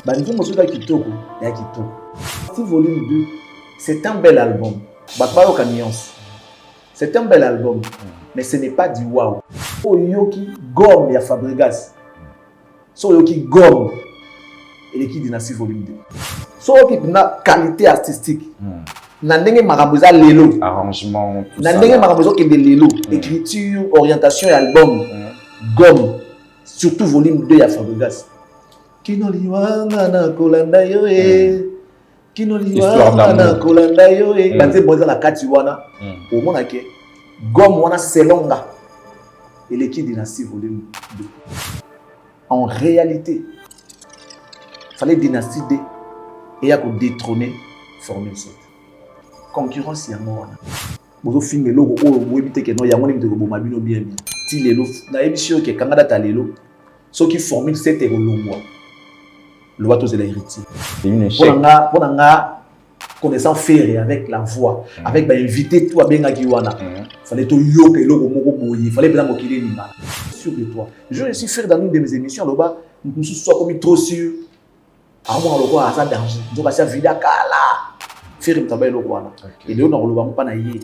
Banzo Mosuda Kitoko, ya Kitoko. Si volume 2, c'est un bel album. Bakbayo ka nuance. C'est un bel album, mais ce n'est pas du wow. So yoki gomme ya Fabregas. So yoki gomme et qui dynastie volume 2. So yoki na qualité artistique. Na ndenge makamboza lelo. Arrangement. Na ndenge makamboza kende lelo. Écriture, orientation et album. Gomme. Surtout volume 2 ya Fabregas. Kinoliwanga na kolanda yo e. Kinoliwanga na kolanda yo e. Banze boza na kati wana. Au moins que gomme wana selonga. Et l'équipe dynastie volume 2. En réalité, il fallait dynastie 2 et il y a détrôner Formule 7. Concurrence, il y a moi. Bozo film le logo o webite ke no ya ngoni mteko boma bino bien bien. Ti lelo na ebisio ke kangada ta lelo. Ce qui Formule 7 est longwa. Le bateau c'est l'héritier. C'est une échec. Pour nga connaissant faire avec la voix, avec ba inviter tout à benga kiwana. Fallait to yo ke logo moko boyi, fallait bien mokile ni ba. Sûr de toi. Je suis faire dans une de mes émissions là-bas, nous soit comme trop sûr. À moi le quoi ça danger. Donc ça vida kala. Faire un travail le quoi. Et là on le pas na yé.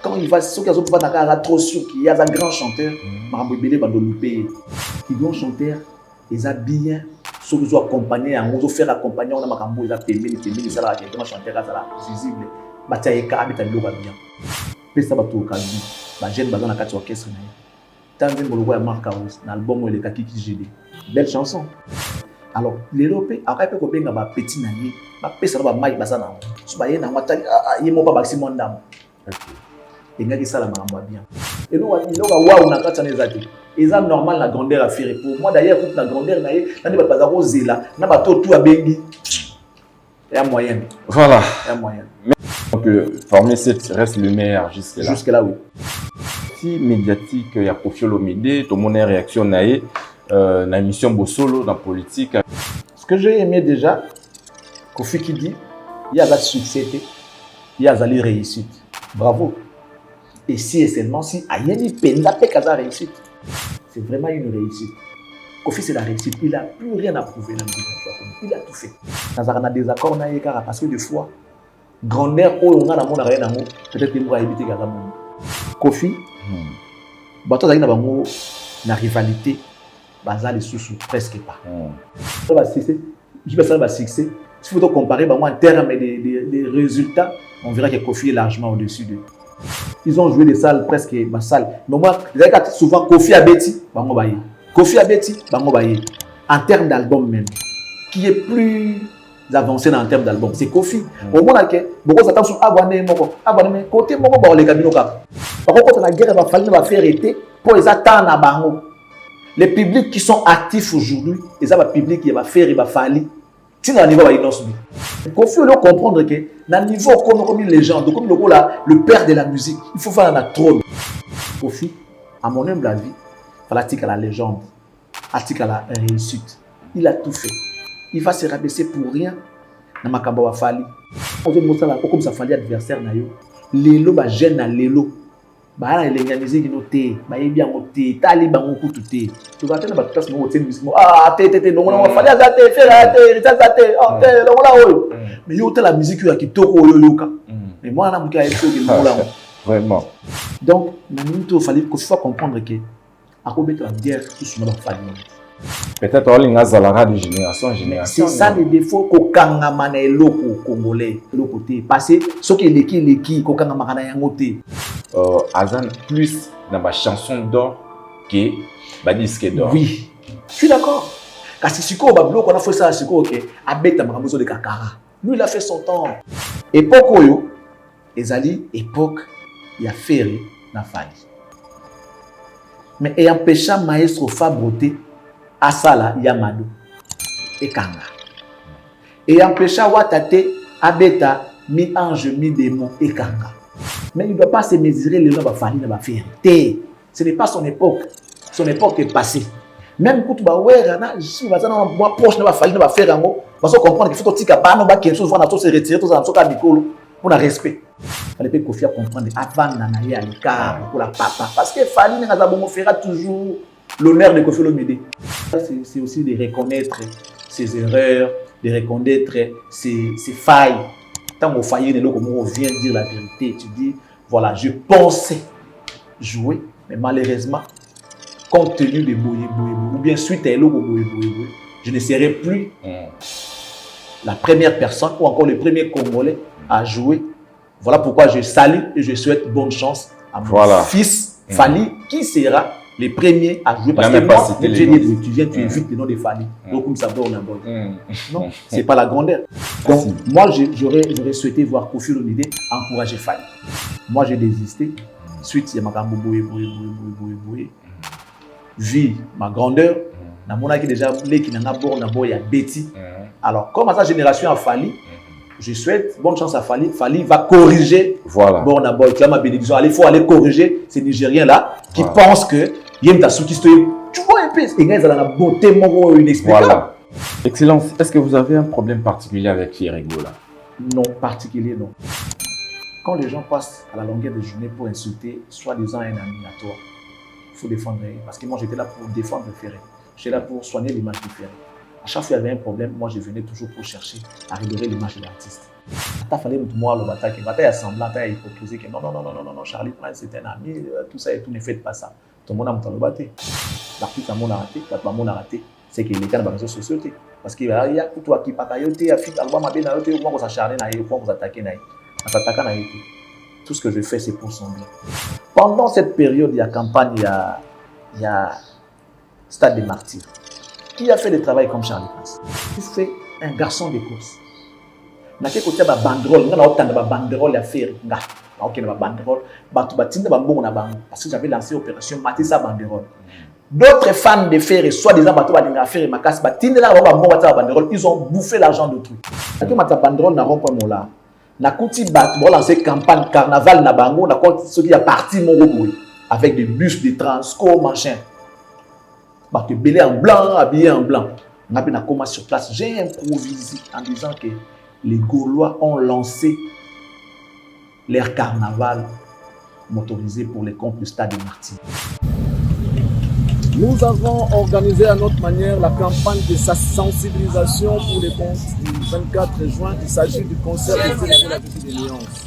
Quand il va ceux qui ont pas na trop sûr qu'il y a un grand chanteur, Marambo Belé va le louper. Les grands chanteurs, ils ont bien ceux qui sont accompagnés, on doit faire accompagner on a Marambo ils ont payé ça là qui est chanteur ça là visible. Bataille ka habita le bien. Pesa bato kazi. Ba jeune bazana kati orchestre na yé. Tanzé Mologo ya Marc Carlos, dans l'album où il est Kiki GD. Belle chanson. Alors, les lopés, après, il y a un petit nani, il y a un maï basana. Il y a un matali, il y a un maximum d'âme. Et il y a ça la maramba bien. Et nous, il y a waouh, na kati nezati. Et ça normal la grandeur à faire. Pour moi d'ailleurs, toute la grandeur na yé, na pas pas rosé là, na pas tout à bengi. Il y a moyen. Voilà. Il y a moyen. Donc, Formule 7 reste le meilleur jusque-là. Jusque-là, oui. Si médiatique, il y a Koffi Olomide, tout le monde a réactionné dans l'émission Bossolo, dans la politique. Ce que j'ai aimé déjà, Koffi qui dit, il y a la succès, il y a la réussite. Bravo. Et si et seulement si, il y a une peine à réussite. C'est vraiment une réussite. Koffi, c'est la réussite. Il n'a plus rien à prouver dans le il a tout fait. Dans un désaccord, parce que des fois, grandeur, on a la monde rien d'amour, peut-être qu'il va éviter Gazamoun. Koffi, bato azali na bango na rivalité baza les sous presque pas. Ça va succès, je vais ça va succès. Si vous comparer bango en termes des résultats, on verra que Koffi est largement au-dessus d'eux. Ils ont joué des salles presque ma salle. Mais moi, souvent Koffi a Betty, bango baye. Koffi a Betty, bango baye. En termes d'album même, qui est plus avancé en termes d'album, c'est Koffi. Au moins que beaucoup s'attendent sur abonné moko, abonné côté moko ba les camino cap. Par contre, la guerre va falloir faire arrêter pour les attendre à bango. Les publics qui sont actifs aujourd'hui, les a public qui va faire il va falloir. Si dans le niveau va innocer. Koffi doit comprendre que dans le niveau comme une légende, comme le père de la musique, il faut faire un trône. Koffi, à mon humble avis, il faut à la légende, à la réussite. Il a tout fait. Il va se rabaisser pour rien. Na makamba wa fali. On veut montrer comme ça fali adversaire na yo. Lelo ba jeune na lelo. Ba la lenganiser ki no te, ba yebi yango te, tali bango kutu te. Tu vas tena ba place mo hotel musique. Ah te non on fali azate, faire te, azate. Ah te lo la oyo. Mais yo te la musique ya kitoko oyo yoka. Mais moi na muka eto ke mo la. Vraiment. Donc na minute fallait qu'il faut comprendre que akobeta la guerre sous ma fali. Peut-être on a zalara de génération en génération. C'est ça le défaut qu'au Kangama na eloko congolais le côté passé ce qui est l'équipe qu'au Kangama na yangote Azan plus dans ma chanson d'or que ba disque d'or. Oui, je suis d'accord. Parce que siko ba bloc on a fait ça siko OK abeta makambo de kakara. Lui il a fait son temps. Époque oyo ezali époque ya ferré na fali. Mais et empêcha maestro Fabroté Asala Yamado et Kanga. Et empêcha Watate Abeta mi ange mi démon et Kanga. Mais il ne doit pas se mesurer le nom de Fali n'a faire. Ce n'est pas son époque. Son époque est passée. Même quand tu vas voir, je suis moi proche de Fali n'a faire un mot. Parce qu'on comprend qu'il faut que tu aies pas quelque chose pour se retirer, tout ça, pour le respect. Il fallait que Koffi comprendre avant d'analyser à l'écart pour la papa. Parce que Fali n'a pas fera toujours l'honneur de Koffi Olomide. C'est aussi de reconnaître ses erreurs, de reconnaître ses failles. Tant qu'on faillit, on vient dire la vérité. Tu dis, voilà, je pensais jouer, mais malheureusement, compte tenu de ou bien suite à je ne serai plus la première personne ou encore le premier Congolais à jouer. Voilà pourquoi je salue et je souhaite bonne chance à mon fils Fally, qui sera le premier à jouer. Parce que moi, tu viens, tu évites le nom de Fally. Donc, comme ça, non, ce n'est pas la grandeur. Donc, moi, j'aurais souhaité voir Koffi Olomide encourager Fally. Moi, j'ai désisté. Suite, il y a ma vu ma grandeur. Qui déjà qui n'a pas Betty. Alors, comme à sa génération a Fally, je souhaite bonne chance à Fally. Fally va corriger. Voilà. Tu as ma bénédiction. Il faut aller corriger ces Nigériens-là qui pensent que tu vois un peu, ils ont la beauté inexplicable. Voilà. Excellence, est-ce que vous avez un problème particulier avec Thierry Gola? Non, particulier, non. Quand les gens passent à la longueur de journée pour insulter, soi-disant un ami à toi, il faut défendre. Parce que moi, j'étais là pour défendre Ferré. J'étais là pour soigner l'image de Ferré. À chaque fois qu'il y avait un problème, moi, je venais toujours pour chercher à révéler l'image de l'artiste. Il fallait moi le bataille, il y a semblant, il y a hypocrisie, que non, Charlie, c'est un ami, tout ça et tout, ne faites pas ça. Tout le monde a monté le bataille. L'artiste a mon raté, a raté, c'est qu'il est dans les réseaux sociaux. Parce qu'il y a tout toi qui partage, il y a tout album, il y a tout, comment vous acharnez, comment vous attaquez, tout ce que je fais, c'est pour son bien. Pendant cette période, il y a campagne, il y a Stade des Martyrs. Qui a fait le travail comme Charlie Prince? Il fait un garçon de course. Il y a une banderole, il y a une banderole à faire. Il y a une banderole. Parce que j'avais lancé l'opération Matissa Banderole. D'autres fans de fer, soi-disant, ils ont bouffé l'argent d'autrui. Il y a une banderole, na kuti bat bon lancer campagne carnaval na bango na ce qui a parti mon avec des bus de transco machin bah te belé en blanc habillé en blanc on a commencé sur place. J'ai improvisé en disant que les Gaulois ont lancé leur carnaval motorisé pour les comptes du Stade des Martyrs. Nous avons organisé à notre manière la campagne de sa sensibilisation pour les comptes du 24 juin. Il s'agit du concert de la Petite Alliance.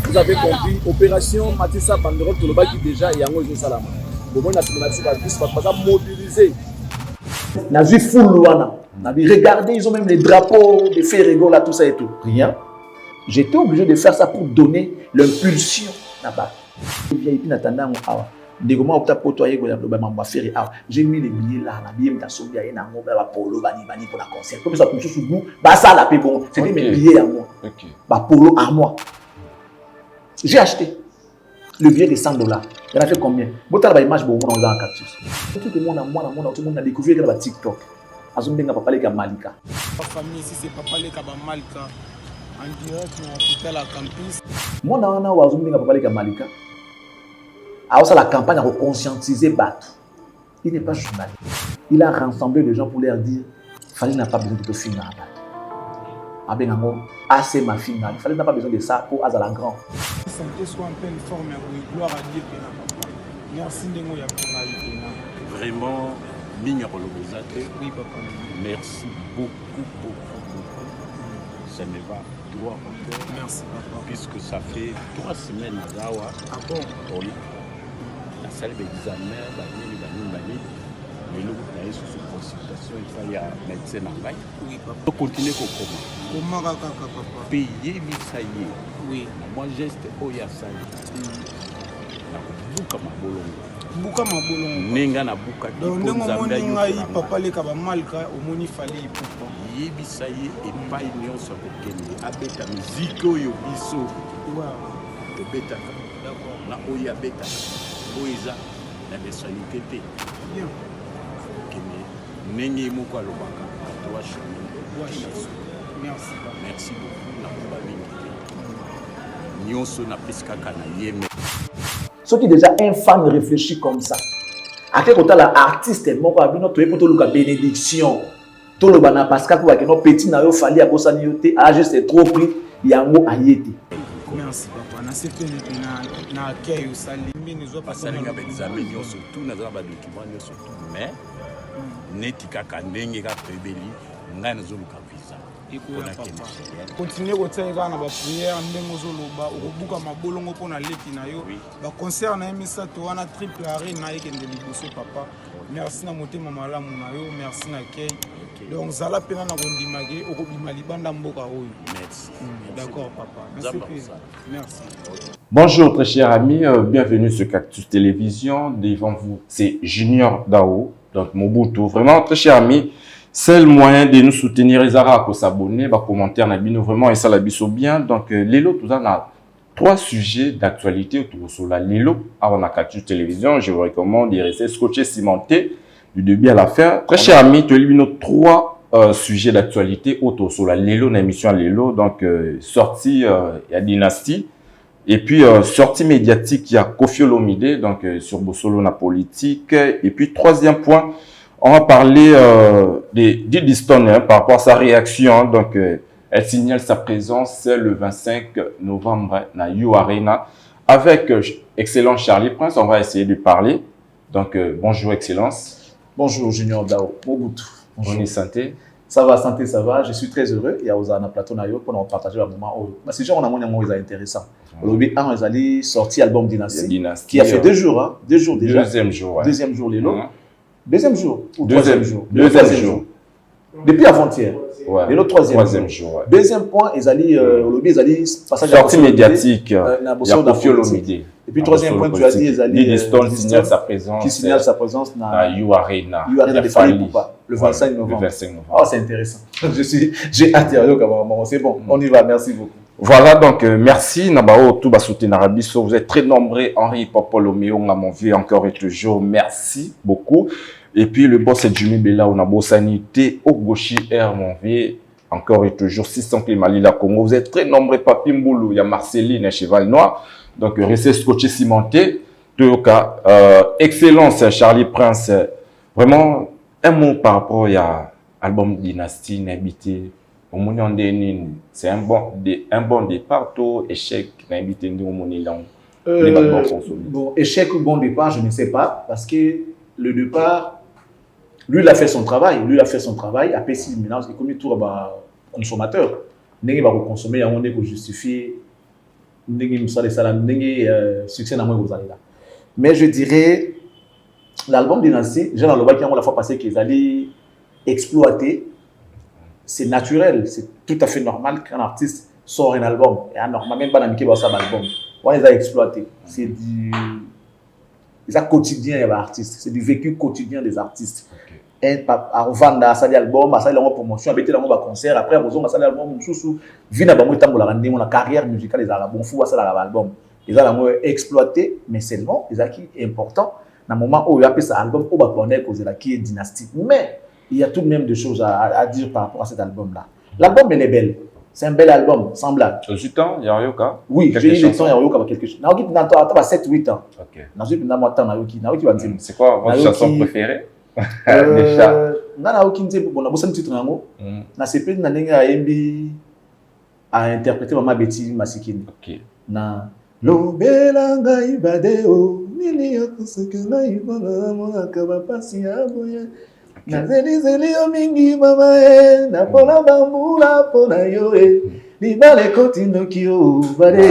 Vous avez compris, opération Matissa Banderole Toloba qui déjà est en Ojo Salama. Bon, on a mobilisé. On a vu Foulouana. On a vu regarder, ils ont même les drapeaux de Ferrego là, tout ça et tout. Rien. J'étais obligé de faire ça pour donner l'impulsion là-bas. J'ai mis les billets là, pour la concert. Comme ça, c'était mes billets à moi. Polo à moi. J'ai acheté le billet de $100. Il en a fait combien? Vous avez l'image de mon cactus. Tout le monde a découvert que TikTok. Azumbenga papa leka Malika. La famille ici c'est papa leka Malika. En direct dans l'hôpital à campus. Moi na wa Azumbenga papa leka Malika. Alors ça la campagne a conscientisé Batou. Il n'est pas journaliste. Il a rassemblé les gens pour leur dire Fally n'a pas besoin de te filmer à Batou. Abengango, assez ma fille. Fally n'a pas besoin de ça pour Azala grand. Santé soit en pleine forme, gloire à Dieu. Merci de nous. Vraiment, oui, papa. Merci beaucoup. Ça me va droit au cœur. Merci, papa. Puisque ça fait 3 semaines à Zawa. Ah bon? Oui. La salle d'examen, mais nous, on a sous consultation, il fallait un médecin en bail. Oui, papa. On continue comment? Comment, papa? Payer, ça y est. Oui. Moi, geste, Oya Sali. Buka Mabolongo. Nenga na buka. Donc, nous, papa, les Kabamalka, au Moni Fally, papa. Yebisa ye epai nyonso kokende abeta miziki oyo biso tobetaka na oyo abetaka oyo eza na nationalité te ndenge moko alobaka atoa chemin. Merci beaucoup na koba mingi te nyonso napesi kaka na ye. Ceux qui déjà un fan réfléchit comme ça à quel côté l'artiste moko abino toye poto luka bénédiction. Tout le bana Pascal pour que nos petits n'aient fallu à Bossani yote a juste trop pris yango ayete. Merci papa. Na c'est na accueil au salimbi nous a passé avec examen surtout na za ba document surtout mais netika ka ndenge ka pebeli ngai nazoluka visa ikoya papa continue kotia kaka na bapriere ndenge ozoloba okobuka mabolongo mpo na leki na yo baconcert na ye misato wana triple arena na ekende liboso papa merci na motema malamu na yo merci na kei donc zala mpena na kondimaki okobima libanda mboka oyo merci d'accord papa merci. Bonjour très chers amis, bienvenue sur Cactus Télévision. Devant vous, c'est Junior Dao, donc Mobutu. Vraiment très chers amis, c'est le moyen de nous soutenir. Les Arabes pour s'abonner, commenter, vraiment et ça la biso bien. Donc Lelo, tout ça, on a 3 sujets d'actualité autour de la Lelo. On a Cactus Télévision, je vous recommande de rester scotché, cimenté du début à la fin. Très chers amis, tu as éliminé 3 sujets d'actualité autour de la Lelo, une émission Lelo. Donc sortie, il y a Dynastie. Et puis, sortie médiatique, il y a Koffi Olomide, donc sur Bossolo, la politique. Et puis, 3e point, on va parler d'Iddy Stone par rapport à sa réaction. Hein, donc, elle signale sa présence le 25 novembre à You Arena avec Excellence Charlie Prince. On va essayer de parler. Donc, bonjour Excellence. Bonjour Junior Dao. Mobutu. Bonjour. Santé. Ça va, santé, ça va. Je suis très heureux. Il y a Ozana Plateau Nayo pour nous partager le moment. C'est genre, on a un moment intéressant. Aujourd'hui, ils allaient sortir l'album Dynasty, qui a fait 2 jours, hein, 2 jours déjà. Deuxième jour, ouais. Deuxième jour, Lelo. Deuxième jour ou Deuxième jour. Deuxième jour. Depuis avant-hier. Ouais. Lelo, troisième jour. Ouais. Deuxième point, ils allaient passer sortie médiatique. Il y a Koffi Olomide. Et puis, 3e point, tu as dit, ils allaient. Iddy Stone signale sa présence. Qui signale sa présence dans You Arena. You Arena de Fali Poupa, le 25 novembre. Oh, c'est intéressant. J'ai hâte de c'est bon, on y va, merci beaucoup. Voilà, donc merci Nabao, tout soutenir Arabiso. Vous êtes très nombreux. Henri Popolomeo, mon vieux, encore et toujours. Merci beaucoup. Et puis le boss c'est Jimmy Bella, on a beau sanité, au gauchi R, mon vieux, encore et toujours. 600 Mali, la Congo. Vous êtes très nombreux. Papi Mboulou, il y a Marceline, Cheval Noir. Donc restez scotché cimenté. Tout cas, Excellence Charlie Prince. Vraiment, un mot par rapport à l'album Dynasty, N'habité. C'est un bon départ, tout échec, bon, échec ou bon départ, je ne sais pas, parce que le départ, lui, il a fait son travail. Après, si maintenant, il commet tout consommateur. Il va consommer, il va justifier, succès dans le mais je dirais, l'album Dynasty, j'ai dans le bas qui a la fois passé qu'ils allaient exploiter. C'est naturel, c'est tout à fait normal qu'un artiste sort un album. Et normalement, même pas dans un album. On les a exploités. C'est du quotidien des artistes. C'est du vécu quotidien des artistes. Et à revendre ça album, à ça la promotion, à bêter dans concert. Après, à besoin ça l'album, sous vina ba moita mola rendre mon carrière musicale des arabes. Bon fou ça l'album. Ils ont exploité, mais seulement ils qui est important. Dans le moment où il y a ça album, on va connaître cause la qui est Dynasty. Mais il y a tout de même des choses à dire par rapport à cet album-là. L'album, elle est belle. C'est un bel album, sans blague. J'ai eu le temps, il y a Yoka. Oui, j'ai eu le temps, il y a Yoka quelque chose. Naoki, tu as 7-8 ans. Ok. Naoki, c'est quoi votre chanson préférée? Déjà. Naoki, bon, on a un titre. Na CP, na nenga Embi a interprété Mama Betty Masikini. Ok. Na Lobelanga ibadeo, nini yakusukana ibanga mona kabapasi aboye. Nazeli yo mingi mama na pona bambula pona yo libale kotino kio bare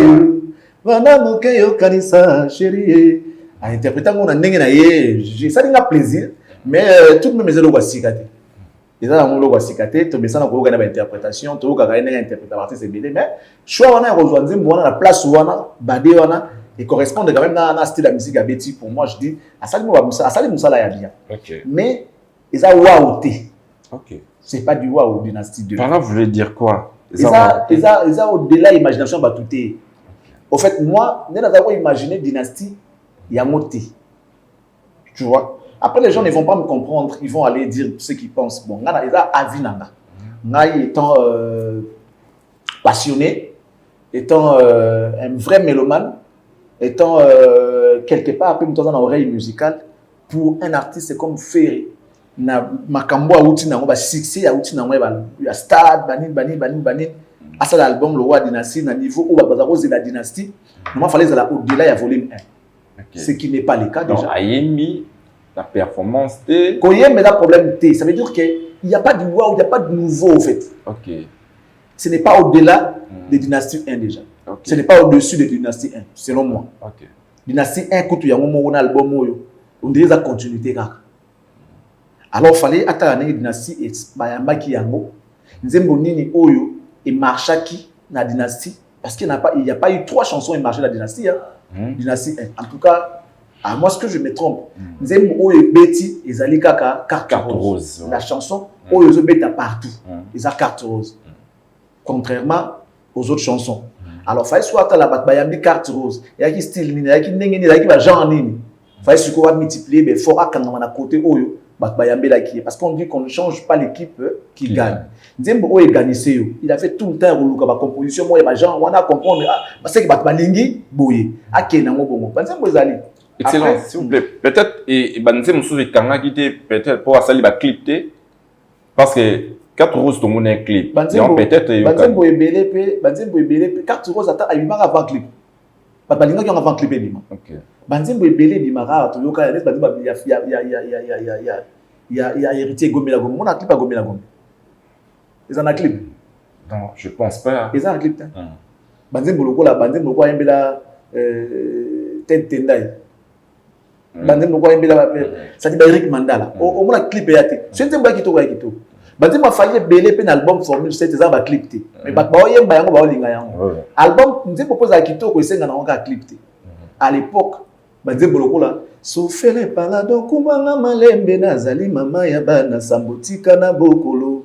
vana moke yo kanisa chérie a interpréter mon ndenge na ye ça n'a plaisir mais tout même zelo kwa sikate eza na lo kwa sikate to mesana ko ga na interprétation to ka ga na interpréter artiste BD mais choix wana rejoindre nzembo wana na place wana bade wana et correspond quand même na style de musique à Betty pour moi je dis asali musala ya bien. OK. Mais ils ont waouh. Ok. C'est pas du waouh Dynasty 2. Par là, vous voulez dire quoi? Ils ont au-delà imagination batouté. Au fait, moi, je n'ai imaginé Dynasty, il y a moté. Tu vois? Après, les gens ne vont pas me comprendre, ils vont aller dire ce qu'ils pensent. Bon, ils ont avis nanga. Ngai étant passionné, étant un vrai mélomane, étant quelque part un peu dans l'oreille musicale, pour un artiste, c'est comme Ferry. Na makambo a outi nango ba succès a outi nango ya stade banin asa l'album le roi Dynasty na niveau où ba rose la dynastie normalement fallait aller au-delà ya volume 1. Okay. Ce qui n'est pas le cas déjà. Donc ayemi la performance T koyem mais la problème T ça veut dire que il n'y a pas de wow, il n'y a pas de nouveau en fait. Ok. Ce n'est pas au-delà des dynasties 1 déjà. Okay. Ce n'est pas au-dessus des dynasties 1, selon moi. Ok. Dynastie 1, quand il y a un album, on dirait la continuité. Alors, il fallait attendre la dynastie et Bayamba qui yango. Nzembo Nini Oyo et Marchaki dans la dynastie. Parce qu'il n'y a pas eu 3 chansons et marché dans la dynastie. Dynastie 1. En tout cas, à moi, ce que je me trompe, Nzembo Oyo et Betty et Zali Kaka, carte rose. La chanson Oyo et Betty partout. Ils ont carte rose. Contrairement aux autres chansons. Alors, il fallait soit la Bayambi carte rose. Il y a qui style, il y a qui nengeni, il y a qui genre. Il fallait se multiplier, mais il faut quand on a côté Oyo. Parce qu'on dit qu'on ne change pas l'équipe qui gagne. Nzembo est gagné, il a fait tout le temps la composition. Moi, on a compris parce que Balingi boye. Excellent, s'il vous plaît. Peut-être Nzembo sous peut-être pour ça il va clipter parce que 4 roses tout le monde est clip. Peut-être Nzembo est belé 4 roses attend il m'a avant clip. Balinga qui ont avant clip bima. OK. Banzembo ebele bimara to yoka ya banzembo ya héritier Gomela Gombe. On a clip à Gomela Gombe. Ils en a clip. Non, je pense pas. Ils en a clip. Banzembo lokola embela tête tendai. Banzembo lokola embela ça dit Eric Mandala. Au moins clip ya te. C'est Nzembo ki to ka ki to. Banzembo a failli belé pe album Formule 7 ça va clip te. Mais ba oyemba yango ba olinga yango. Album Nzembo propose à Kito ko esenga na nga clip te. À l'époque Banzembo lokola sofele palado kumanga malembe nazali mama ya bana sambotika na bokolo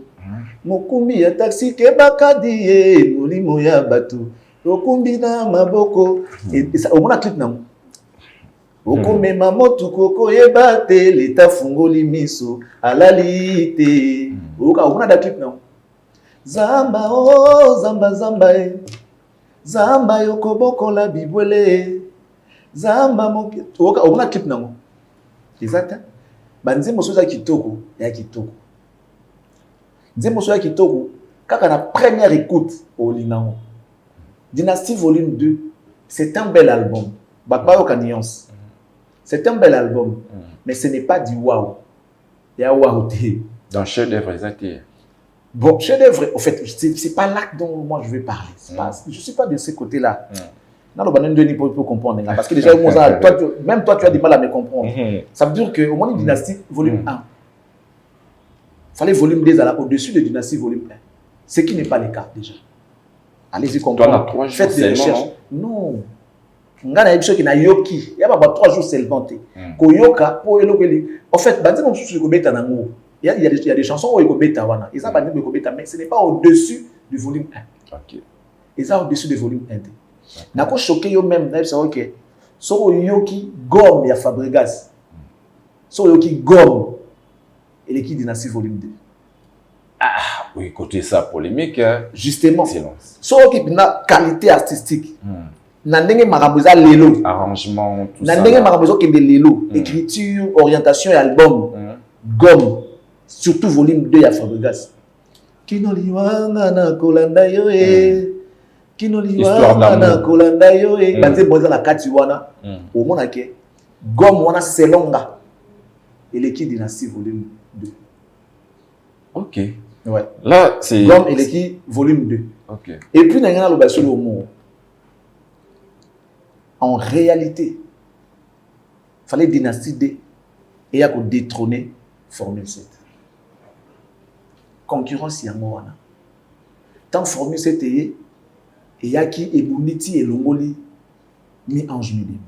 mokumbi ya taxi ke bakadi ye molimo ya batu okumbi na maboko et ça au moins clip nango okomema motu koko yeba te leta fungoli miso alali te oka on a da clip nango zamba oh zamba zamba zamba yokobokola bibwele Zamba moki oka on clip nango. Exact. Banzembo soza kitoko ya kitoko. Nzembo soza kitoko kaka na première écoute au linango. Dynastie volume 2, c'est un bel album. Bakba yoka nuance. C'est un bel album, mais ce n'est pas du wow. Il y a wow té. Dans chef-d'œuvre exact. Bon, chef-d'œuvre en fait, c'est pas là dont moi je vais parler. Je suis pas de ce côté-là. Non, le pour comprendre. Parce que déjà, même toi, tu as du mal à me comprendre. Ça veut dire qu'au moins, une dynastie, volume 1. Il fallait volume 2 au-dessus de dynastie, volume 1. Ce qui n'est pas le cas déjà. Allez-y comprendre. Faites des recherches. Non. Il y a des choses qui n'ont yoki. Il y a pas 3 jours seulement. Koyoka, en fait, il y a des chansons où il y a des chansons, mais ce n'est pas au-dessus du volume 1. Et ça, au-dessus du volume 1. Nako choqué yo même na ça OK so yoki gomme ya Fabregas so yoki gomme et l'équipe dynastie volume 2 oui côté ça polémique hein? Justement silence so yoki na qualité artistique na ndenge makamboza lelo arrangement tout na ça ndenge makamboza ke lelo écriture orientation et album gomme surtout volume 2 ya Fabregas kino liwanga na kolanda yo Kino liwanga na kolanda yo banzembo za la kati wana au mona ke gomme wana selonga et l'équipe dynastie volume 2. OK. Ouais. Là c'est gomme et l'équipe volume 2. OK. Et puis nangana lo basolo au mot. En réalité fallait dynastie 2 et ya ko détrôner Formule 7. Concurrence yango wana. Tant Formule 7 et yaki ebuniti elongoli mi ange midim.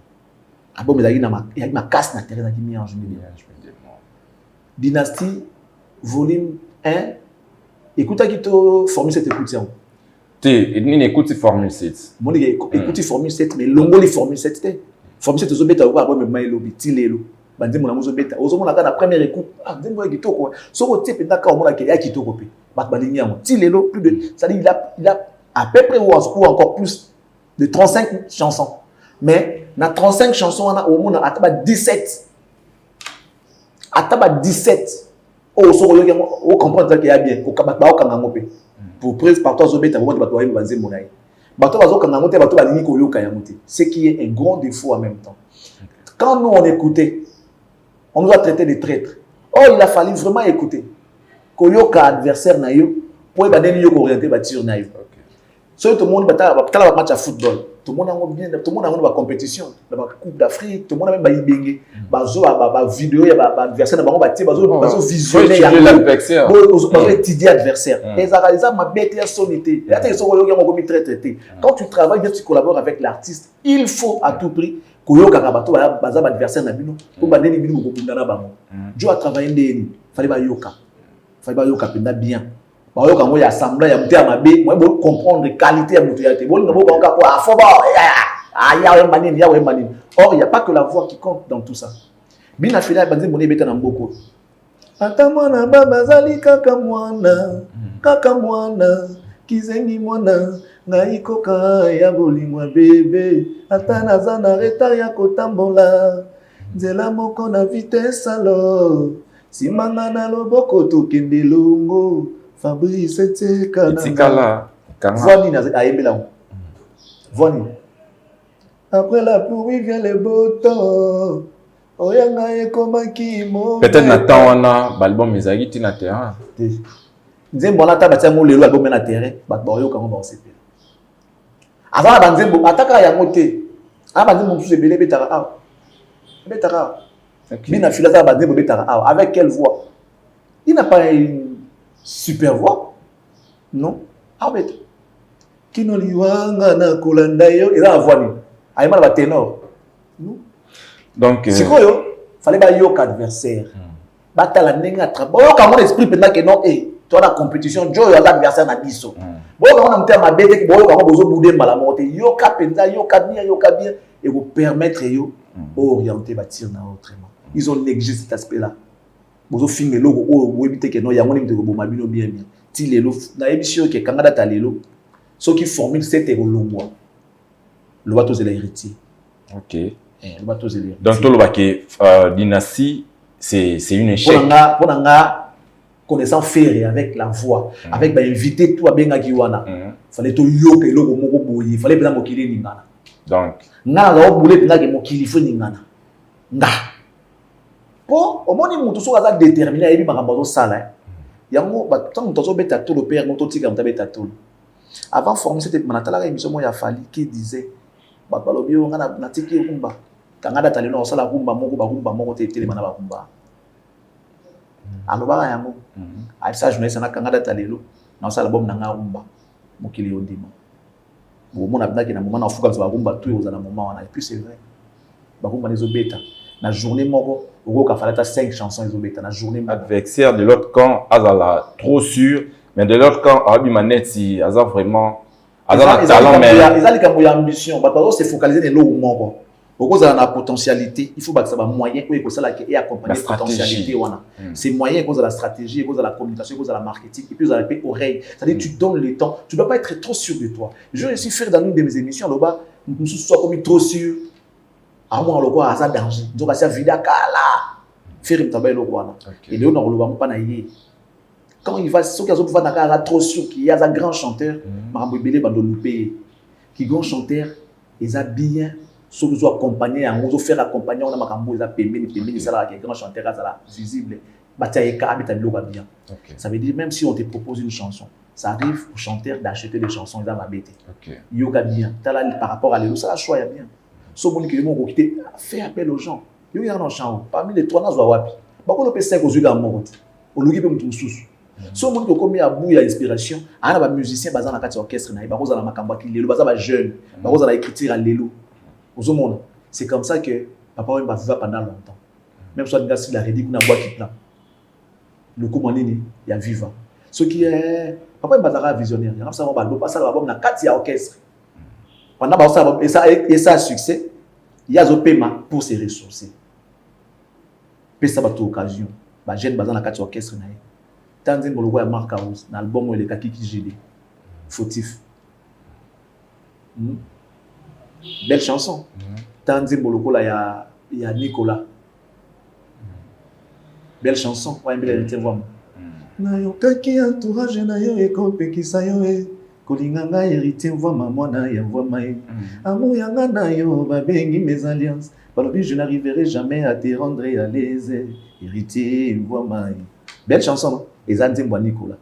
Abo mezali na ma casse na terrain qui mi ange midim. Dynastie volume 1. Écoute qui to Formule 7 écoute ça. Ni écoute Formule 7. Mon écoute Formule 7 mais longoli Formule 7 te. Formule 7 zo beta ko abo me mailobi tilelo. Bandi mona mozo beta. Ozo mona na première écoute. Ah nzembo ya kitoko. Soko te penda ka mona ke ya kitoko pe. Bat balingi yango. Tilelo plus de ça dit il a à peu près ou encore plus de 35 chansons. Mais dans 35 chansons, on a au moins 17. À 17. On comprend qu'il y a bien. Pour presse, par toi, ce qui est un grand défaut en même temps. Quand nous on écoutait, on nous a traité de traîtres. Oh, il a fallu vraiment écouter. koyoka adversaire na yo pour bandeni yo orienter ba tir na yo. So tout le monde batala match à football. Tout le monde a bien, tout le monde a une compétition, la Coupe d'Afrique, tout le monde a même baibenge, bazo ba vidéo ya ba adversaire na bango ba bazo visionner l'adversaire. Bazo étudier adversaire. Et ça ma bête ya sonité. Là tu so yo ngo mi traité. Quand tu travailles bien, tu collabores avec l'artiste, il faut à tout prix koyoka ka bato baza ba adversaire na bino pour bandeni bino ko kundana bango. Jo a travaillé ndeni, fallait ba yoka. Fallait ba yoka penda bien. Bayoka ngo ya assemblée ya muté mabe, moi bo comprendre qualité ya muté ya te. Bon ngo ba ko afoba ya manini ya manini. Or il y a pas que la voix qui compte dans tout ça. Bina fila banzi moni beta na mboko. Ata mwana baba zali kaka mwana kizengi mwana ngai koka ya bolimwa bebe ata naza na retard ya kotambola nzela moko na vitesse alo simanga na loboko tokende longo Fabrice Tikala Voni na ayembela Voni après la pluie vient le beau temps oyanga ekomaki mo peut-être na temps wana l'album ezaki tina terrain nzembo na ta batia mo lelo album na terrain ba yoka ngo ba osepela avant ba nzembo ataka ya moté aba nzembo msusu ebele betaka bina filaza ba nzembo betaka avec quelle voix? Il n'a pas une super voix, non? Avec kino liwanga na kolanda yo eza la voix ni ayima ba ténor. Donc sikoyo fallait ba yoka adversaire batala ndenge travail yoka mon esprit pendant que non toi la compétition jo ya adversaire na biso boka on a monté ma bête ki boka bozo boudé mala monté yoka penza yoka bien et vous permettre yo orienter ba tir na autrement. Ils ont négligé cet aspect là. Bozo finge logo o webite que non ya ngoni mteko boma bino bien ti lelo na ebisio ke kangada ta lelo so qui formule cet longwa le bateau c'est l'héritier. OK. Le bateau c'est l'héritier. Donc tout le baké dynastie c'est une échec. Pour nga connaissant faire avec la voix avec ba inviter tout abenga kiwana fallait to yoke logo moko boyi fallait bien mokili ningana. Donc nga ga obule pinga ke mokili fo ningana nga po omoni mutu so aza déterminé ayebi makambo zo sala yango ba tant to beta tout le père moto tika mta beta tout avant former cette manatala émission mo ya Fali qui disait ba balobi nga na tiki kumba kangada talino sala kumba moko te tele mana ba kumba aloba yango a ça journaliste na kangada talelo na sala bom na nga kumba mokili ondima bo mona bina na moment na fuka ba kumba tout aux na moment wana et puis c'est vrai ba kumba les obeta na journée moko okoka falata 5 chansons les obeta na journée adversaire de l'autre camp azala trop sûr mais de l'autre camp abi maneti aza vraiment aza talent mais ezali kambo ya ambition ba se focaliser ne lo moko okoza na potentialité il faut ba ça ba moyen ko ekosala ke et accompagner potentialité wana c'est moyen cause de la stratégie cause de la communication cause de la marketing et puis vous avez oreille c'est-à-dire tu donnes le temps tu dois pas être trop sûr de toi je réussi faire dans une de mes émissions là-bas nous soit comme trop sûr à moi le quoi ça danger donc ça vida kala faire une tabelle wana et là on le voit pas na yé quand il va ceux qui ont pas na trop sûr qu'il y a un grand chanteur marambo belé bando loupé qui grand chanteur ils a bien ceux qui sont accompagnés en gros faire accompagner on a makambo ils a pembeni ça là qui grand chanteur ça là visible bataille habita loba bien ça veut dire même si on te propose une chanson ça arrive au chanteur d'acheter des chansons ils a ma bête yoga bien par rapport à l'élo ça choix bien so moni que mon quitter fait appel aux gens yo y a un chant parmi les trois nazo wapi bako lo pe 5 aux yeux ga moko o luki pe mutu susu so moni ko komi abu ya inspiration ana ba musicien baza na kati orchestre na ba kozala makambo ki lelo baza ba jeune ba kozala écriture à lelo ozomona c'est comme ça que papa va vivre pendant longtemps même soit ngasi la redi kuna boîte plan le comment nini ya vivant ce qui est papa bazara visionnaire ya ça ba do pas ça ba na kati ya orchestre pendant ba et ça succès il y a zo paiement pour se ressourcer pe ça ba to occasion ba jeune baza na kati orchestre na ye tanzin boloko ya Mark House na album le kakiki GD fautif belle chanson tanzin boloko la ya Nicolas belle chanson wa mbele te voix na yo kaki entourage na yo ekopekisa yo kolinga nga héritier voix mwana ya voix mai amour yanga na yo babengi mes alliances balobi je n'arriverai jamais à te rendre à l'aise héritier voix mai belle chanson non? eza nzembo Nicolas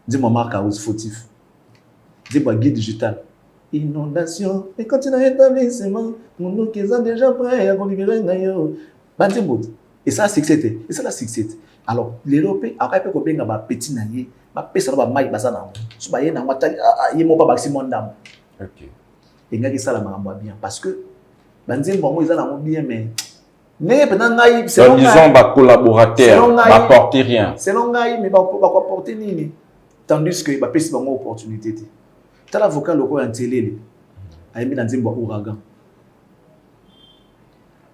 nzembo Marc House fautif nzembo guide digital inondation et continue établissement mon qui est déjà prêt à libérer nayo banzembo et ça succès et ça la succès alors les lopé après peut ko benga ba petit na ye ba pesa ba mai basana so ba ye na mata ye mo ba maximum ndam OK et ngaki sala makambo bien parce que banzembo mo ezana mo bien mais pendant ngai c'est disons ba collaborateur ba porter rien selon ngai mais ba porter nini tandis que ba pesa bango opportunité t'as l'avocat local en télé a mis dans nzembo ouragan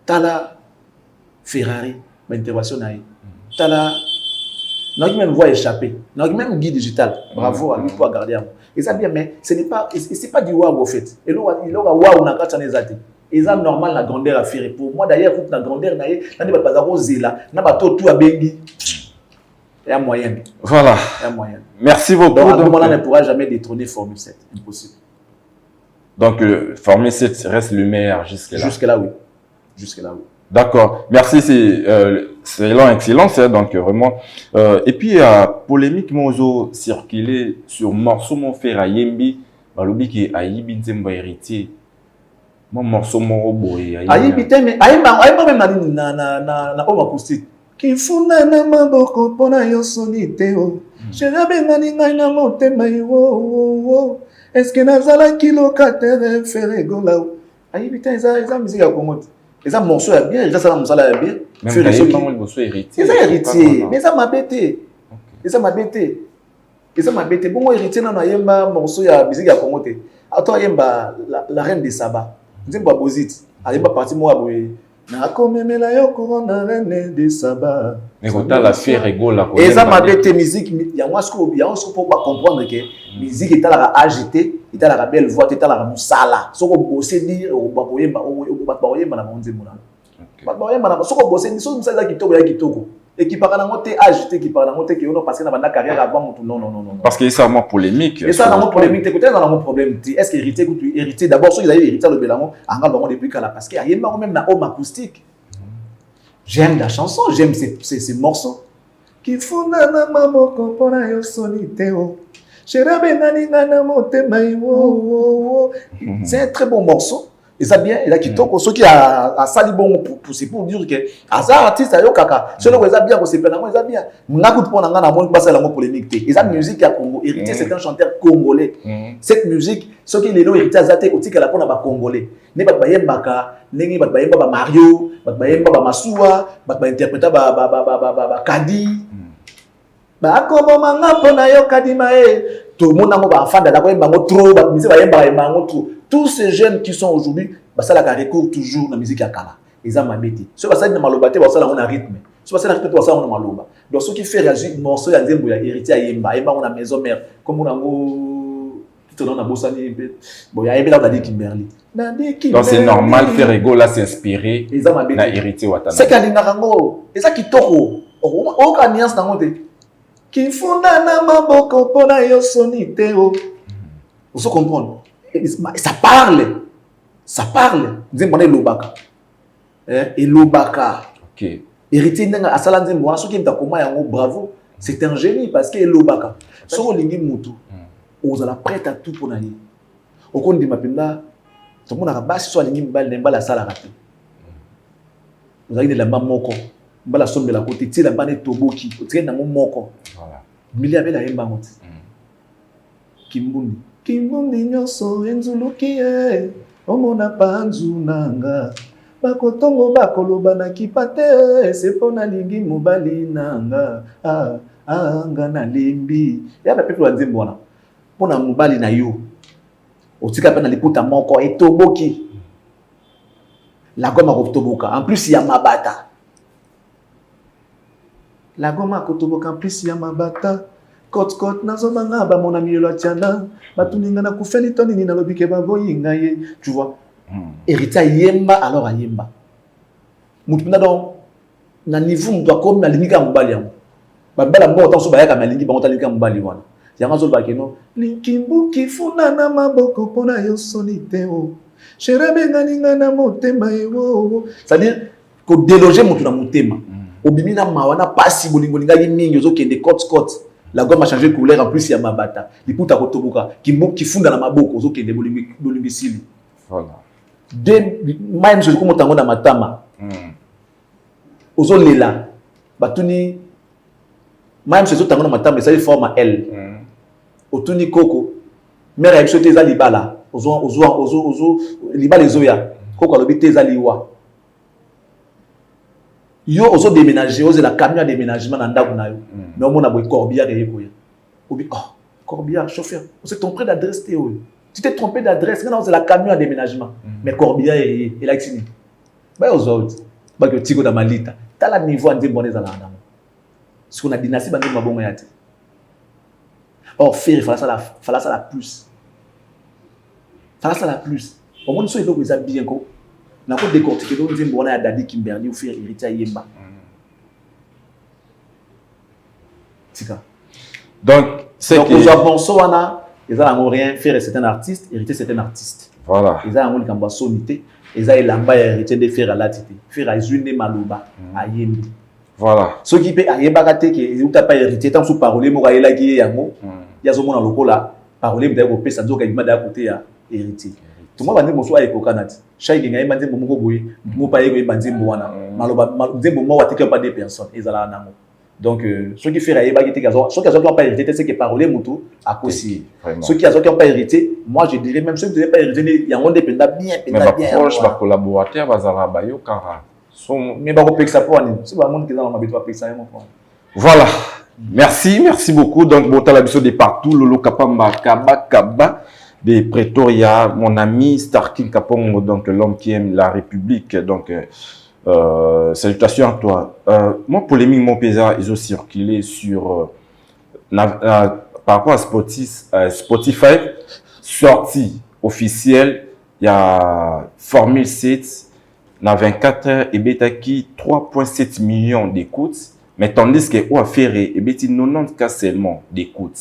t'as la Ferrari ba intervention na t'as la n'a même voix échapper n'a même guide digital bravo à lui pour garder et ça bien mais ce n'est pas c'est pas du waouh au fait et là il aura waouh na kata nezati et ça normal la grandeur à faire pour moi d'ailleurs toute la grandeur na na ba bazako zela na ba tout a bengi et à moyenne voilà et à moyenne merci beaucoup donc on ne pourra jamais détrôner Formule 7 impossible donc Formule 7 reste le meilleur jusque là oui jusque là oui. D'accord, merci, c'est long, excellent, c'est donc vraiment. Et puis, polémique, mozo circulé sur morceau mon frère Ayembi, balobi qui Ayibi nzembo héritier. Mon morceau mon boy Ayibi mais Ayemba même na homme acoustique. Qui funa na maboko pona yo sonite o. Jerabe ngani ngai na motema yo. Est-ce que nazala kilocataire ferego là. Ayibi eza musique ya Congo. Et ça morceau est bien, ça la musala est bien. Même le morceau héritier. C'est héritier, mais ça m'a bêté. Et ça m'a bêté. Et ça m'a bêté. Bon moi héritier na yemba morceau ya musique ya Congo te. Attends yemba la reine des sabbats. Nzemba bozit. Ayemba parti moi boye. Na komemela yo corona reine des sabbats. Mais quand la fille rigole la et ça m'a bêté musique ya moi ce pour pas comprendre que musique est la agité, est la belle voix, est la musala. Soko bosser dire au baboyemba baboyemba na monzembo na. Baboyemba na soko bosser ni so musala kitoko ya kitoko. Et qui parle en côté agité qui parle en côté qui on parce que na banda carrière avant tout non. Parce que c'est vraiment polémique. Et ça dans mon polémique côté dans mon problème. Est-ce que hérité d'abord ceux qui avaient hérité le belango anga bango depuis kala parce que yemba même na homme acoustique. J'aime la chanson, j'aime ces morceaux. Qui font na maboko pona yo soniteo. C'est un très bon morceau. Et ça bien, et là qui toque, ceux qui a sali bon c'est pour dire que Azar artiste ayo kaka, ceux qui ont bien ko c'est bien. N'a coup pour na mon passer la polémique. Et ça musique à Congo, héritier c'est un chanteur congolais. Cette musique, ceux qui les ont hérité azate ko tika la pona ba congolais. Ne ba bayembaka, nengi ba bayemba ba Mario, ba bayemba ba Masuwa, ba interpréter ba Kadi. Ba kobo manga pona yo kadima tout le monde a enfant de la trop tous ces jeunes qui sont aujourd'hui ça la recours toujours la musique à Kala ils ont mabété ce que ça dit maloba te ça on a rythme ce que ça la rythme ça on a maloba donc ce qui fait réagir morceau ya nzembo ya héritier Ayemba on a maison mère comme on a tout on a bossani bon ya Ayemba on a dit Kimberly donc c'est normal faire ego là s'inspirer na héritier Watana c'est kalinga rango et ça qui toko au alliance dans monte qui funda na maboko pona yo soniteo vous comprenez ça parle nzembo na lobaka et lobaka OK héritier ndenga asala nzembo wana soki ndakoma yango bravo c'est un génie parce que lobaka soko lingi mutu ozala prête à tout pona ye okondi mapenda tomona basi so lingi mbali mbala sala raté vous avez de la mamoko mbala sombela côté tila bane toboki otikena ngo moko voilà mili abela yemba ngoti kimbundi nyoso enzuluki omona panzu nanga bakotongo bakoloba na kipate sepona lingi mobali nanga anga na lembi ya ba pepe nzembo wana pona mobali na yo otika pe na liputa moko etoboki la goma kotoboka en plus ya mabata la goma kotoboka en plus ya mabata kot nazomanga ba mon ami la tiana batuninga na kufeli toni ni na lobike ba boyinga ye tu vois héritier Yemba alors Ayemba mutu na donc na niveau ndo comme na lingika mobali yango ba bela mbo tanso ba yaka na lingi ba lingika mobali wana yanga zo ba keno linkimbuki funa na maboko pona yo soniteo sherebe nganinga na motema yo c'est-à-dire ko déloger mutu na motema Obimina mawana pasi bolingolinga mingi ozokende côte. La gomme a changé de couleur en plus il y a mabata. Liputa kotobuka qui funda na maboko ozokende bolingi sili. Voilà. Même chose comme tango na matama. Ozolela. Batuni même chose tango na matama ça forme L. Otuni koko. Mère a sauté za libala. Ozo libala ezoya. Koko alobi te za liwa. Yo ozo déménager, ozo la camion à déménagement dans ndako na yo. Mais on a boy corbillard et boy. Obi corbillard chauffeur. On s'est trompé d'adresse Théo. Tu t'es trompé d'adresse, on a la camion à déménagement. Mais corbillard et la tini. Ba aux autres. Ba que tiko da malita. T'as la niveau en débonné za la ndamo. Ce qu'on a dynastie ba ndimo bongo yati. Or faire il fallait ça la plus. Fallait ça la plus. Au moins so il faut bien ko. Na ko décortiquer donc nzembo wana ya Dadi Kimberly ou faire héritier Yemba. Tika. Donc c'est que nous avons soana ils ont rien faire certains artistes hériter certains artistes. Voilà. Ils ont un kamba sonité, ils ont lamba héritier de faire à la tité, faire à Zune Maloba à Yembi. Voilà. Ce qui peut Yemba kate que ils ont pas hérité tant sous parole mo kaela ki yango. Ya zo mona lokola parole m'dako pesa nzoka ibima da côté ya héritier. Tout le monde va dire bonsoir et cocanati. Chaque gagne m'a dit mon boui, mon paye go ibandi mboana. Maloba nzembo mo watike pas des personnes ezala nango. Donc ceux qui fait raïba qui était gazo, ceux qui ont pas hérité c'est que parler mutu à causer. Ceux qui ont pas hérité, moi je dirais même ceux qui n'ont pas hérité il y a un dépendant bien bien. Proche ba collaborateur bazala bayo kara. Mais ba ko ça pour ani. C'est pas monde qui dans ma beto pek ça mon frère. Voilà. Merci beaucoup. Donc Botala biso de partout Lolo Kapamba Kaba de Pretoria, mon ami Starkin Kapongo, donc l'homme qui aime la République. Donc, salutations à toi. Moi, polémique, mon paysan, ils ont circulé sur par rapport à Spotify, sortie officielle, il y a Formule 7, dans 24 heures, et Betaki 3,7 millions d'écoutes, mais tandis que Ouafere et Betty 90 cas seulement d'écoutes.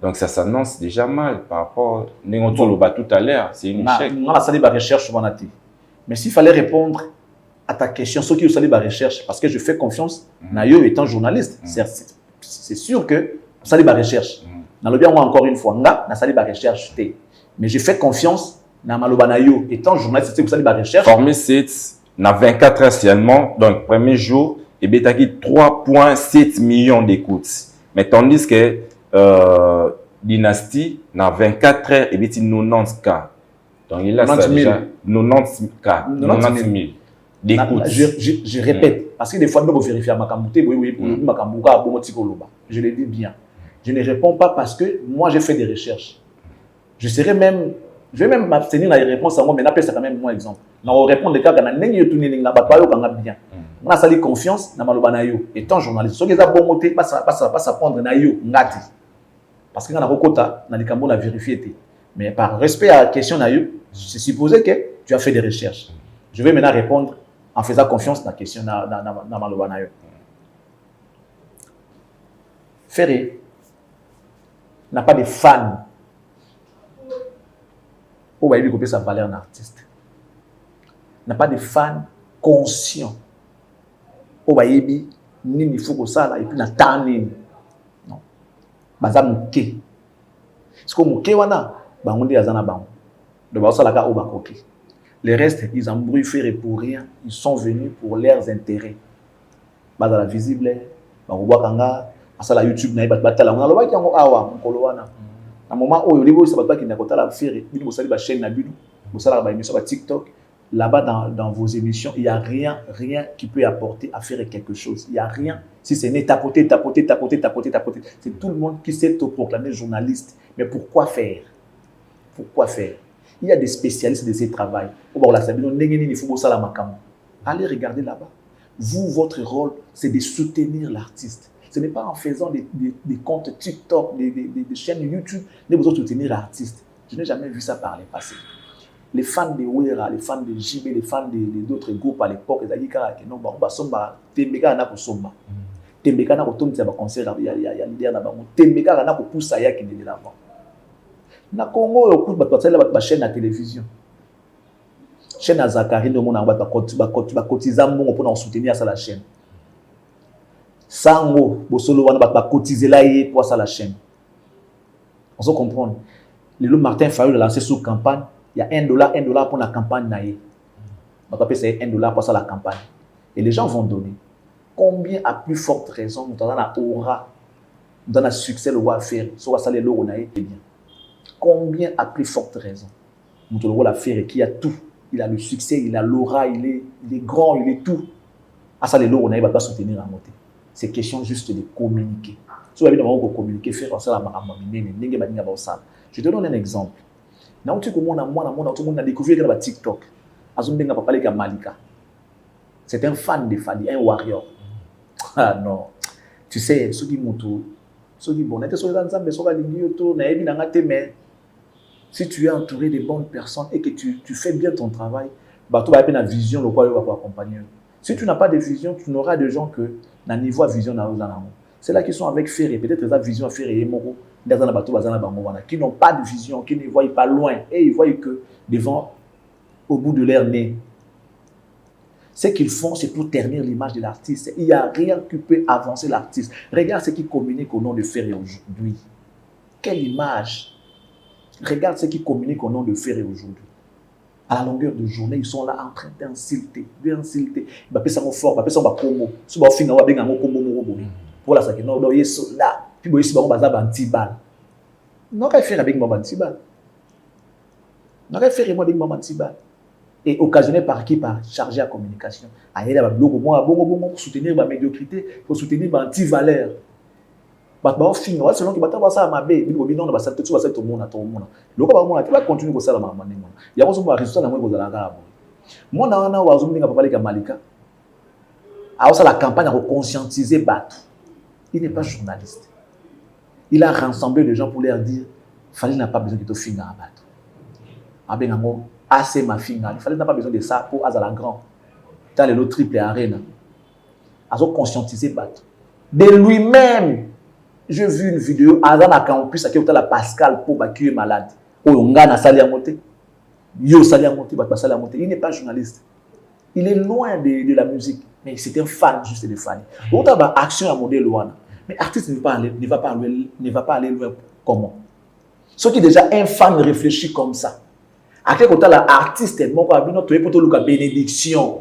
Donc ça s'annonce déjà mal par rapport à tout à l'heure, c'est une échec. On a salé ma recherche, mais s'il fallait répondre à ta question, ceux qui ont salé ma recherche, parce que je fais confiance, Nayo étant journaliste, c'est sûr que salé ma recherche. Dans le bien moi encore une fois, na salé ma recherche, mais je fais confiance na Maloba Nayo étant journaliste, c'est que salé ma recherche. Formé 7, na 24 heures seulement, donc premier jour, et Betaki 3,7 millions d'écoutes. Mais tandis que Dynastie, dans 24 heures, et bien 90 cas. Donc il a 90 000 d'écoute. Je répète, parce que des fois, nous vérifier ma camouté, je le dis bien. Je ne réponds pas parce que moi, j'ai fait des recherches. Je vais même m'abstenir dans les réponses à moi, mais n'appelle ça quand même mon exemple. On répond des cas quand on a bien. On a sali confiance dans Maloba Nayo. Étant journaliste, ceux qui ont bon moté, pas s'apprendre Nayo, ngati. Parce que dans la Rokota, dans les Cambos, on a vérifié. Mais par respect à la question Nayo, c'est supposé que tu as fait des recherches. Je vais maintenant répondre en faisant confiance dans la question dans Maloba Nayo. Ferré n'a pas de fans. Où va-t-il couper sa valeur d'artiste? N'a pas de fans conscients. Où va-t-il il faut que ça et puis n'a pas non. Baza muke. Ce que muke wana bangondi azana bango. De ba sala ka obakoki. Les restes ils embrouillent faire pour rien, ils sont venus pour leurs intérêts. Bazala visible, ba kanga asala YouTube na batala ngalo ba kyango awa mukolo wana. Na moment oyo libo sa bataki na kotala faire bino bosali ba chaîne na bino, bosala ba émission ba TikTok. Là-bas, dans vos émissions, il n'y a rien qui peut apporter à faire quelque chose. Il n'y a rien. Si ce n'est tapoter. C'est tout le monde qui s'est proclamé journaliste. Mais pourquoi faire? Pourquoi faire? Il y a des spécialistes de ces travails. Allez regarder là-bas. Vous, votre rôle, c'est de soutenir l'artiste. Ce n'est pas en faisant des comptes TikTok, des chaînes YouTube, que vous soutenir l'artiste. Je n'ai jamais vu ça par le passé. Les fans de Wera, les fans de JB, les fans d'autres groupes à l'époque, ils ont dit que non, Somba, Tembeka na ko Somba. Tembeka na ko tonti ba concert il y a leader na bango. Tembeka na ko poussa ya kindi na bango. Na Congo yo ba tsela ba chaîne na télévision. Chaîne à Zakari de mona ba cotiser mbongo pour soutenir ça la chaîne. Sango, Bosolo, on va cotiser là pour ça la chaîne. On se comprend. Le Martin Fayou a lancé sous campagne. Il y a $1 pour la campagne. On va payer $1 pour ça la campagne. Et les gens vont donner. Combien à plus forte raison nous avons la aura, nous avons le succès, le roi faire, soit ça les lots on a été bien. Combien à plus forte raison nous avons la faire qui a tout. Il a le succès, il a l'aura, il est grand, il est tout. À ça les lots on a pas soutenir la montée. C'est question juste de communiquer. Si vous avez besoin de communiquer, faire ça la. Je te donne un exemple. Tout le monde a découvert que TikTok. Azumbenga papa les Malika. C'est un fan de Fali, un warrior. Ah non. Tu sais, ceux qui montent, ceux qui bon, si tu es entouré de bonnes personnes et que tu fais bien ton travail, bah tu vas avoir une vision, le quoi va accompagner. Si tu n'as pas de vision, tu n'auras de gens que na niveau vision na c'est là qu'ils sont avec Ferré, peut-être la vision à Ferré et Moro, qui n'ont pas de vision, qui ne voient pas loin et ils voient que devant, au bout de leur nez. Ce qu'ils font, c'est pour ternir l'image de l'artiste. Il n'y a rien qui peut avancer l'artiste. Regarde ce qui communique au nom de Ferré aujourd'hui. Quelle image! Regarde ce qui communique au nom de Ferré aujourd'hui. À la longueur de journée, ils sont là en train d'insulter. Ils vont faire ça fort, ils vont faire ça combo. Si vous finissez, vous avez un combo. Pour la sac, non, ils sont là. Puis vous avez un anti-bal. Non, qu'est-ce que faire avec un anti-bal? Non, qu'est-ce que faire avec un anti-bal? Et occasionné par qui? Par chargé à communication. Il y a des blocs pour soutenir la médiocrité, pour soutenir l'anti-valeur. Selon qui va ça à ma baie, il va ça tout le monde. Le monde va continuer à ça la maman. Il y a aussi un résultat dans le monde. Moi, je parler de Malika. Alors, la campagne a conscientisé Batou. Il n'est pas journaliste. Il a rassemblé les gens pour leur dire Fali n'a pas besoin de te finir à Batou. Assez ma fille, il fallait n'a pas besoin de ça pour Azala Grand. Dans le triple arène. Ils ont conscientisé Batou. De lui-même, j'ai vu une vidéo, Azala Campus, qui est la Pascal pour qui est malade. Il n'est pas journaliste. Il est loin de la musique, mais c'est un fan juste de Fali. Il y a action à modèle loin. Mais l'artiste ne va pas aller loin comment? Ceux qui déjà un fan réfléchit comme ça. À quel côté l'artiste est mort, tu pour le bénédiction.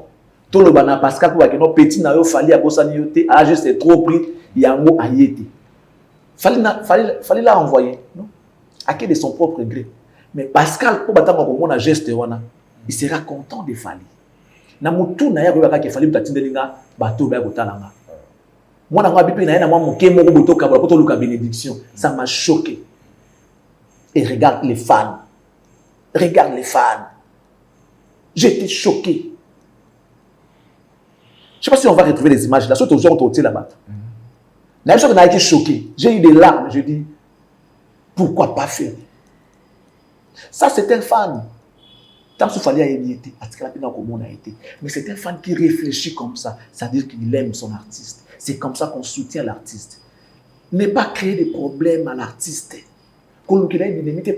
Tout le bana Pascal pour que nos petits n'a fallu à Bossanioté, à juste trop pris, il y a un mot à yété. Fallait la envoyer, non? À quel de son propre gré. Mais Pascal, pour battre mon a geste, il sera content de Fali. Na mutu na ya ko ka Fali tatindelinga bateau ba kotalanga. Moi na ngabi pe na na mo ke mo boto ka ba poto luka bénédiction, ça m'a choqué. Et regarde les fans. Regarde les fans. J'étais choqué. Je ne sais pas si on va retrouver les images là. Surtout aux gens qui ont été là-bas. La chose qui m'a été choqué. J'ai eu des larmes. Je dis, pourquoi pas faire? Ça, c'est un fan. Tant qu'il fallait y être, mais c'est un fan qui réfléchit comme ça. C'est-à-dire qu'il aime son artiste. C'est comme ça qu'on soutient l'artiste. Ne pas créer des problèmes à l'artiste.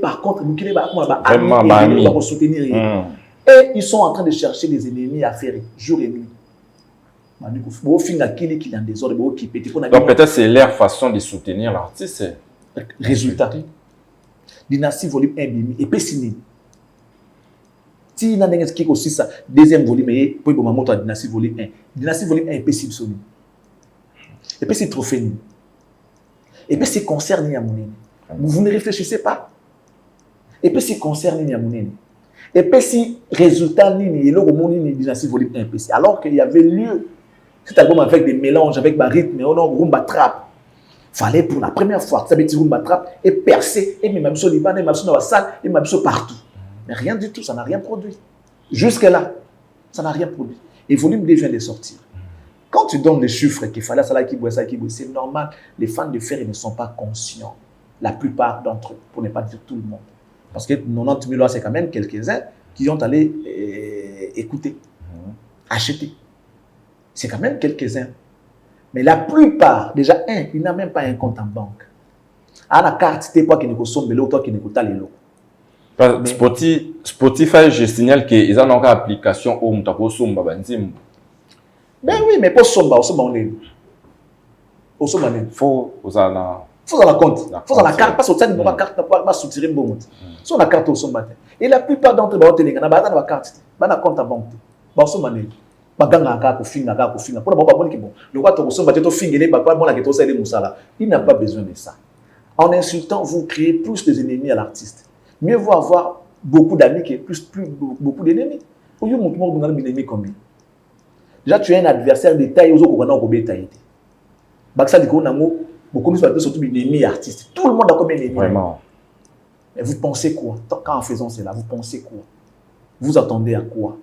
Par contre, nous va soutenir. Et ils sont en train de chercher des ennemis à faire jour et nuit. Donc peut-être c'est leur façon de soutenir l'artiste. Résultat. Dynastie volume 1 et Pessini. Si il y a aussi ça, deuxième volume, et puis pour ma Dynastie volume 1. Dynastie volume 1 et Pessini. Et puis c'est trophée. Et puis c'est concert Niamounene. Vous ne réfléchissez pas. Et puis c'est concert Niamounene. Et puis si résultat Nini, Dynastie volume 1 alors qu'il y avait lieu. Cet album avec des mélanges, avec ma rythme, mais on a rumba trap. Fallait pour la première fois, ça veut dire rumba trap et percer, et même sur Liban, et même sur la salle, et même sur partout. Mais rien du tout, ça n'a rien produit. Jusque-là, ça n'a rien produit. Et volume 2 vient de sortir. Quand tu donnes les chiffres qu'il fallait, ça qui boit, c'est normal. Les fans de fer ne sont pas conscients. La plupart d'entre eux, pour ne pas dire tout le monde. Parce que 90 000 c'est quand même quelques-uns qui ont allé écouter, acheter. C'est quand même quelques-uns. Mais la plupart, déjà, il n'a même pas un compte en banque. À la carte, c'était pas qu'il ne consomme, mais l'autre qui ne coûte pas les lots. Spotify, je signale qu'ils ont une application où on peut consommer. Ben oui, mais pour Somba, on est. Au sommet. Faut aux allant. Faut dans la compte. Faut dans la carte. Pas sortir de la carte. Pas soutirer bon monte. Sur la carte au sommet. Et la plupart d'entre eux, ils ont la carte. Ils ont la compte à banque. Au sommet. Il n'a pas besoin de ça. En insultant, vous créez plus d'ennemis à l'artiste. Mieux vaut avoir beaucoup d'amis que beaucoup d'ennemis. Déjà, tu es un adversaire de taille aux autres. Beaucoup surtout d'ennemis artistes. Tout le monde a comme ennemi. Vraiment. Mais vous pensez quoi? Quand en faisant cela, vous pensez quoi? Vous attendez à quoi?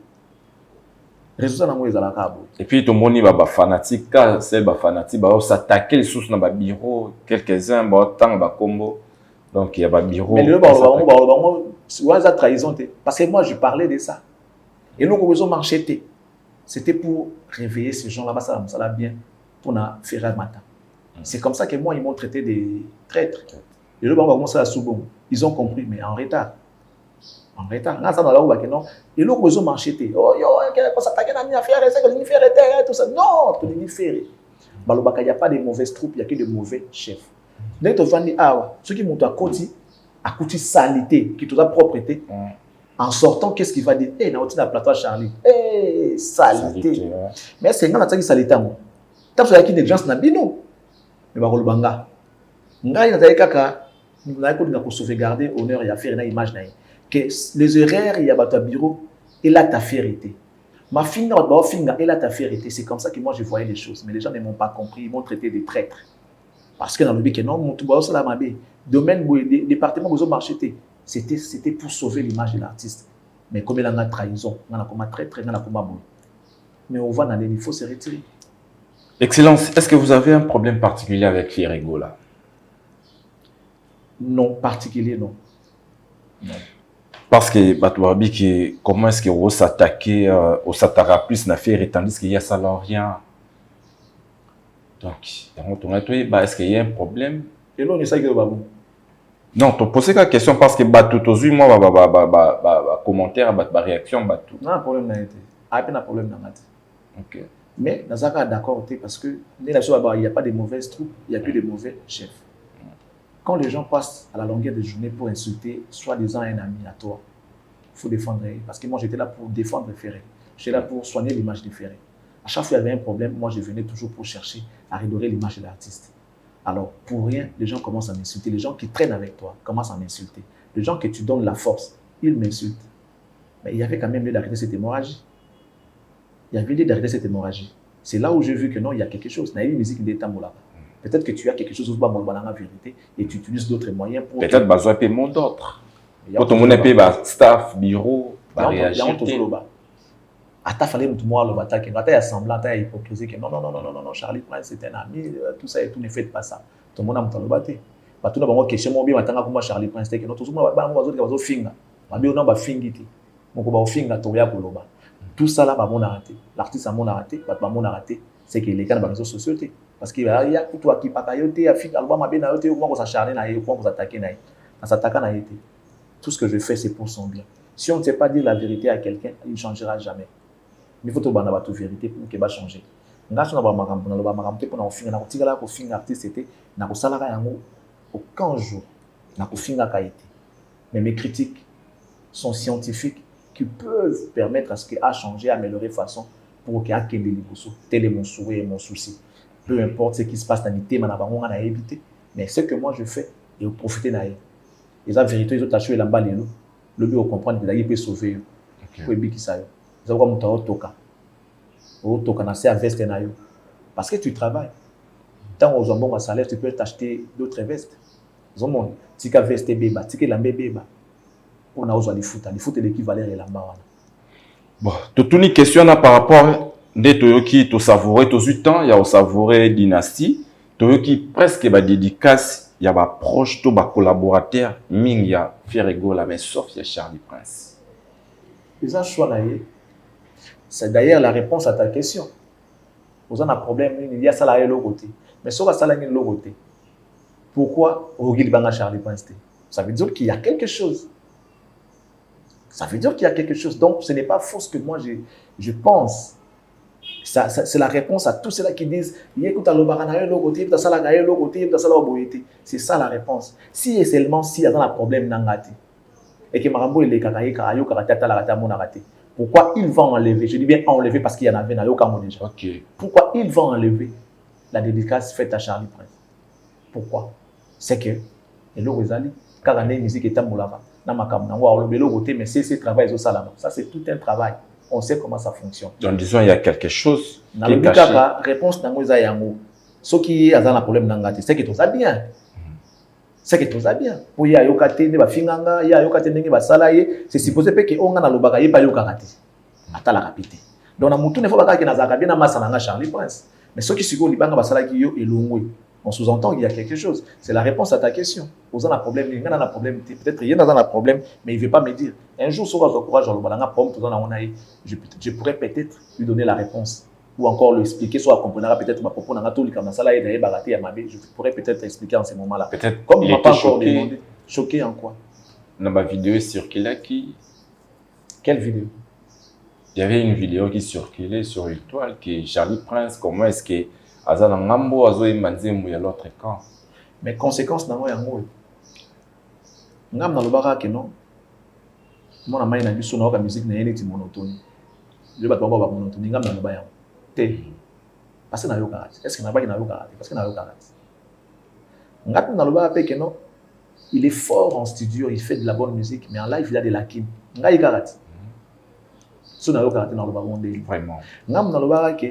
Et puis tout le monde va fanatique, car c'est fanatique, va s'attaquer les sources dans le bureau, quelques-uns va tant va combo. Donc il y a un bureau. Mais le c'est trahison. Parce que moi je parlais de ça. Et nous nous avons marché. C'était pour réveiller ces gens-là, ça va bien pour nous faire un matin. C'est comme ça que moi ils m'ont traité de traîtres. Et le ils ont compris, mais en retard. En retard. Et l'autre besoin marcher. Oh yo, on s'attaque à la affaire, c'est que l'univers est tout ça. Non, tout l'univers. Il n'y a pas de mauvaises troupes, il n'y a que de mauvais chefs. Donc, ceux qui montent à côté salité, qui ont la propreté, en sortant, qu'est-ce qu'il va dire? Eh, on a plateau Charlie. Eh, salité. Mais c'est quand on a dit salité. Tu as des gens qui ont dit non. Mais on va le sauvegarder honneur et affaire et image. Que les erreurs, il y a ta bureau, et là ta vérité. Ma fille, et là ta vérité. C'est comme ça que moi je voyais les choses. Mais les gens ne m'ont pas compris, ils m'ont traité de traître. Parce que dans le but que non, mon domaine, département, vous marché, c'était pour sauver l'image de l'artiste. Mais comme il y a une trahison, il y a un traître, il y a un bon. Mais on va dans les, il faut se retirer. Excellence, est-ce que vous avez un problème particulier avec Fierigo là? Non, particulier, non. Non. Parce que comment est-ce que vous s'attaquez au Satara plus n'a fait tandis qu'il y a ça rien. Donc, est-ce qu'il y a un problème? Et là, on est ça que vous. Non, tu poses la question parce que tout moi commentaire, réaction, tout. Non, problème n'a été. Ah, pas de problème n'a été. OK. Mais dans un cas d'accord, parce que il n'y a pas de mauvaises troupes, il n'y a que de mauvais chefs. Quand les gens passent à la longueur de journée pour insulter, soi-disant un ami à toi, il faut défendre. Parce que moi, j'étais là pour défendre Ferré. J'étais là pour soigner l'image de Ferré. À chaque fois qu'il y avait un problème, moi, je venais toujours pour chercher à redorer l'image de l'artiste. Alors, pour rien, les gens commencent à m'insulter. Les gens qui traînent avec toi commencent à m'insulter. Les gens que tu donnes la force, ils m'insultent. Mais il y avait quand même lieu d'arrêter cette hémorragie. Il y avait lieu d'arrêter cette hémorragie. C'est là où j'ai vu que non, il y a quelque chose. Il y a une musique d'État là. Peut-être que tu as quelque chose où tu vas la vérité et tu utilises d'autres moyens pour. Peut-être que tu as un paiement d'autres. Quand on a payé staff, bureau, réagir. Il y a un Ata fallait me moi le bataille, il y a semblant, il y a hypocrisie que non, Charlie Prince c'est un ami, tout ça et tout ne fait pas ça. Tout le monde a monté le bataille. Tout le monde a question, moi, comment Charlie Prince que non, tout le monde a finga. On a fingiti. On a finga, tout ça là, on a raté. L'artiste a raté, on a raté. C'est que les gars dans les réseaux sociaux, parce qu'il y a tout qui patayote, il y a film, album a bien ayote, comment on s'acharne na yé, comment on s'attaque na yé. On s'attaque na yé. Tout ce que je fais, c'est pour son bien. Si on ne sait pas dire la vérité à quelqu'un, il ne changera jamais. Mais il faut que tu aies la vérité pour qu'il va changer. Nous avons fait artiste, aucun jour, mais mes critiques sont scientifiques qui peuvent permettre à ce qu'il a changé, améliorer façon pour qu'il y ait des choses. Tel est mon souhait et mon souci. Peu importe ce qui se passe dans les thèmes, on a évité. Mais ce que moi je fais, et profiter de la vérité, ils ont acheté la balle, le but de comprendre que il peut sauver. Parce que tu travailles. Tant aux hommes à salaire, tu peux t'acheter d'autres vestes. Tu peux veste bébé, tu peux lamber bébé. On a osé les foot est l'équivalent de l'amba. Bon, toute une question par rapport des Toyoki, tu savourer tous 8 ans, il y a au savourer dynastie. Toyoki presque ba dédicace, il y a ba proche, tout ba collaborateur, ming il y a Fierigo là, mais sauf il y a Charlie Prince. C'est d'ailleurs la réponse à ta question. Vous avez un problème, il y a ça là et l'autre côté. Mais sauf ça là et l'autre côté. Pourquoi Rogil Banga Charlie Prince? Ça veut dire qu'il y a quelque chose. Ça veut dire qu'il y a quelque chose. Donc ce n'est pas faux ce que moi je pense. C'est la réponse à tous ceux-là qui disent c'est ça la réponse. Si et seulement si il y a un problème nangati et que Marambo il est pourquoi ils vont enlever, je dis bien enlever parce qu'il y en avait déjà. Pourquoi ils vont enlever la dédicace faite à Charlie Prince? Pourquoi? C'est que quand on a une musique est mais c'est ce travail ça c'est tout un travail. On sait comment ça fonctionne. Donc disons il y a quelque chose qui est caché. La réponse dans les yango. Ce qui est un problème nangati, c'est que tout ça bien. C'est que tout ça bien. Pour y a yokate ne ba finganga, y a yokate ndenge ba salaye, c'est supposé que on a lobaka y pa yokakati. Ata la rapide. Donc na mutu ne faut pas que na zaka bien na masana Charlie Prince. Mais ceux qui suivent libanga ba salaki yo elongwe. On sous-entend qu'il y a quelque chose. C'est la réponse à ta question. Vous avez un problème, il y a un problème, peut-être il y a un problème, mais il ne veut pas me dire. Un jour, si on courage, je pourrais peut-être lui donner la réponse. Ou encore lui expliquer, soit comprendra peut-être ma propos, je pourrais peut-être expliquer en ce moment-là. Peut-être comme il m'a pas encore demandé. Choqué en quoi? Dans ma vidéo circulait qui... Quelle vidéo? Il y avait une vidéo qui circulait sur une toile qui Charlie Prince, comment est-ce que Azana Ngambo Azo Emanzemu ya l'autre camp. Mais conséquence dans moi Ngam na lobaka que non. Mon amai na biso na ka musique na yene monotone. Je ba tomba ba monotone ngam na lobaya. Té. Parce que na yo karate. Est-ce que na ba na yo karate? Parce que na yo karate. Ngam na lobaka que non. Il est fort en studio, il fait de la bonne musique, mais en live il a des lacunes. Ngai karate. So na yo karate na lobaka ondé. Vraiment. Ngam na lobaka que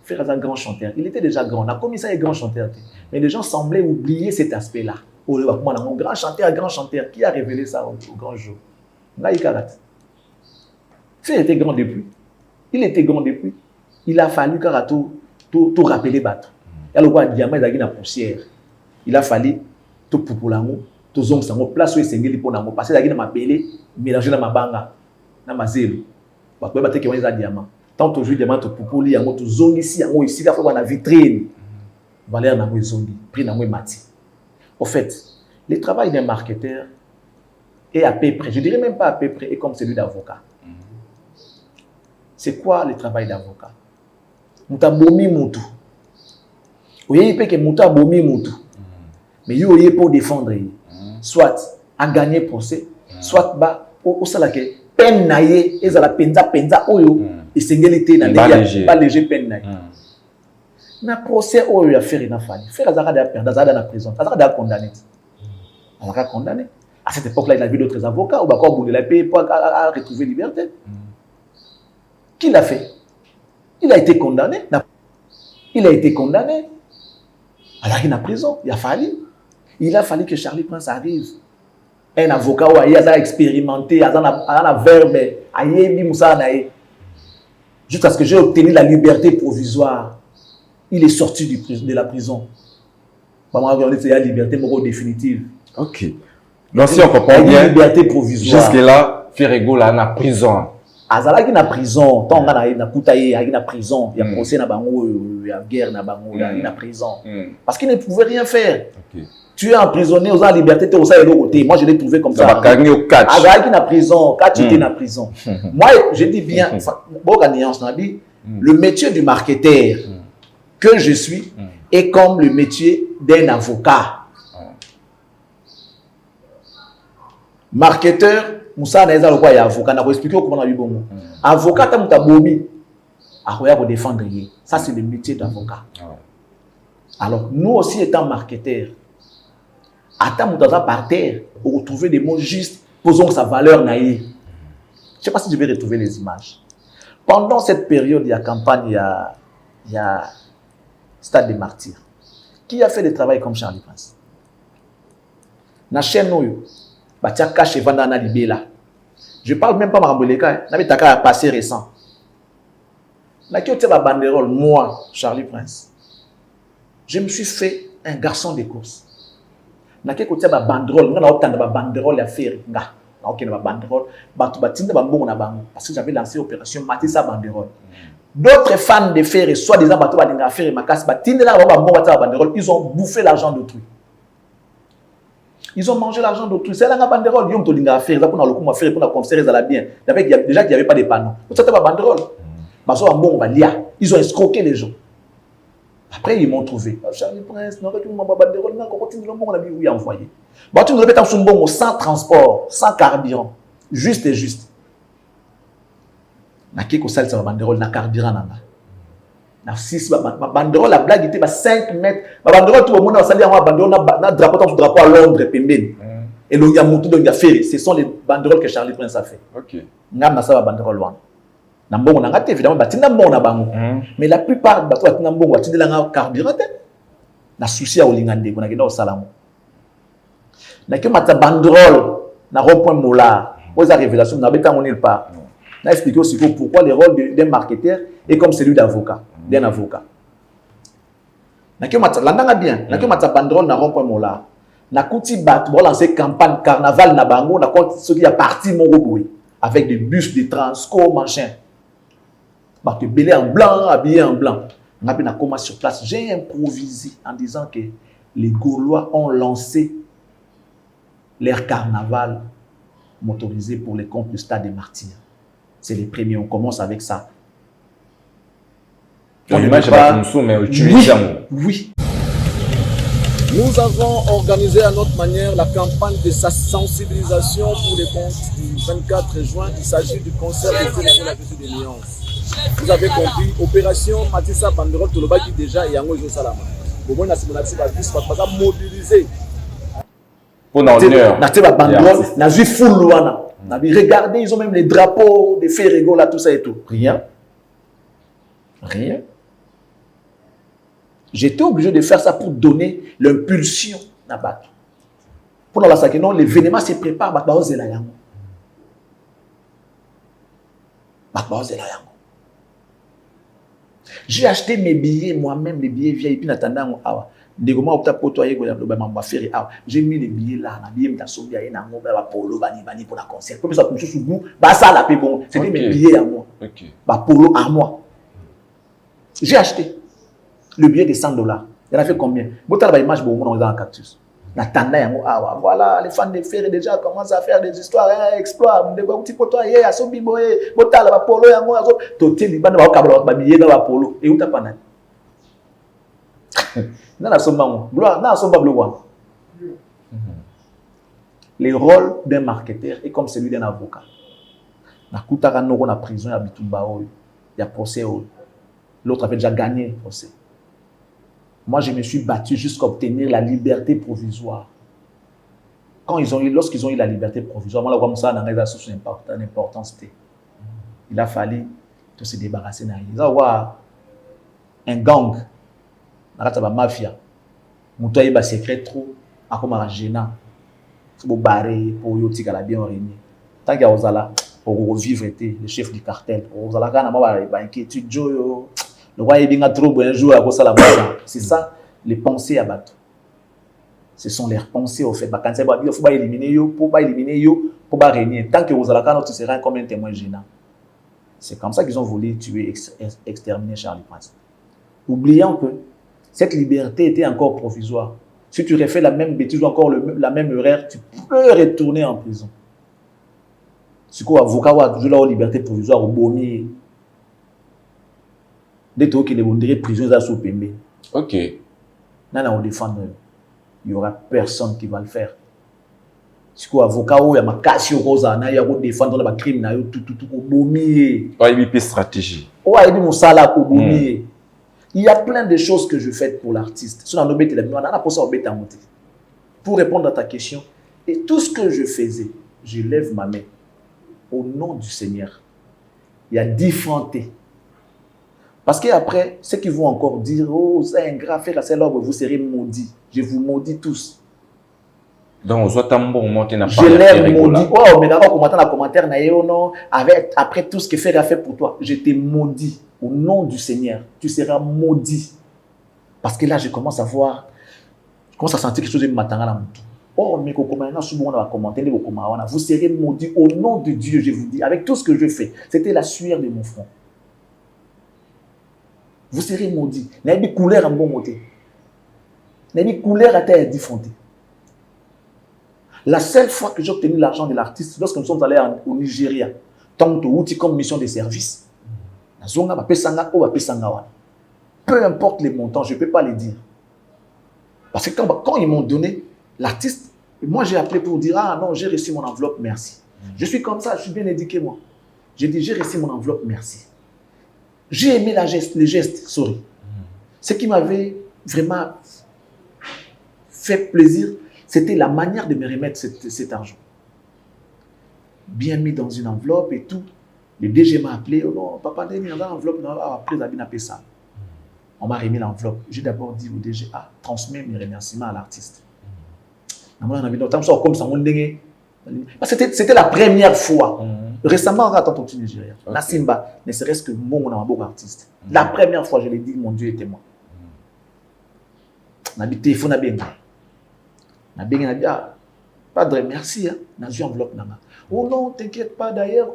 faire un grand chanteur. Il était déjà grand. On a commis ça un grand chanteur. Mais les gens semblaient oublier cet aspect-là. Un grand chanteur, qui a révélé ça au grand jour? Ngaï Karat. Il était grand depuis. Il a fallu tout rappeler battre. Il y a le roi diamant qui a poussière. Il a fallu tout poupolango, tout zong sango, place où il s'est mis pour nango. Parce que il a m'appelé, mélanger dans ma banga, dans ma zélo. Parce que il y a un diamant. Tant que je demande au poupoli, il y a un zongi ici, il y a la vitrine. Valère n'a pas zongi, prix n'a pas mati. Au fait, le travail d'un marketeur est à peu près, je dirais même pas à peu près, est comme celui d'avocat. C'est quoi le travail d'avocat? Mouta bomi moutou. Vous voyez que mouta bomi moutou. Mais il y a pour défendre. Soit à gagner procès, soit au salake, peine naïe, et à la penza oyo. Et c'est pas léger peine. Na procès où il y a fait une affaire. Faire Azara de perdre, Azara dans la prison, Azara de condamné. Azara condamné. À cette époque-là, il a vu d'autres avocats ou encore bout de la paix pour retrouver liberté. Qui l'a fait? Il a été condamné. Alors il est en prison. Il a fallu que Charlie Prince arrive. Un avocat où il a expérimenté, il a verbe, jusqu'à ce que j'ai obtenu la liberté provisoire. Il est sorti de la prison. C'est la liberté définitive. Ok. Donc si on comprend bien, liberté provisoire. Jusque-là, Ferrego là en prison. Azala qui na prison, tant on a na kutaye, il na prison, il y a procès na bango, il y a guerre na bango, il na prison. Parce qu'il ne pouvait rien faire. Okay. Tu es emprisonné aux liberté, tu es au côté. Moi je l'ai trouvé comme ça. Azala qui na prison, quand tu es na prison. Moi je dis bien, le métier du marketeur que je suis est comme le métier d'un avocat. Marketeur, Moussa Naïza le quoi il y a avocat, n'a pas expliqué comment on a eu bon mot. Avocat, t'as mouta bomi, à quoi pour défendre. Ça c'est le métier d'avocat. Alors nous aussi étant marketeurs, à mouta par terre pour retrouver des mots justes, posons sa valeur naïe. Je ne sais pas si je vais retrouver les images. Pendant cette période, il y a campagne, il y a Stade des Martyrs. Qui a fait des travail comme Charlie Prince? Na chaîne Noyo. Je ne parle même pas de Maramboleka, je parle d'un passé récent. Moi, Charlie Prince, je me suis fait un garçon de course. Je me suis fait un banderole, parce que j'avais lancé l'opération Matissa Banderole. D'autres fans de fer, soi-disant, ils ont bouffé l'argent d'autrui. Ils ont mangé l'argent d'autrui. C'est la banderole. Ils ont fait faire pour la concert, ils allaient bien. Déjà qu'il n'y avait pas de panneaux. C'est pas banderole. Ils ont escroqué les gens. Après, ils m'ont trouvé. Charlie Prince, non, tu m'as banderole, non, continue, on a oui envoyé. Bon, tu nous répètes en bon sans transport, sans carburant, juste et juste. Na qui ça la banderole, na carburant nana. Na 6 banderole la blague était 5 mètres. Ma banderole tout le monde a sali en banderole na drapeau à Londres pembeni. Et l'on y a monté donc il a fait, ce sont les banderoles que Charlie Prince a fait. OK. Ngam na sa banderole wana. Na mbongo na ngate évidemment batina mbongo na bango. Mais la plupart bato batina mbongo batindela nga carburant na souci à olingande ko na kenda osalamu. Na ke mata banderole na rond-point Mola. Aux révélations na beta nulle part. Na expliqué aussi pourquoi le rôle d'un marketeur est comme celui d'avocat, d'un avocat. Na ke mata landanga bien, na ke mata banderole na rond-point Mola. Na kuti bat pour lancer campagne carnaval na bango na compte ce qui a parti mon roboué avec des bus de Transco machin. Bah que belé en blanc, habillé en blanc. On a bien commencé sur place, j'ai improvisé en disant que les Gaulois ont lancé leur carnaval motorisé pour les comptes du Stade des Martyrs. C'est les premiers, on commence avec ça. L'image est pas mais utilisé oui. Nous avons organisé à notre manière la campagne de sa sensibilisation pour les comptes du 24 juin. Il s'agit du concert de la Visite des Nuances. Vous avez compris, opération Matissa Banderole Toloba qui déjà est en Ojo Salama. Au moins, on a mobilisé. Pour l'honneur. Regardez, ils ont même les drapeaux, des Ferrego là, tout ça et tout. Rien. Rien. J'étais obligé de faire ça pour donner l'impulsion à Bato. Pour la sac, non, l'événement se prépare, j'ai acheté mes billets moi-même, les billets VIP, j'ai mis les billets là, pour la concert. C'était mes billets à moi. Polo à moi. J'ai acheté. Le billet de $100. Il en a fait combien? Vous avez l'image de dans un cactus. Voilà, les fans de Ferré déjà commencent à faire des histoires, exploits. Petit poteau, à son bibo, botal, la polo, toté, les bandes, va billet dans la polo. Et où t'as pas n'a? Le rôle d'un marketeur est comme celui d'un avocat. Na kutaka noko na prison ya bitumba oyo, ya procès oyo. L'autre avait déjà gagné le procès. Moi, je me suis battu jusqu'à obtenir la liberté provisoire. Lorsqu'ils ont eu la liberté provisoire, moi, là, comme ça, on a une importance. Il a fallu se débarrasser. Il a un gang, la mafia. Mon toit est secret trop, à comme un gênant. Pour barrer, pour yotika la bien réunie. Tant qu'il y a Ozala, pour revivre, le chef du cartel. Ozala, quand on a inquiétude, le roi est bien trop un jour à cause de la base. C'est ça, les pensées à battre. Ce sont leurs pensées au fait. Quand il faut éliminer yo, pour pas éliminer yo, pour pas régner. Tant que vous allez quand tu seras comme un témoin gênant. C'est comme ça qu'ils ont voulu tuer, exterminer Charlie Prince. Oubliant que cette liberté était encore provisoire. Si tu refais la même bêtise ou encore la même erreur, tu peux retourner en prison. C'est quoi, avocat ou toujours la liberté provisoire au bonnier. Dès que les bondés prison à sous-pembe. OK. Non, on défend. Il n'y aura personne qui va le faire. Si quoi avocat ou il y a ma casse au rosa, il y a défendre le crime, tout au bonnier. Pas une stratégie. Ouais, il y au bonnier. Il y a plein de choses que je fais pour l'artiste. Pour répondre à ta question, et tout ce que je faisais, je lève ma main au nom du Seigneur. Il y a différents. Parce qu'après, ceux qui vont encore dire, oh, c'est ingrat, faire c'est l'ordre, vous serez maudits. Je vous maudis tous. Donc, je l'ai maudit. Oh, mais d'abord, commenter dans commentaire, après tout ce que Fer a fait pour toi, je t'ai maudit. Au nom du Seigneur, tu seras maudit. Parce que là, je commence à voir, je commence à sentir quelque chose de m'attendre. Oh, mais vous serez maudit au nom de Dieu, je vous dis, avec tout ce que je fais. C'était la sueur de mon front. Vous serez maudit. N'ayez pas couleur en bon côté. N'ayez pas couleur à terre diffondée. La seule fois que j'ai obtenu l'argent de l'artiste, lorsque nous sommes allés au Nigeria, tant que outil comme mission de service, Peu importe les montants, je ne peux pas les dire. Parce que quand ils m'ont donné, l'artiste, moi j'ai appelé pour dire, ah non, j'ai reçu mon enveloppe, merci. Je suis comme ça, je suis bien éduqué moi. J'ai dit, j'ai reçu mon enveloppe, merci. J'ai aimé les gestes, sorry. Ce qui m'avait vraiment fait plaisir, c'était la manière de me remettre cet argent. Bien mis dans une enveloppe et tout. Le DG m'a appelé, oh non, papa, il y a une enveloppe, après Zabine a payé ça. On m'a remis l'enveloppe. J'ai d'abord dit au DG, ah, transmets mes remerciements à l'artiste. C'était la première fois. Récemment, on a entendu Nigeria. La Simba, ne serait-ce que mon artiste. La première fois, je l'ai dit, mon Dieu est témoin. On a dit, téléphone à bien. On a dit, Padre, merci. On a eu enveloppe. Oh non, t'inquiète pas d'ailleurs,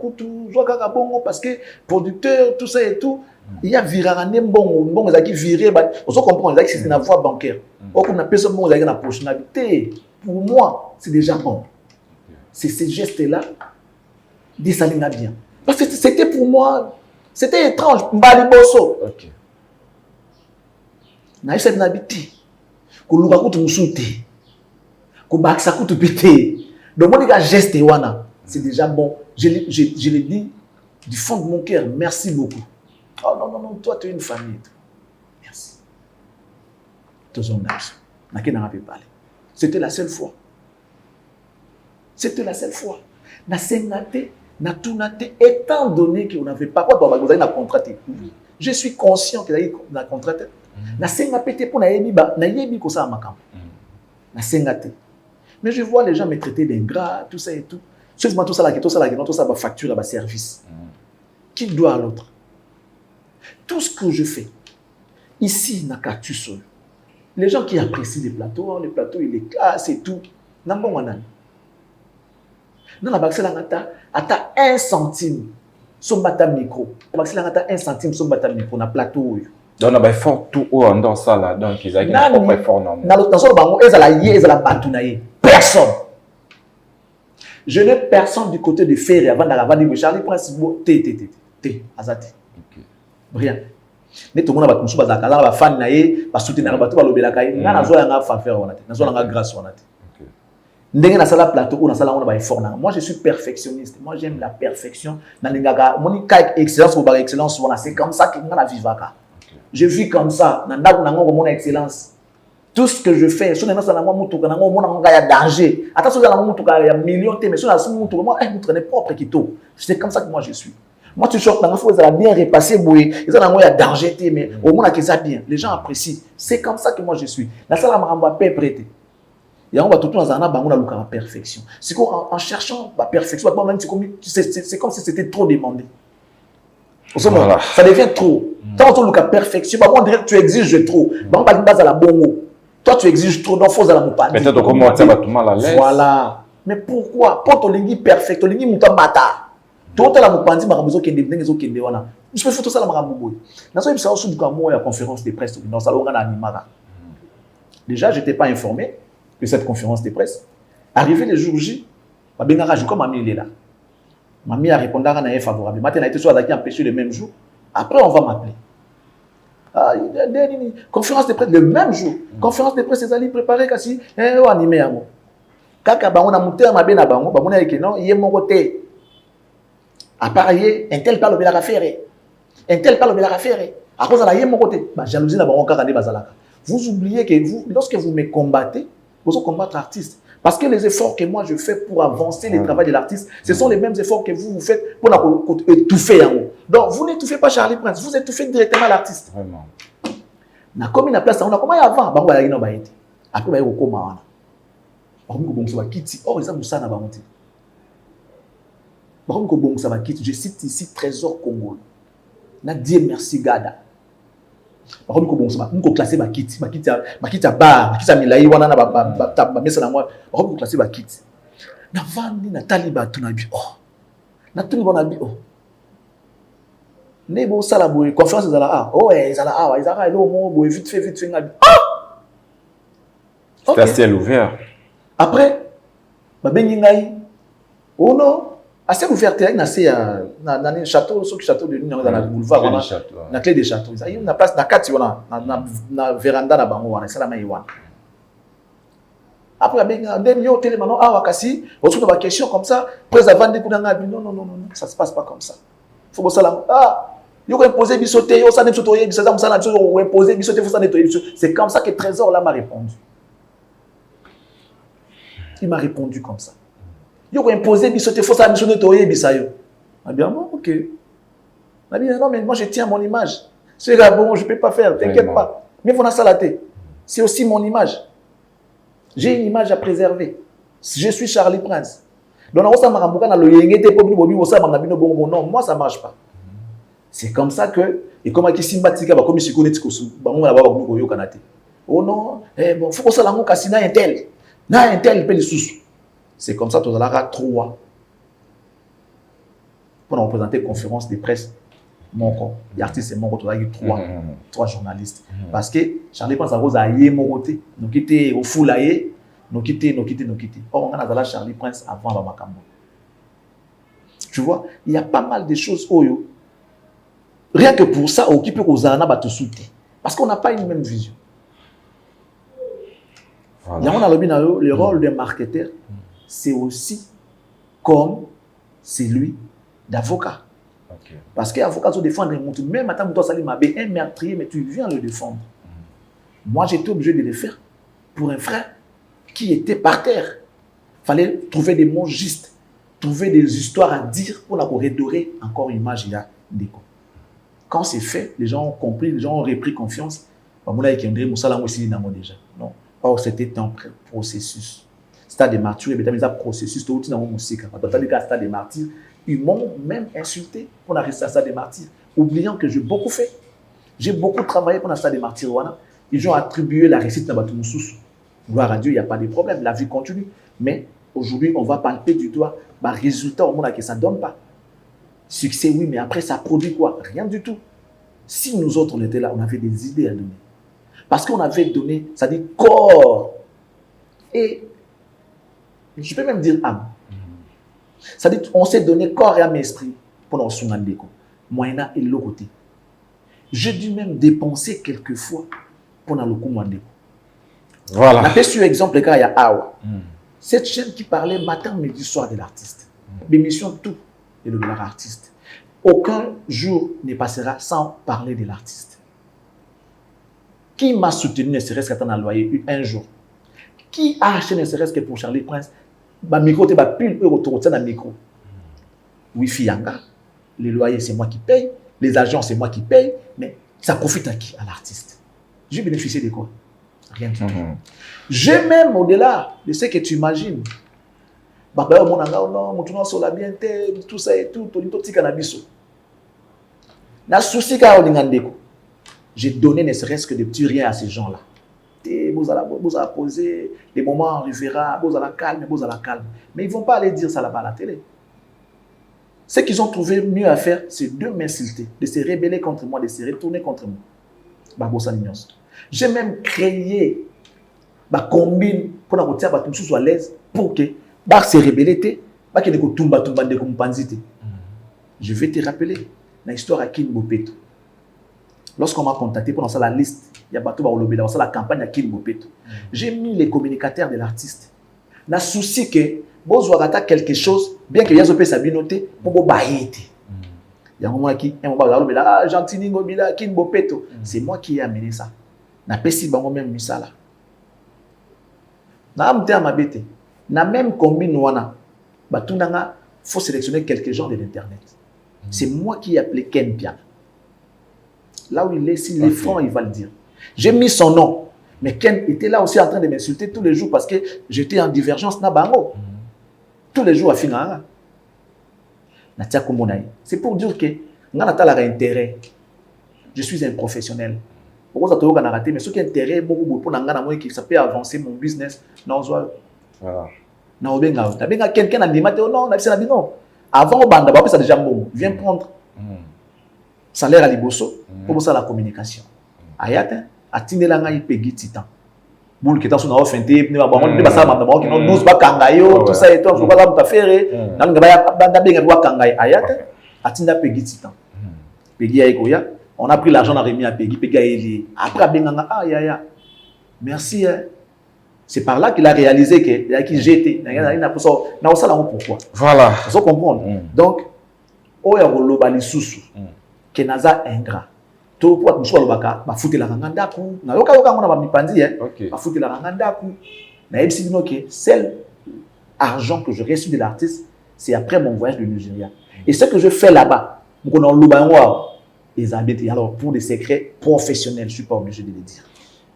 parce que producteur, tout ça et tout, il y a viré bon, ils ont viré, on comprend, c'est une voie bancaire. On a personne qui a poche. Pour moi, c'est déjà bon. C'est ces gestes-là, dit ça n'a bien. Parce que c'était pour moi, c'était étrange. Mbali bosso. Ok. Na yesa n'habité. Kuluka kutu musute. Kubaksa kutu pété. Donc mon geste wana, c'est déjà bon. Je l'ai dit du fond de mon cœur, merci beaucoup. Oh non, non, non, toi tu es une famille. Merci. Tous en âge. N'a pas parlé. C'était la seule fois. C'était la seule fois. Na sengate, na tunate, étant donné qu'on n'avait pas quoi, vous avez contraté. Je suis conscient que vous avez contraté. Na sengate pour na yebi ko sa makam. Na sengate. Mais je vois les gens me traiter d'ingrats, tout ça et tout. Seulement tout ça là, tout ça va facture, va service. Qui doit à l'autre? Tout ce que je fais ici, na cactus. Les gens qui apprécient les plateaux, il est classe et tout. N'ambon wanan. Dans la baxé langata, ata 1 centime, son bata micro. La baxé langata 1 centime, son bata micro, na plateau. Donc, on a fort tout haut dans ça là. Donc, ils ont un propre effort normal. Dans ce bango, ils ont la batounaye. Personne. Je n'ai personne du côté de Ferré avant d'aller de Charlie Prince. T, azati. Rien. Mais tout le monde va construire des casas, va fan naïe, va soutenir, va tout va l'obéir la caille. N'a pas besoin de faire on a, n'a pas besoin de grâce on a. Ndenge na sala plateau ou na sala on a effort na. Moi je suis perfectionniste. Moi j'aime la perfection. Na lingaga, mon cas excellence ou par excellence on a. C'est comme ça que on a vivaka. Je vis comme ça. Na ndaku na ngo mon excellence. Tout ce que je fais, si on est dans mon mutuka, il y a danger. Attention, dans mon mutuka, il y a millions de mais si on a mon mutuka, moi, je suis propre qui tout. C'est comme ça que moi je suis. Moi, tu choques, il faut bien repasser, il y a danger, mais au moins, ça bien. Les gens apprécient. C'est comme ça que moi je suis. La salle m'a pas prêté. Et on va tout dans un an, on a la perfection. C'est qu'en cherchant la perfection, c'est comme si c'était trop demandé. Voilà. Ça devient trop. Tant que tu as perfection, on dirait que tu exiges trop. On va pas à la bongo. Toi, tu exiges trop, donc il faut aller me parler. Peut-être comment ça va tout mal à l'aise. Voilà. Mais pourquoi? Pour ton lingi perfect, ton lingi mouta mata. Tout à la mupandi, ma rabuzo kende, n'engezo kende wana. Je peux faire tout ça la maraboui. Dans ce cas, il y a une conférence de presse dans salon animara. Déjà, je n'étais pas informé de cette conférence de presse. Arrivé le jour J, ma bengara, je comme Mamie est là. Mamie a répondu à un favorable. Maintenant, elle a été soit empêché le même jour. Après, on va m'appeler. Ah, conférence de presse le même jour. Conférence de presse, c'est allé préparer kasi animé à moi. Kaka bango na muté ma bena bango, bango na non, yé mon côté. Appareil, un tel parle de la affaire. Un tel parle de la affaire. À cause de la yé mon côté, ba jalousie na bango kaka de bazalaka. Vous oubliez que vous, lorsque vous me combattez, vous allez combattre l'artiste. Parce que les efforts que moi je fais pour avancer le travail de l'artiste, ce sont les mêmes efforts que vous faites pour étouffer en haut. Donc vous n'étouffez pas Charlie Prince, vous étouffez directement l'artiste. Vraiment. Na comme une place, on a comment avant, bango la ino baïti. Après baïko koma wana. Bango bongo sa kiti, oh ils ont ça na bango ti. Bango bongo sa kiti, je cite ici Trésor Congo. Na Dieu merci Gada. Par contre, on peut classer ma kit à bar, ma kit à milai, on a ba mesa na moi. On peut classer ma kit. Na vandi na taliba tunabi. Oh. Na taliba na bi oh. Nebo sala boy confiance za la ah. Oh eh za la ah, ils ara elo mo boy vite fait ngabi. C'est à ciel ouvert. Après ba bengi ngai. Oh non, assez ouverte il na un château sur château de Lune dans la boulevard on a na clé des châteaux il y a une place na kati na véranda na bango wana sala mai wana après ben dernier hôtel maintenant ah kasi on trouve des questions comme ça après avant de kunanga non ça se passe pas comme ça faut que ça yo ko imposer bisoté yo ça ne sotoyer bisoté ça na bisoté ko imposer bisoté faut ça nettoyer c'est comme ça que Trésor là m'a répondu. Il m'a répondu comme ça. Yo ko imposer bisoté faut ça na bisoté nettoyer bisayo. Ah bien bon OK. Ah bien non mais moi je tiens mon image. C'est là bon je peux pas faire, t'inquiète pas. Mais faut na salaté. C'est aussi mon image. J'ai une image à préserver. Je suis Charlie Prince. Donc on ça marambuka na loyengete po bobi bo ça mangabino bongo non, moi ça marche pas. C'est comme ça que et comme qui simbatika ba comme sikoneti ko su ba ngona ba ba ko yo kanate. Oh non, bon faut que ça la ngo kasina intel. Na intel pe les sous. C'est comme ça que la ra 3 pour nous représenter conférence de presse mon corps. Les artistes c'est mon corps, il y a 3 journalistes parce que Charlie pense à Rose a yé mon côté. Nous quitter au foulaye, nous quitter. Or on a dans Charlie Prince avant la Makambo. Tu vois, il y a pas mal de choses oyo. Rien que pour ça, on peut Ozana ba te soutenir parce qu'on n'a pas une même vision. Voilà. Le rôle d'un marketeur, c'est aussi comme celui d'avocat. Okay. Parce qu'avocat, tu défends un mouton. Même maintenant, tu as un meurtrier, mais tu viens le défendre. Moi, j'étais obligé de le faire pour un frère qui était par terre. Il fallait trouver des mots justes, trouver des histoires à dire pour redorer encore l'image il y a déco. Quand c'est fait, les gens ont compris, les gens ont repris confiance. Déjà. Non. Or, c'était un processus. Stade des martyrs, mais dans un processus, tout dans la musique. Dans le stade des martyrs, ils m'ont même insulté pour la rester à stade des martyrs, oubliant que j'ai beaucoup fait. J'ai beaucoup travaillé pour la stade des martyrs. Ils ont attribué la réussite dans Batou Moussous. Gloire à Dieu, il n'y a pas de problème, la vie continue. Mais aujourd'hui, on va palper du doigt. Bah, résultat, au monde que ça ne donne pas. Succès, oui, mais après, ça produit quoi? Rien du tout. Si nous autres, on était là, on avait des idées à donner. Parce qu'on avait donné, ça dit corps. Et je peux même dire âme. Ça dit, on s'est donné corps et âme et esprit pour nos soungandeko. Moyena et l'autre côté. J'ai dû même dépenser quelquefois pour nos lokumandeko. Voilà. On a fait sur exemple le cas, il y a Awa. Cette chaîne qui parlait matin, midi, soir de l'artiste. L'émission tout est de l'artiste. Aucun jour ne passera sans parler de l'artiste. Qui m'a soutenu ne serait-ce qu'à loyer un jour? Qui a acheté ne serait-ce que pour Charlie Prince? Ma micro, tu vas plus retourner dans le micro. Wi-Fi Yanga, les loyers, c'est moi qui paye, les agents, c'est moi qui paye, mais ça profite à qui? À l'artiste. J'ai bénéficié de quoi? Rien du tout. J'ai même au-delà de ce que tu imagines. Tout ça et tout, j'ai donné ne serait-ce que des petits riens à ces gens-là. Vous allez poser des moments arrivera, vous allez calme. Mais ils ne vont pas aller dire ça là-bas à la télé. Ce qu'ils ont trouvé mieux à faire, c'est de m'insulter, de se rebeller contre moi, de se retourner contre moi. J'ai même créé ma combine pour que tout le monde soit à l'aise pour que se rebeller, je vais te rappeler l'histoire à Kin Bopeto. Lorsqu'on m'a contacté pour lancer la liste, il y a la campagne à Kin Bopeto. J'ai mis les communicateurs de l'artiste. N'a souci que vous avez quelque chose, bien que vous ayez noté, pour vous bailler. Il y a un moment qui est Gentini Kin Bopeto. C'est moi qui ai amené ça. N'a pas si bon même mis ça là. N'a même combine wana. Il faut sélectionner quelques gens de l'internet. C'est moi qui ai appelé Ken Pian. Là où il est, s'il est franc, il va le dire. J'ai mis son nom. Mais Ken était là aussi en train de m'insulter tous les jours parce que j'étais en divergence. Tous les jours à Finara. C'est pour dire que intérêt. Je suis un professionnel. Pourquoi ça t'a raté? Mais ce qui est intérêt, ça peut avancer mon business. Quelqu'un a dit non. Avant, ça déjà bon. Viens prendre salaire à Liboso pour ça la communication. Ayat, a Tinelanga Peggy Titan. boule qui est sur la fenté ne va pas on ne va pas qui non nous pas kangayo tout ça et tout je pas ça faire na ngaba banda benga wa kangayo ayata atinda pegi titan pegi aikoya on a pris l'argent on a remis à pegi pegi aili après benga ah ya merci c'est par là qu'il a réalisé que il a qui jeté na pour ça na ça là pourquoi voilà vous comprenez donc oya koloba lisusu ke naza ingrat to pour musu alobaka ba futela nganda ku na yoka ngona ba mipandi ba futela nganda ku na ebisi bino ke seul argent que je reçu de l'artiste c'est après mon voyage de Nigeria et ce que je fais là-bas mon on loba ngwa les habiter alors pour des secrets professionnels je suis pas obligé de le dire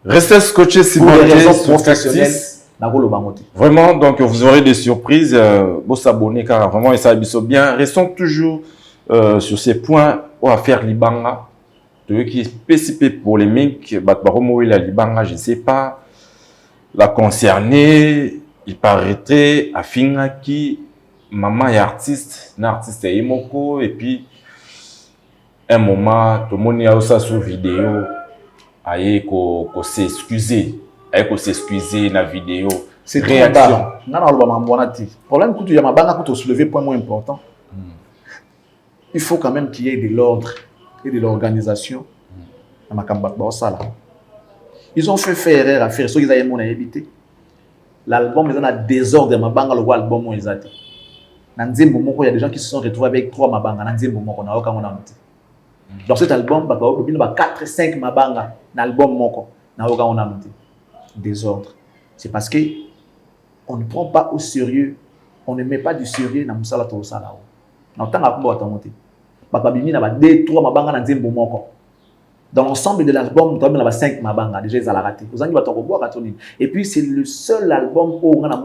restez scotché si vous voulez professionnels na koloba ngote vraiment donc vous aurez des surprises vous s'abonner car vraiment et ça bien restons toujours sur ces points on va faire libanga de qui est spécifique polémique, la Libanga, je ne sais pas, la concernée, il paraîtrait à Fingaki, maman est artiste, l'artiste est Imoko, et puis un moment, tout le monde a aussi sur vidéo, aïe ko s'excuser, la vidéo. C'est réaction. Non, le problème que tu as mabanga pour soulever point moins important. Il faut quand même qu'il y ait de l'ordre et de l'organisation. Ils ont fait erreur à faire ce qu'ils avaient évité. L'album est en désordre. Mabanga le album ils ont été. Il y a des gens qui se sont retrouvés avec 3 mabanga. Dans cet album, il y a 4 5 mabanga dans l'album moko. Désordre. C'est parce que on ne prend pas au sérieux, on ne met pas du sérieux dans Moussala Tosala. Dans le temps dans l'ensemble de l'album, il y a 5 mabanga, déjà ils ont raté. Et puis c'est le seul album où on a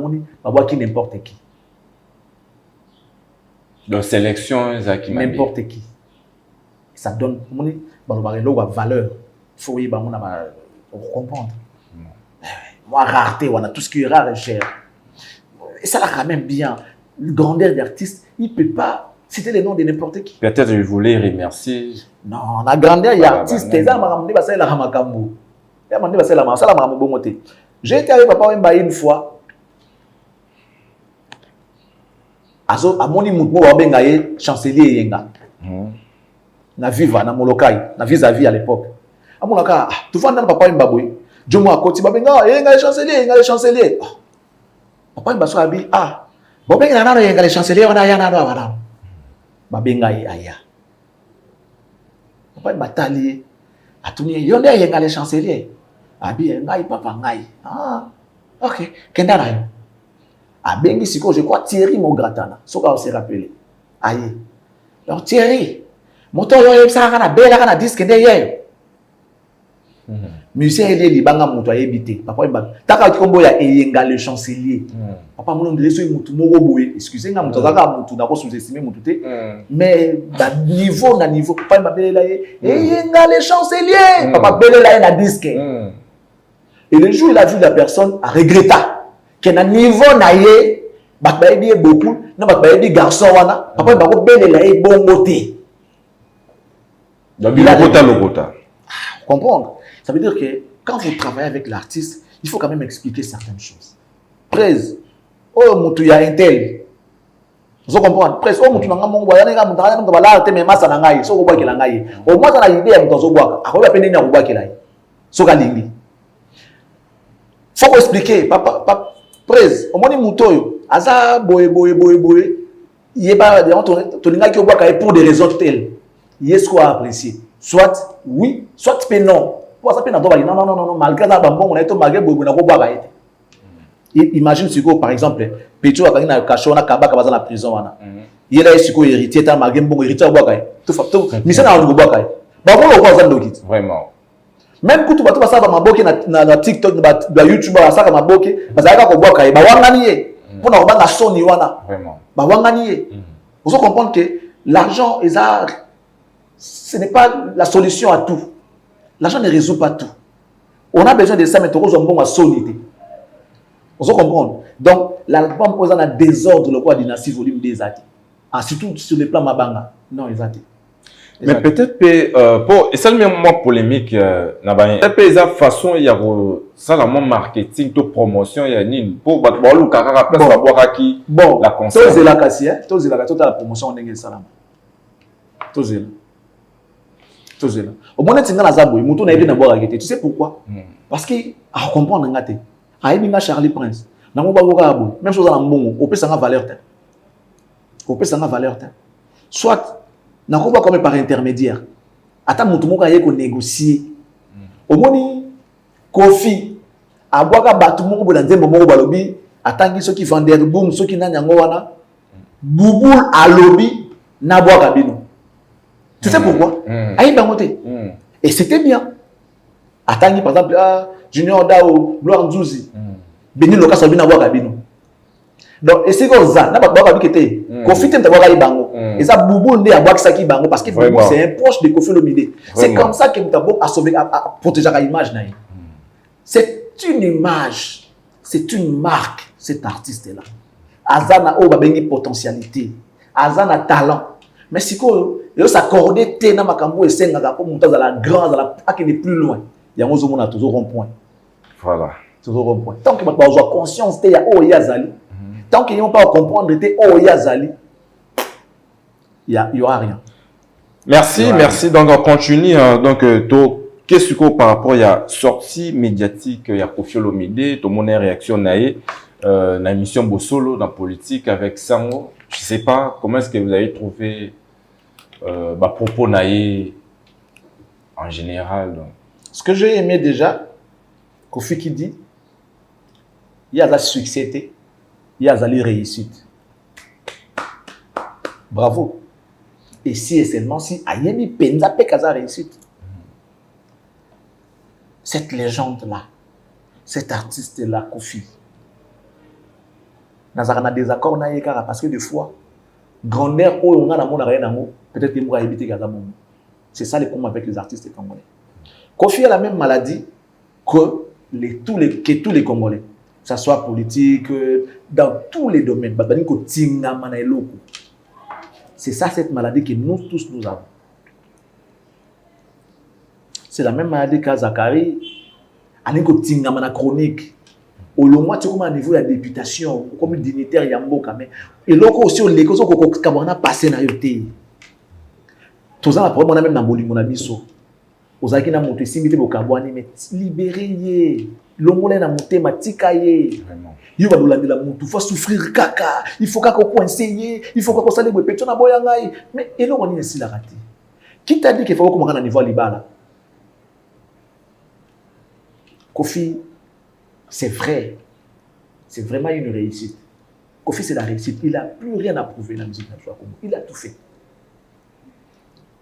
qui n'importe qui. Donc sélection, n'importe qui. Ça donne valeur. Il faut comprendre. Moi, rareté, on a tout ce qui est rare et cher. Et ça là quand même bien. Le grandeur d'artiste, il ne peut pas citer les noms de n'importe qui. Peut-être je voulais remercier. Non, la grandeur d'artiste, j'ai été avec papa Wemba une fois. À mon immout, chancelier Yenga. Na viva, na molokai, na vis-à-vis à l'époque. À mon cas, tu vois, papa Wemba, je m'en côté, Babenga, Yenga le chancelier. Papa Wemba soit habillé, ah, Babenga, Yenga le chancelier, on a yana, Babenga aya. Papa Batali, atuni yonde yenga le chancelier. Abi ngai papa ngai. Ah, ok. Kendara yo. Abengi siko je crois Thierry Mogratana. Soka on se rappelé. Aye. Alors Thierry, moto yo yebsa kana bela kana disque nde yeyo. Musicien ele libanga moto ayebité. Papa Mba. Taka kombo ya yenga le chancelier. Papa mon leso mutu moko boye. Excusez nga mutu kaka mutu na ko sous-estimer mutu te. Mais da niveau na niveau papa Mba belela ye yenga le chancelier. Papa belela ye na disque. Et le jour où il a vu la personne a regretté que na niveau na ye bakba yebi beaucoup na bakba yebi garçon wana papa Mba ko belela ye bongo te. Logota. Comprendre? Ça veut dire que quand vous travaillez avec l'artiste, il faut quand même expliquer certaines choses. Presse, oh, mutu ya intel. Vous comprenez? Presse, oh, mutu nanga mongo, ya nga mutu nanga bala te me masa na ngai, so ko bwa kila ngai. Au moins na idée ya mutu zo bwa. Ako ya pene na ko bwa kila. So ka lingi. Faut expliquer, papa presse, au moins mutu yo, aza boye. Yeba to linga ki bwa ka pour des raisons telles. Yes quoi apprécier. Soit oui, soit non. Pour ça, non, malgré ça, on a été malgré imagine si par exemple, Petro a gagné un cachot, on a kabaka dans la prison. Il a eu héritier, il a malgré bon héritier au Bakaï. Tout fait, mais ça n'a pas de Bakaï. Vraiment. Même quand tu vas ça, ma boque na TikTok, na YouTube, ça ma boque, parce que ça va Bakaï. Bawangani, pour nous la Sony wana. Vraiment. Bawangani. Vous comprenez que l'argent est ce n'est pas la solution à tout. L'argent ne résout pas tout. On a besoin de ça, mais on a besoin de solidité. Vous comprenez? Donc, l'album pose un désordre, le quoi dynastie volume des athées. Surtout sur le plan Mabanga. Non, les athées. Mais peut-être pour et ça même moi polémique na ba peut-être ça façon il y a ça la marketing to promotion il y a ni pour ba lu kaka place ba boka ki bon la concert tous la kasi tous la promotion ndenge salama tous au moins tinga na zabo mutu na yebi na boka tu sais pourquoi parce que à comprendre ngate a yebi nga Charlie Prince na mo ba boka abo même chose na mbongo au pesa nga valeur te soit na ko ba comme par intermédiaire ata mutu moko aye ko négocier au moni Kofi abwaka batu moko bola nzembo moko balobi atangi soki Vanderboom soki nani yango wana Bouboul alobi na bwaka bino tu sais pourquoi ayi bangote et c'était bien atangi par exemple Junior Dao Gloire Nzuzi Beni Loka Sabina bwaka bino donc et c'est comme ça na bwaka bikete Kofi tem tabwaka ibango et ça Bouboul ne abwaka saki bango parce que Bouboul c'est un proche de Kofi Olomide c'est comme ça que Mutabo a sauvé à protéger la image na. C'est une image, c'est une marque, cet artiste-là. Azana a une potentialité, Azana talent. Mais si il s'accorde tena makambo et senga pour monter dans la grande, à qui est plus loin. Il y a un toujours rond-point. Voilà. Toujours rond-point. Tant que vous avez conscience de oh yazali, tant qu'ils n'ont pas comprendre de oh yazali, il y aura rien. Merci. Donc on continue donc qu'est-ce que par rapport à la sortie médiatique, il y a Kofi Olomide, tout le monde a réaction dans la mission Bossolo, dans la politique avec Sango. Je ne sais pas comment est-ce que vous avez trouvé propos naïe en général. Donc. Ce que j'ai aimé déjà, Kofi qui dit, il y a la succès, il y a la réussite. Bravo. Et si et seulement si, il y a une penza pekaza réussite. Cette légende-là, cet artiste-là, Kofi, nous avons des accords parce que des fois, grandeur, on a la monde rien peut-être qu'il va éviter Gaza. C'est ça le problème avec les artistes congolais. Kofi a la même maladie que tous les Congolais, que ce soit politique, dans tous les domaines. C'est ça cette maladie que nous tous nous avons. C'est la même maladie qu'à Zakari. Alinko tingamana chronique. Au long tu comme à niveau de la députation, comme dignitaire yamboka mais et loko aussi les causes ko kabana passer na yote. Tous ça problème on a même na bolingo na biso. Ozaki na moto simité bokabwani mais libérer ye. Longole na motema tika ye. Vraiment. Yo ba dolandela mutu faut souffrir kaka. Il faut kaka ko enseigner, il faut kaka sale bopeto na boya ngai. Mais et loko ni si la raté. Qui t'a dit qu'il faut comment na niveau libala? Kofi, c'est vrai. C'est vraiment une réussite. Kofi, c'est la réussite. Il n'a plus rien à prouver dans la musique de Congo. Il a tout fait.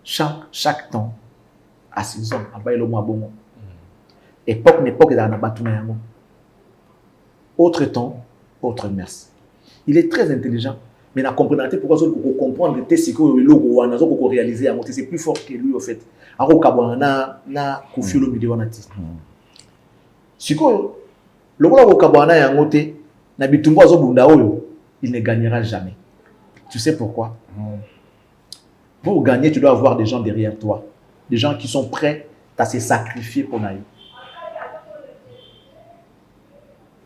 Chaque temps, à 6 ans, à Baïlo Mwabongo. Époque, n'époque, il a battu. Autre temps, autre messe. Il est très intelligent. Mais il a compris pourquoi il comprendre que c'est réalisé. C'est plus fort que lui, en fait. Na Kofi Olomide wanati. Siko le gars okabwana yangote na bitumbo azobunda oyo il ne gagnera jamais. Tu sais pourquoi? Pour gagner, tu dois avoir des gens derrière toi, des gens qui sont prêts à se sacrifier pour naï.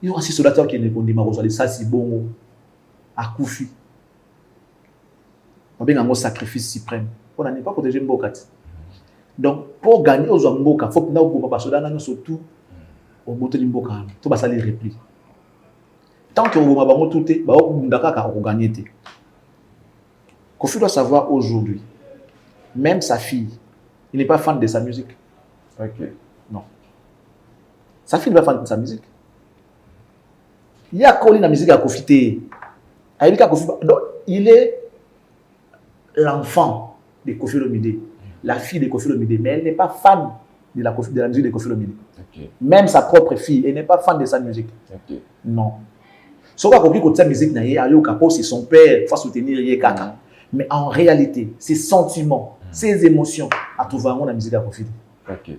Il y a aussi soldat qui ne connaît pas ça c'est bon à Kofi. On bien un sacrifice suprême. On n'a pas protégé Mbokati. Donc pour gagner aux Mboka, faut que nous pas surtout au bout de l'imboka, tout va salir repli. Tant que vous m'avez tout été, vous gagner. Kofi doit savoir aujourd'hui, même sa fille, il n'est pas fan de sa musique. Ok. Non. Sa fille n'est pas fan de sa musique. Il y a quoi la musique à Kofi? Il est l'enfant de Kofi Olomide, la fille de Kofi Olomide, mais elle n'est pas fan de la musique de Kofi Olomide. Okay. Même sa propre fille, elle n'est pas fan de sa musique. Okay. Non. Sauf que sa musique, c'est son père, il faut soutenir Kaka. Mais en réalité, ses sentiments, ses émotions, à trouver la musique à Kofi. Okay.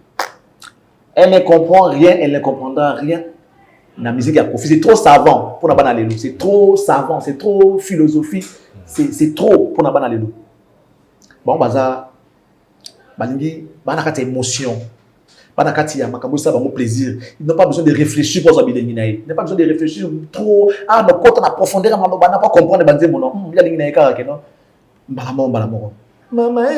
Elle ne comprend rien, elle ne comprendra rien. La musique à Kofi, c'est trop savant pour n'avoir les loups. C'est trop savant, c'est trop philosophique, c'est trop pour n'avoir les loups. Bon, baza, balingi banakati émotion banakati ya makambo ça bango plaisir. Ils n'ont pas besoin de réfléchir pour ça bilingi naï. Ils n'ont pas besoin de réfléchir trop no côté na profondeur na bana pas comprendre banze mon non ya lingi naï ka ke non balamo mama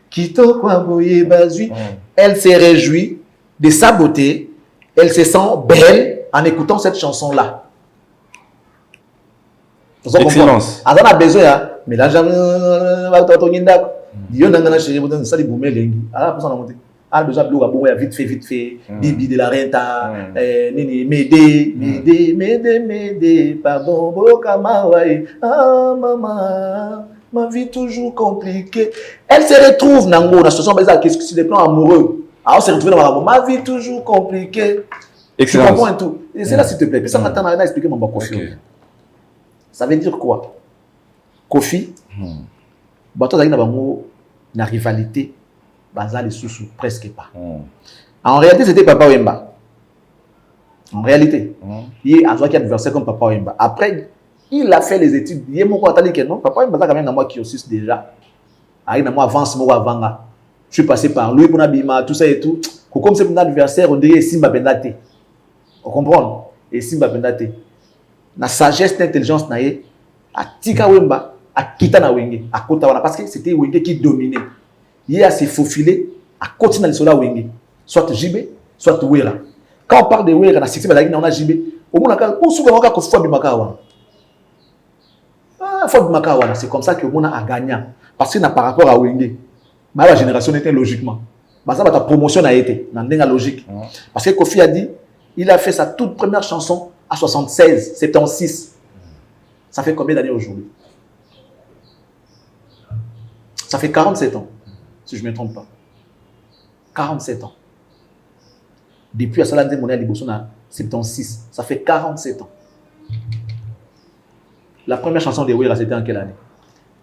kitoko aboye bazui. Elle se réjouit de sa beauté, elle se sent belle en écoutant cette chanson là. Excellence. Elle a besoin mais là Dieu n'a pas chéri, vous ça les boumé lengi. Ah pour ça monter. Ah déjà blou abo ya vite fait. Bibi de la renta, nini m'aider, pardon bokama wai. Ah maman, ma vie toujours compliquée. Elle se retrouve nango dans situation bizarre qu'est-ce que sur le plan amoureux. Ah on se retrouve dans ma vie toujours compliquée. Excellent. Tu comprends tout. Et c'est là s'il te plaît. Puis ça m'attend à expliquer mon Kofi. Ça veut dire quoi? Kofi. Bato zali na bango na rivalité baza les sous presque pas. En réalité c'était Papa Wemba. En réalité, il a joué adversaire comme Papa Wemba. Après il a fait les études, il est mon atali que non, Papa Wemba quand même dans moi qui aussi déjà. Avec moi avance moi avanga. Je suis passé par lui pour Nabima tout ça et tout. Comme c'est mon adversaire on dirait Simba Bendate. On comprend? Et Simba Bendate. Na sagesse d'intelligence naé a tika Wemba à Kitana Wenge, à Kotawana, parce que c'était Wenge qui dominait. Il a se faufilé à continuer à l'isole Wenge, soit Jibé, soit Wera. Quand on parle de Wera, on a Sixi Badagi, on a Jibé. Au moins, on se souvient qu'on faut Bimakawa. Ah, faut Bimakawa, c'est comme ça que on a gagné. Parce que par rapport à Wenge, ma génération était logiquement. Mais ça, ta promotion a été dans la logique. Parce que Kofi a dit, il a fait sa toute première chanson à 76, 76. Ça fait combien d'années aujourd'hui? Ça fait 47 ans, si je ne me trompe pas. 47 ans. Depuis à Salande Monia Liboso, 76. Ça fait 47 ans. La première chanson de Wera, c'était en quelle année?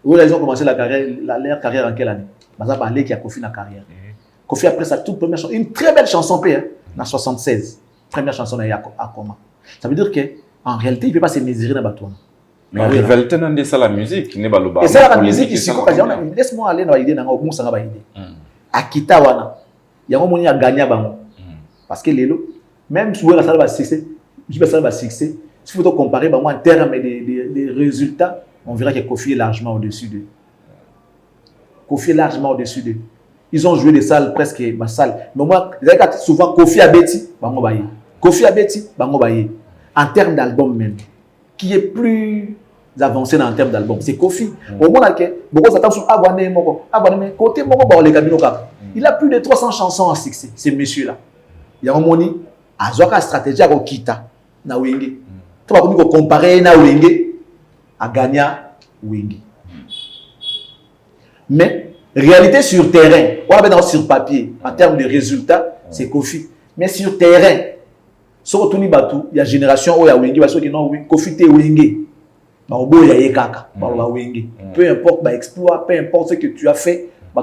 Wera, ils ont commencé leur carrière en quelle année? Baza Balé qui a Kofi la carrière. Kofi après sa toute première chanson, une très belle chanson, en 76. Première chanson de Akoma. Ça veut dire qu'en réalité, il ne peut pas se mesurer dans le bâton. Mais en rivalité, c'est la musique. Et c'est la musique ici. Laisse-moi aller dans l'idée dans le monde. Akita wana. Il y a un moment où il a gagné. Parce que même si ça va succès, s'il faut comparer en termes de résultats, on verra que Kofi est largement au-dessus d'eux. Kofi est largement au-dessus d'eux. Ils ont joué des salles presque ma salle. Mais moi, souvent Kofi a Betty, Kofi a Betty, en termes d'album même. Qui est plus avancé en termes d'album, c'est Kofi. Au moment où beaucoup s'attendent sur Abouane côté Moko, il a plus de 300 chansons en succès, ce monsieur-là. Il y a un moment où il a une stratégie à Kita, na Wenge. Tu vas comparer na Wenge à Gagna Wenge. Mais réalité sur terrain, ou sur papier, en termes de résultats, c'est Kofi. Mais sur terrain, il y a une génération où il y a Wenge, parce que non, Kofi te Wenge. Peu importe l'exploit, peu importe ce que tu as fait, il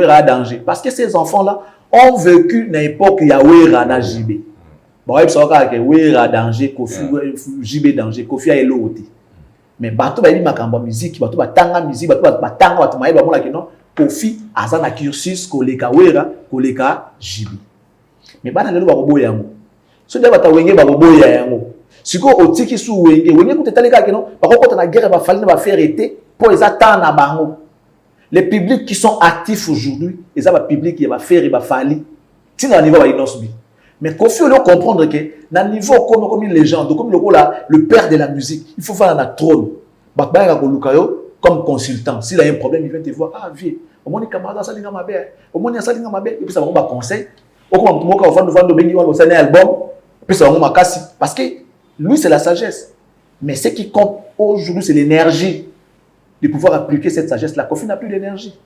y a danger. Parce que ces enfants-là ont vécu une époque où il y a Wera Jibé. Il y a danger, Kofi Jibé danger, Kofi a l'autre. Mais bato ba yi makamba musique, bato ba tanga musique, bato ba tanga bato maye ba mona kino, Kofi azana cursus koleka Wera, koleka Jibé. Mais bana lelo ba boya yango. So dia bata wenge ba boya yango. Siko otiki su wenge, wenge kutetaleka kino, ba kokota na guerre ba fali na ba faire été pour les attendre na bango. Les publics qui sont actifs aujourd'hui, ils ont un public qui va faire et va fali. Si dans le niveau va innosbi. Mais Kofi doit comprendre que dans le niveau comme une légende, comme le père de la musique, il faut faire un trône. Comme consultant, s'il a un problème, il vient te voir. Ah, vieux, au moins les camarades ça linga mabé, au moins ça linga mabé, et puis ça va un conseil. Au moins tu moka vendre bengi wa un album, puis ça va un makasi parce que lui c'est la sagesse. Mais ce qui compte aujourd'hui c'est l'énergie de pouvoir appliquer cette sagesse là. Kofi n'a plus d'énergie.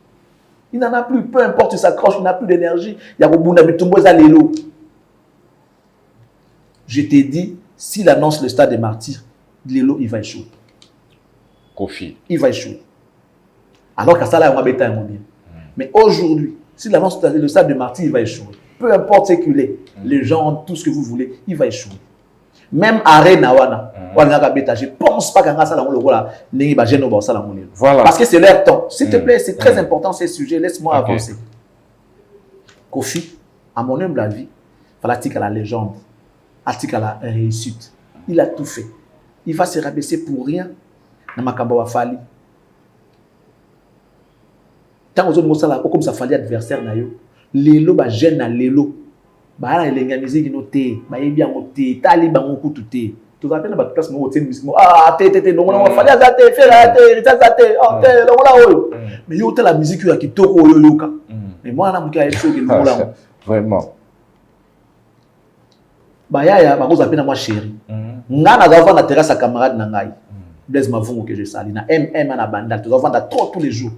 Il n'en a plus, peu importe il s'accroche, il n'a plus d'énergie. Il y a beaucoup de lelo. Je t'ai dit, s'il annonce le stade des martyrs, Lelo, il va échouer. Kofi. Il va échouer. Alors qu'à ça, là, on va bêter un bien. Mais aujourd'hui, s'il annonce le stade des martyrs, il va échouer. Peu importe ce qu'il est, les gens ont tout ce que vous voulez, il va échouer. Même arena wana je pense pas qu'un ça voilà. Parce que c'est leur temps. S'il te plaît, c'est très important ces sujets. Laisse-moi avancer. Kofi, à mon humble avis, fallait à la légende, à la réussite. Il a tout fait. Il va se rabaisser pour rien. Dans ma Kambawa Fali. Tant aux autres, comme ça fallait adversaire, Lelo, bah, jeune à Lelo. Bah, il y a musique notée. Bah, il y a noté. Tali, bah, on coûte tout. Tu te rappelles, bah, place, moi, tu musique. Ah, non, on fallait azater, faire azater, mais il y a la musique qui toko yoyoka. Mais moi, on a muka eso qui nous là. Vraiment. Bah, ya, bah, vous appelez moi chérie. Ngana va vendre la terrasse à camarade nangai. Blaise Mavungo que je salue. Na MM à la bandale. Tu vas vendre trop tous les jours.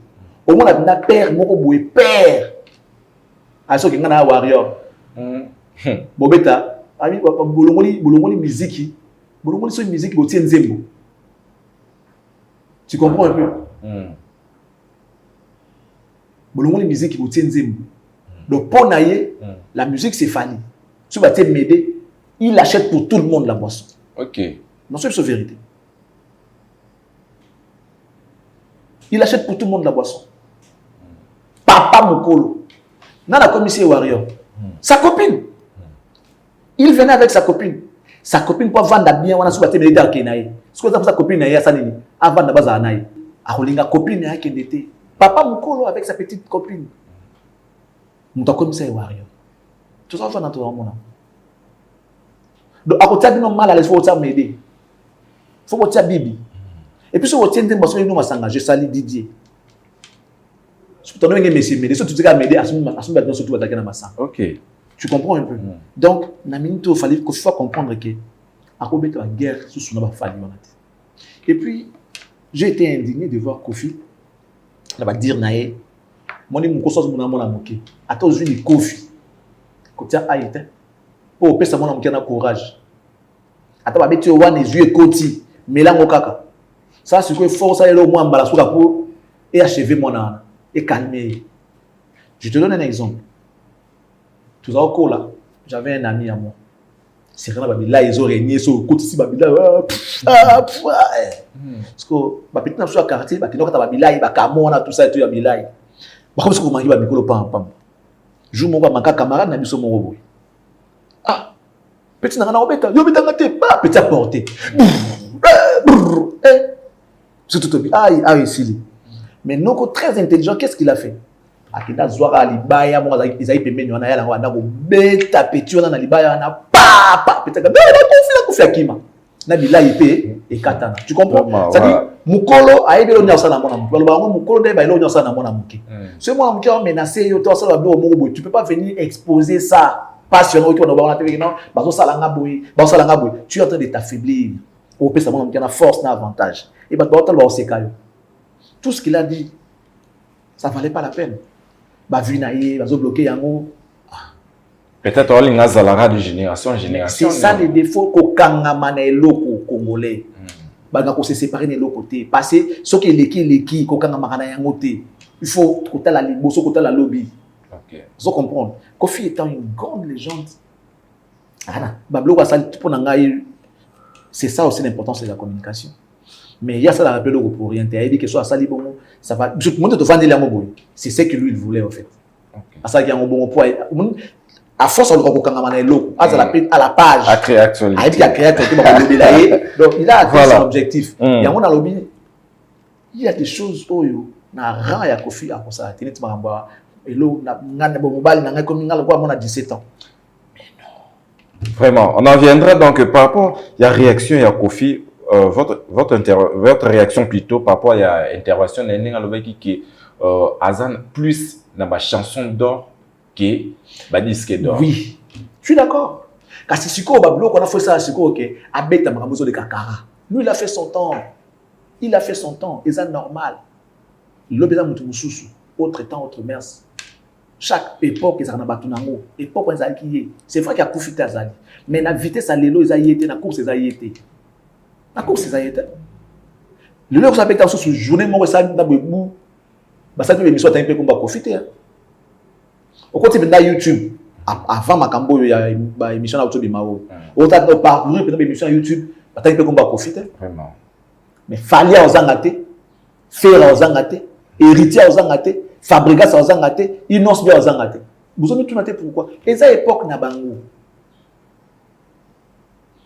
Au moins, on a père, mon boy, père. À ce qui est un warrior. Bobeta, ami, bolongoli musique. Bolongoli c'est une musique qui tient Zembo. Tu comprends un peu? Bolongoli musique qui tient Zembo. Donc, pour naïe, la musique c'est Fanny. Tu vas m'aider. Il achète pour tout le monde la boisson. Ok. Non, c'est une vérité. Il achète pour tout le monde la boisson. Papa Mokolo. Dans la commission Warrior. Sa copine. Il venait avec sa copine. Sa copine pour vendre bien. On a souvent été militaire qui est ce que sa copine est à Nini. Avant de base à Naï. A copine est qui était. Papa Mokolo avec sa petite copine. Nous avons commissaire Warrior. Tout ça va dans tout le monde. Donc, à côté de nous, mal à l'aise, il faut m'aider. Il faut que tu Bibi. Et puis, si vous tiens, je salue Didier. Si tu as un monsieur, mais si tu as m'aider, surtout attaquer dans ma sang. Ok. Tu comprends un peu? Donc, il fallait comprendre que à cause de la guerre, sous son nom, et puis, j'ai été indigné de voir Kofi. Il va dire, naé, mon nom, mon amoké. Attends, je dis Kofi. Côté Haïti. Oh, pèse mon amoké, na courage. Attends, bah, tu vois les yeux côté, mais là, mon caca. Ça, c'est que force à aller au moins en balance pour et achever mon âme et calmer. Je te donne un exemple. Tout à l'heure, là, j'avais un ami à moi. C'est quand là, ils ont régné sur le côté ici, Babila. Parce que, Babila, dans le quartier, Babila, il va camona, tout ça, et tout, Babila. Par contre, ce que vous mangez, Babila, pam. Je vous montre ma camarade, n'a mon robot. Ah, petit n'a pas de petit à porter. C'est tout bien. Ah, ici. Mais non, très intelligent, qu'est-ce qu'il a fait? Akida Zwara Alibaya, moi, ils avaient payé, on a eu un bêta pétion dans Alibaya, on a pas, peut-être que Akima. Nabila, il paye et Katana. Tu comprends? C'est-à-dire, Mukolo a été l'honneur ça dans mon amour. Mukolo n'a pas l'honneur ça dans mon amour. Ce moi, qui a menacé, tu peux pas venir exposer ça. Passionnant, tu es en train de t'affaiblir. Au pire, ça a force, n'a avantage. Et tout ce qu'il a dit, ça ne valait pas la peine. Peut-être qu'on a Zalara de génération en génération. C'est ça le défaut qu'au Kangamane est loco congolais. On se séparer de l'autre côté. Parce que ce qui est l'équipe, qu'au Kangamane est côté, il faut côté la liboso, côté la lobby. Vous comprenez? Kofi étant une grande légende. C'est ça aussi l'importance de la communication. Mais il y a ça dans la période pour rien. Il a dit que soit ça libre, ça va. C'est ce que lui il voulait en fait. À ça qu'il y a un bon point. À force on le kangamana loco. À la page. À créer actualité. Il a créé actualité. Donc il a atteint son objectif. Il y a un lobby. Il y a des choses où il y a rang à Kofi à ça. Tenez tu m'as et l'eau n'a mobile n'a comme n'a le quoi on a 17 ans. Vraiment, on en viendra donc par rapport il y a réaction il y a Kofi. Votre réaction plutôt par rapport à l'intervention de qui Azan plus dans ma chanson d'or qui est disque d'or. Oui, je suis d'accord. Parce que si on a fait ça, c'est ok. Avec ta maman de Kakara. Lui, il a fait son temps. Il a fait son temps. Et c'est normal. L'obéda mutumusousu. Autre temps, autre mers. Chaque époque, ils ont battu nango. Époque, ils ont qui c'est vrai qu'il y a profité à Zali. Mais la vitesse à l'élo, ils ont été. La course, ils ont été. La course, ils ont été. Le lieu où vous avez été sur journée, moi, ça n'a pas ça fait l'émission un peu comme profiter. Au côté de YouTube, avant makambo il y a une émission autour de Mao. Autant de parcourir peut-être émission YouTube, attends que combat profiter. Vraiment. Mais Falia aux angaté, Fer aux angaté, Héritier aux angaté, Fabregas aux angaté, Innocent bien aux angaté. Vous avez tout noté pourquoi? Et ça époque na bango.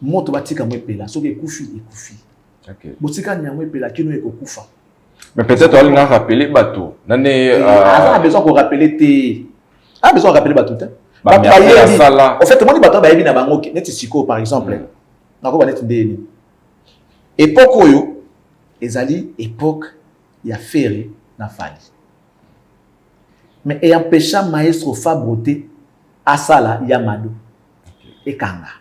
Moto batika mo pela, so ke kufi et kufi. OK. Botika nyamwe pela kino eko kufa. Mais peut-être on a rappelé bateau. Nane a besoin qu'on rappeler té. A besoin de rappeler bateau. En fait, tout le monde bateau ba yebi na bango net siko par exemple. Nako ba net ndeni. Époque oyo ezali époque ya Ferré na Fali. Mais et empêcha maestro Fabroté à Sala Yamado et Kanga.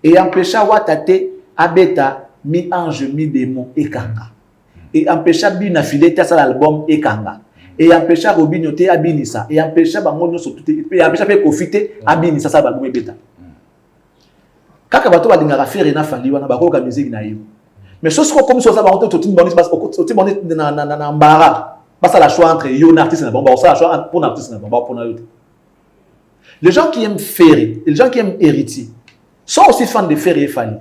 Et empêcha Watate Abeta mi ange mi démon et Kanga. Et empêcha Bina Filete à l'album et Kanga. Et empêcha Robinho te Abinisa. Et empêcha Bangono Sotout. Et empêcha Pe Kofite Abinisa sa balou beta. Kaka bato balingaka Ferré na Fali wana bakoka musique na yo. Mais ce soit comme ça va monter tout une bonne passe au timon na mbara. Pas la choix entre yo artiste na bomba, ça la choix pour un artiste na bomba pour na yo. Les gens qui aiment Ferré, les gens qui aiment Héritier sont aussi fans de Ferré et Fali.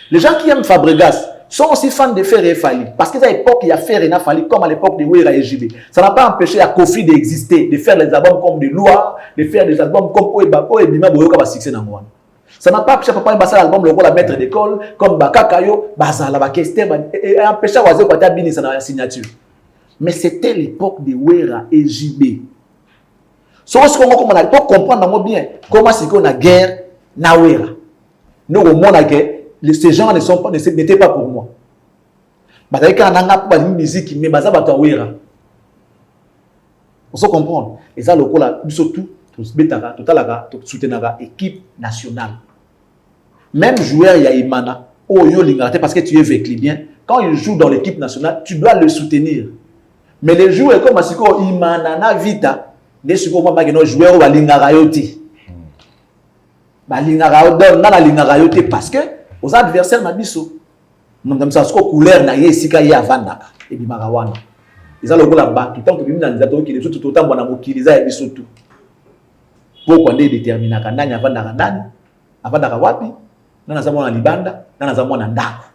Les gens qui aiment Fabregas sont aussi fans de Ferré et Fali. Parce qu'à l'époque, il y a Ferré et Fali, comme à l'époque de Wera et JB. Ça n'a pas empêché à Kofi d'exister, de faire des albums comme de Loa, de faire des albums comme Oebako et Bima Boyoka va succès dans le monde. Ça n'a pas empêché à Papa Mbassa l'album, le rôle à maître d'école, comme Bakakayo, Bazala, Bakeste, et empêché à Wazé Kwata Bini dans la signature. Mais c'était l'époque de Wera et JB. Ce qu'on a l'époque comprendre bien comment c'est qu'on a guerre na Wera. Nous, au monde, la guerre, ces gens n'étaient pas pour moi. Quand on a pas de musique, mais ça va être Wera. On se comprend. Et ça, le coup là, surtout, tout soutenir l'équipe nationale. Même joueur, il y a Imana, parce que tu es vécu bien. Quand il joue dans l'équipe nationale, tu dois le soutenir. Mais les joueurs comme Asiko, Imana, na Vita, les joueurs ou Balingarayote. Balingarayote parce que aux adversaires, Nabiso, nous avons sa couleur na yesika ya vandaka et bimarawana. Ils ont le goût là-bas, tout le temps que nous avons qui les autres tout le temps on a utilisé et biso tout. Pourquoi on est déterminé à nani avandaka nani, avandaka wapi, nana za mwana libanda, nana za mwana ndako.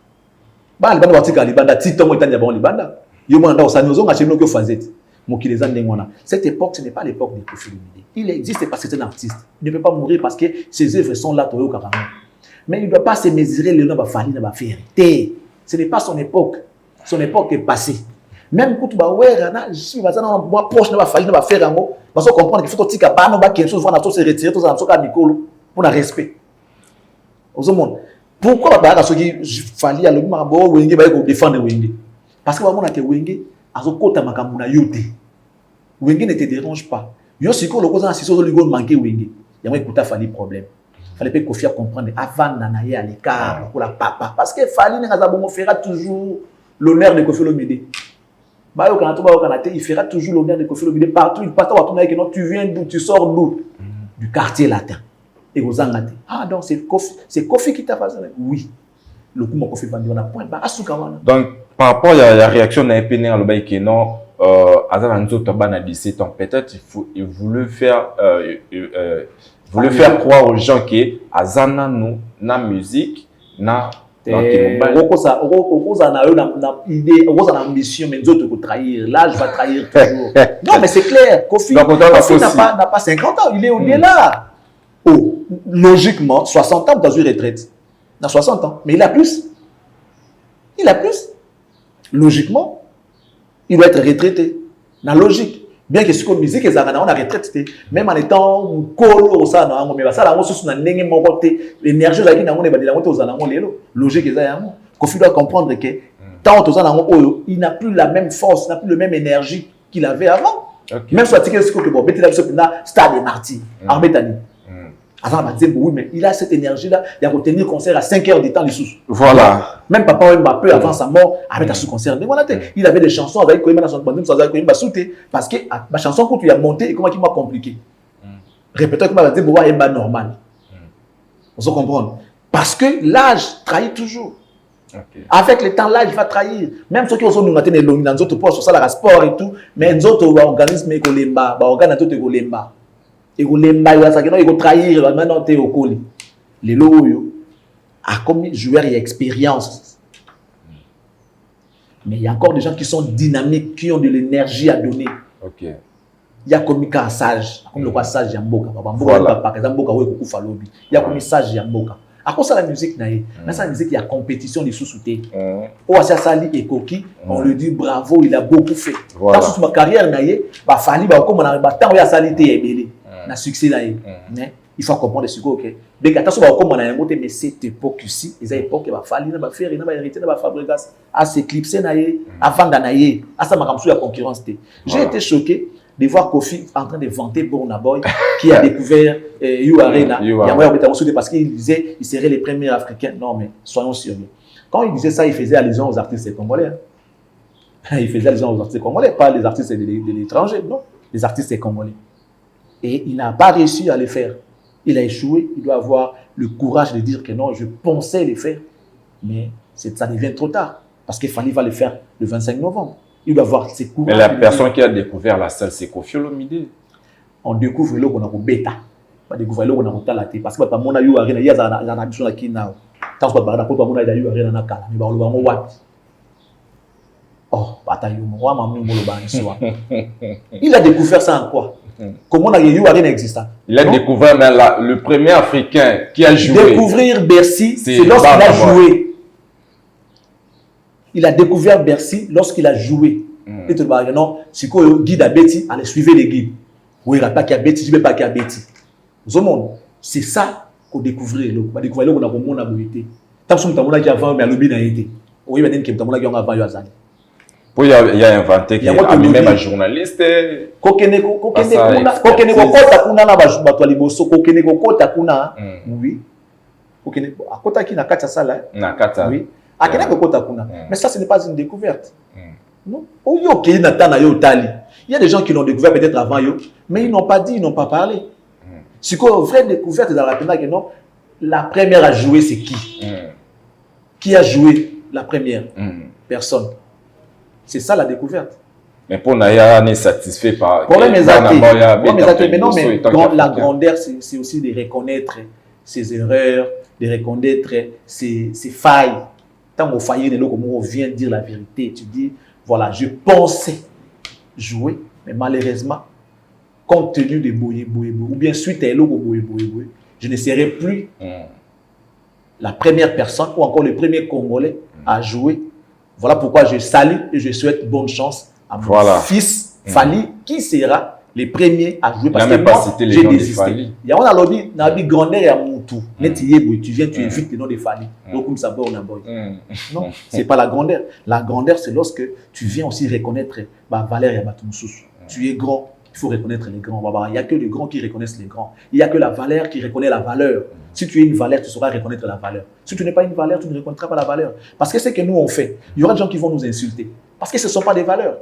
Ba libanda watika libanda tito mo itanya ba libanda. Yo mwana ndako sanyozo nga chino ko fazeti. Mokileza ndengwana. Cette époque ce n'est pas l'époque de Kofi Olomide. Il existe parce que c'est un artiste. Il ne peut pas mourir parce que ses œuvres sont là toyo karama. Mais il ne doit pas se mesurer le nom de Fali na vérité. Ce n'est pas son époque. Son époque est passée. Même quand tu vas voir, je suis moi proche de Fali na faire ngo, parce qu'on comprend qu'il faut tika bano ba quelque chose va se retirer tous ensemble comme Mikolo pour le respect. Aux monde. Pourquoi ba ka soki Fali a le mabo wenge ba ko défendre wenge? Parce que ba mona ke wenge azokota makambo na yote. Wenge ne te dérange pas. Yo siko le cause en siso zo ligo manquer wenge. Yamo écouter Fali problème. Fallait pas Kofi comprendre avant nanaye à l'écart pour la papa parce que Fali Ngazabongo fera toujours l'honneur de Kofi Olomide. Bayo Kanato Bayo Kanate, il fera toujours l'honneur de Kofi Olomide partout. Il passe à tourner que non, tu viens d'où, tu sors d'où? Du quartier latin. Et vous en avez. Ah donc c'est Kofi qui t'a fait ça. Oui. Le coup mon Kofi Bandi on a point bas asukawana. Donc par rapport à la réaction d'un péné à l'obéi que non Azan Anzo Toban à 17 ans peut-être il voulait faire croire aux gens que Azana nous na musique na ambition mais d'autres pour trahir l'âge va trahir toujours. Non mais c'est clair Kofi n'a pas 50 ans, il est au-delà. Oh, logiquement 60 ans dans une retraite. Dans 60 ans, mais il a plus. Logiquement, il doit être retraité. Dans la logique. Bien que ce que la musique est on a retraité, même en étant colo ça non mais ça la ressource na ndenge moko te l'énergie là qui na ngone ba la moto aux anango lelo logique ça yango Kofi doit comprendre que tant aux anango il n'a plus la même force, n'a plus la même énergie qu'il avait avant. Okay. Même soit ce que bon betela biso pina stade martyr armetani. Avant m'a dit oui mais il a cette énergie là, il a retenu concert à 5 heures du temps les sous. Voilà. Même Papa Mbappé avant sa mort avec à ce concert. Il avait des chansons avec Koyema dans son bandum sans avec Koyema sauté parce que ma chanson quand tu as monté et comment qui m'a compliqué. Répétons que m'a dit bon est pas normal. On se comprend parce que l'âge trahit toujours. Okay. Avec le temps l'âge va trahir. Même ceux qui ont nous matin longs dans d'autres postes sur ça la sport et tout, mais d'autres organismes ko lemba, ba organe tout ko lemba. Et vous l'embaillez, ça qui trahir, maintenant t'es au colis. Les loyaux a comme joueur et expérience. Mais il y a encore des gens qui sont dynamiques, qui ont de l'énergie à donner. Ok. Il y a comme un sage, comme le sage Yamboka. Par exemple, il y a comme un sage Yamboka. À cause de la musique, dans la musique, il y a compétition des sous-soutés. Au Assasali et Koki, on lui dit bravo, il a beaucoup fait. Dans ma carrière, il fallait que succès. Il faut comprendre ce que mais cette époque-ci, les époques, il va falloir faire, il va hériter, il va fabriquer, à s'éclipser, à vendre, à sa la concurrence. J'ai été choqué de voir Kofi en train de vanter Burna Boy qui a découvert You Arena. Parce qu'il disait qu'il serait les premiers Africains. Non, mais soyons sérieux. Quand il disait ça, il faisait allusion aux artistes congolais. Il faisait allusion aux artistes congolais, pas les artistes de l'étranger, non. Les artistes congolais. Et il n'a pas réussi à les faire. Il a échoué. Il doit avoir le courage de dire que non, je pensais les faire. Mais ça devient trop tard. Parce qu'il fallait le faire le 25 novembre. Il doit avoir ses courages. Mais la personne qui a découvert la salle, c'est Koffi Olomide. On découvre l'eau qu'on a au bêta. On découvre l'eau qu'on a au talaté. Parce que mon aïe a rien, il y a un habitude qui n'a. Tant que par rapport à mon aïe a rien dans la cala. Mais on le voit. Oh, bataille, moi, maman, il a découvert ça en quoi? Comment on a eu rien existant? Il a découvert le premier Africain qui a joué. Découvrir Bercy, c'est lorsqu'il a joué. Il a découvert Bercy lorsqu'il a joué. Et tout le monde, non, si le guide a Betty, allez suivre les guides. Oui, il n'y a pas qu'il y a Betty, je ne veux pas qu'il y a Betty. C'est ça qu'on découvrait. On a découvert qu'on a beaucoup de mobilité. Tant que on a dit avant, mais à l'objet n'a été. Oui, mais il y a un avant, il y a un il y a inventé qu'il y a même un journaliste. Kokeneko kuna na bato liboso kokeneko kota kuna oui kokeneko akota ki na kata sala na kata oui akeneko kota kuna mais ça ce n'est pas une découverte non oyo ke na tana yo tali il y a des gens qui l'ont découvert peut-être avant yo mais ils n'ont pas dit, ils n'ont pas parlé. C'est quoi vraie découverte dans la pena que non la première à jouer c'est qui a joué la première personne. C'est ça la découverte. Mais pour Naya, on est satisfait par. Pour mais non, mais la grandeur, c'est aussi de reconnaître ses erreurs, de reconnaître ses failles. Tant qu'on faillit, on vient dire la vérité. Tu dis, voilà, je pensais jouer, mais malheureusement, compte tenu de Boye, ou bien suite à Boye, je ne serai plus la première personne ou encore le premier Congolais à jouer. Voilà pourquoi je salue et je souhaite bonne chance à mon fils Fali, qui sera le premier à jouer. Parce que moi, j'ai désisté. Il y a un lobby, il y a un grandeur et un moutou. Tu viens, tu évites le nom de Fali. Donc, comme ça, non, ce n'est pas la grandeur. La grandeur, c'est lorsque tu viens aussi reconnaître Valère et Matumsous. Tu es grand, il faut reconnaître les grands. Il n'y a que les grands qui reconnaissent les grands. Il n'y a que la valeur qui reconnaît la valeur. Si tu es une valeur, tu sauras reconnaître la valeur. Si tu n'es pas une valeur, tu ne reconnaîtras pas la valeur. Parce que c'est ce que nous on fait. Il y aura des gens qui vont nous insulter. Parce que ce ne sont pas des valeurs.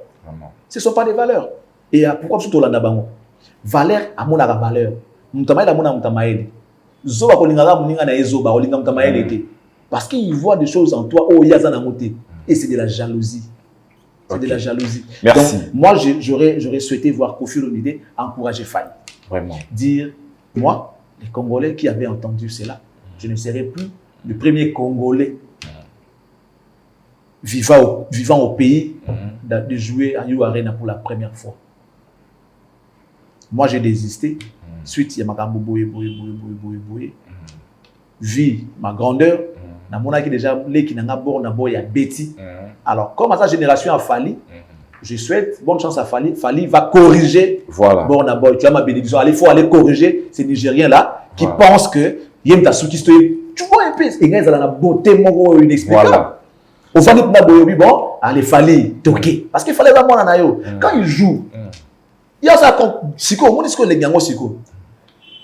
Ce ne sont pas des valeurs. Et pourquoi tout le monde valeur à mon valeur. Parce qu'ils voient des choses en toi. Et c'est de la jalousie. C'est de la jalousie. Merci. Donc, moi, j'aurais souhaité voir Koffi Olomide encourager Fali. Vraiment. Dire, moi, les Congolais qui avaient entendu cela, je ne serai plus le premier Congolais vivant au pays de jouer à You Arena pour la première fois. Moi, j'ai désisté. Suite, il y a ma boye. Vu ma grandeur, na qui déjà les qui n'a pas boy à Betty. Alors, comme à sa génération a Fali, je souhaite bonne chance à Fali. Fali va corriger. Voilà. Borna Boy, tu as ma bénédiction. Il faut aller corriger ces Nigériens là qui pensent que Yem ta souki tu vois un peu. Et ils ont la beauté inexplicable. Voilà. Au fond de Boyobi, bon, allez Fali, toqué. Parce qu'il fallait vraiment en ayo. Quand il joue, il y a ça comme Siko, on dit que les gars Siko.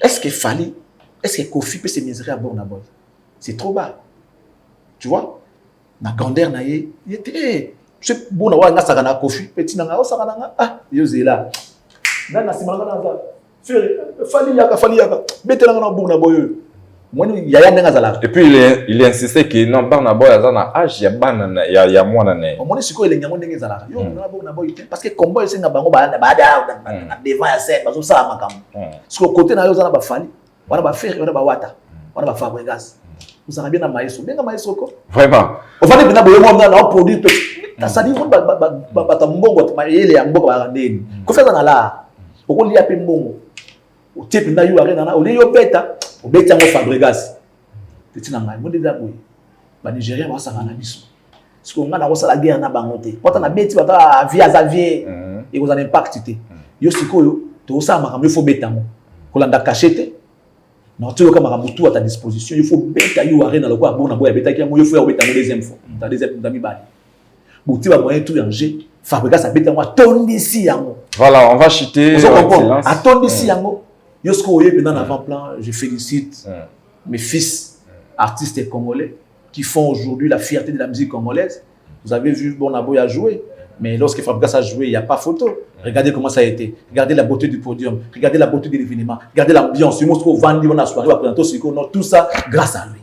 Est-ce que Fali, est-ce que Koffi peut se mesurer à Borna Boy? C'est trop bas. Tu vois? Ma grandeur naïe, il était c'est bon d'avoir un sagana Koffi, petit nanga, sagana, ah, yozela. Dans la simana, Fali yaka, bete nanga Borna Boy. Moi, il y a un azala. Et puis il insistait que non, Barnabo azana âge ya banana ya moi nané. Moi, c'est quoi les gens qui azala? Yo, parce que combo c'est nga bango ba devant ya scène, bazo ça makam. Parce que côté na yo zana ba fali, wana ba faire, wana ba wata, wana ba Fabregas. Vous avez bien un maestro, bien un maestro quoi. Vraiment. Au fait, maintenant, vous avez un produit. Ça dit, on va ta mbongo, ma yele ya mbongo ba ndeni. Ko fait dans la. Oko li ape mbongo. O type na yu arena na, o li yo beta, o beta ngo Fabregas. Teti na ngai, mo déjà boy. Ba Nigérien ba sanga na biso. Parce que nga na ko sala guerre na bango te. Pota na beti bata via Xavier et ko za impact te. Yo sikoyo, to sa makambo fo beta mo. Ko landa cachete. Non, tu as à ta disposition. Il faut bêta you arena le quoi bon na boya bêta qui a mo il faut bêta deuxième fois. Ta deuxième dami bali. Bon tu vas moyen tout danger. Fabrica ça bêta moi tondi si yango. Voilà, on va chuter. À tondi si yango. Yosko oye pendant l'avant-plan, je félicite mes fils artistes congolais qui font aujourd'hui la fierté de la musique congolaise. Vous avez vu Bonaboya jouer. Mais lorsque Fabrica a joué, il n'y a pas photo. Regardez comment ça a été. Regardez la beauté du podium. Regardez la beauté de l'événement. Regardez l'ambiance. Tout ça grâce à lui.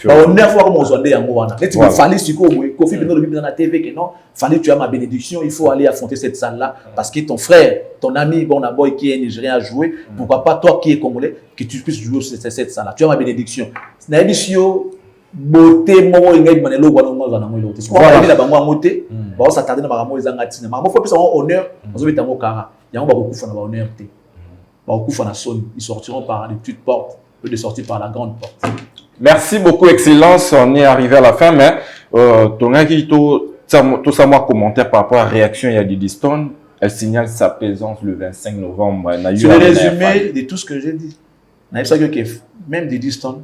On ne fois comment on se dit en Rwanda. Il fallait que non, fallait tu as ma bénédiction. Il faut aller affronter cette salle-là parce que ton frère, ton ami, Bonaboy qui est nigérien a joué. Pourquoi pas toi qui es congolais que tu puisses jouer sur cette salle-là. Tu as ma bénédiction. Beauté mo ngai manelo kwa ngo za na mo lote kwa la bango ngote ba sa tarder na ba mo ezanga tina ma mo faut plus honneur on beta mo kara yango ba ko kufa na ba honneur te ba ko kufa na son ils sortiront par les petites portes eux de sortir par la grande porte. Merci beaucoup excellence, on est arrivé à la fin mais tongaki to ça moi commentaire par rapport à la réaction il y a Diddy Stone, elle signale sa présence le 25 novembre na je vais résumer de tout ce que j'ai dit na ça que même Diddy Stone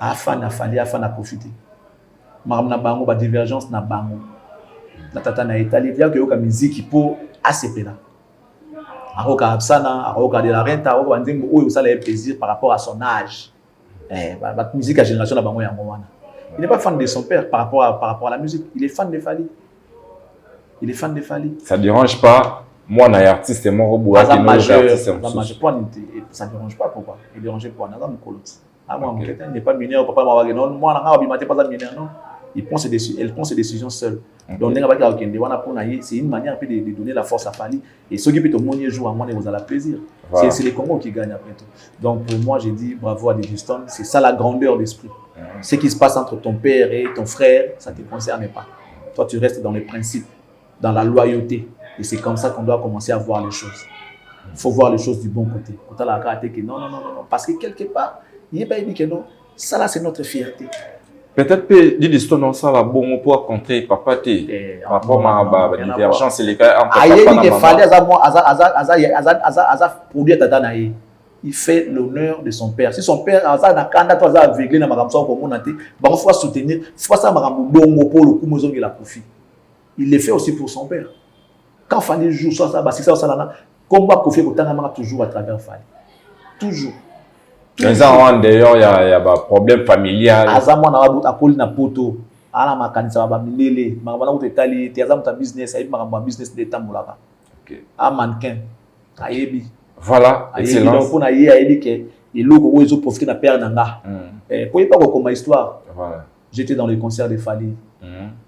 afin na fali afin na profiter maram na bango ba divergence na bango na tata na Italie via que yoka musique pour ACP là aroka absana aroka de la renta aroka ndingo oyo ça le plaisir par rapport à son âge ba musique à génération na bango ya ngwana il n'est pas fan de son père par rapport à la musique il est fan de Fali ça dérange pas moi na artiste mon robot qui nous artiste ça dérange pas pourquoi il dérange pas na mukolo. Ah, moi, il n'est pas mineur, papa m'a dit non, moi, je pas mineur, non. Elle prend ses décisions seule. Donc, c'est une manière de donner la force à Fali. Et ceux qui peuvent au moins jouer à moi, vous avez plaisir. Voilà. C'est les Congos qui gagnent après tout. Donc, pour moi, j'ai dit bravo à Diddy Stone. C'est ça la grandeur d'esprit. Ce qui se passe entre ton père et ton frère, ça ne te concerne pas. Toi, tu restes dans les principes, dans la loyauté. Et c'est comme ça qu'on doit commencer à voir les choses. Il faut voir les choses du bon côté. Quand tu as la karaté, non. Parce que quelque part, il n'est pas dit que non. Ça là, c'est notre fierté. Peut-être que Diddy Stone, ça va bon pour compter papa té. Par rapport à la divergence, c'est les gars entre papa et maman. Produit Tatanaï. Il fait l'honneur de son père. Si son père a ça, a aveuglé dans ma ramson pour mon anté, il faut soutenir. Il faut ça pour le coup il a profit. Il le fait aussi pour son père. Quand Fali joue ça, c'est ça, combat Kofi Kotanga toujours à travers Fali. Toujours. D'ailleurs, il y a un problème familial. Azamwa na wabuta koli na poto. Ala makanisa ba milele. Makabana utetali, tiazamu ta business, ayibi makamba business de tamulaka. OK. A mannequin. Ayebi. Voilà, excellent. Donc on a ayebi que iloko ozo profiter na père nanga. Pour pas comme histoire. Voilà. J'étais dans le concert de Fali.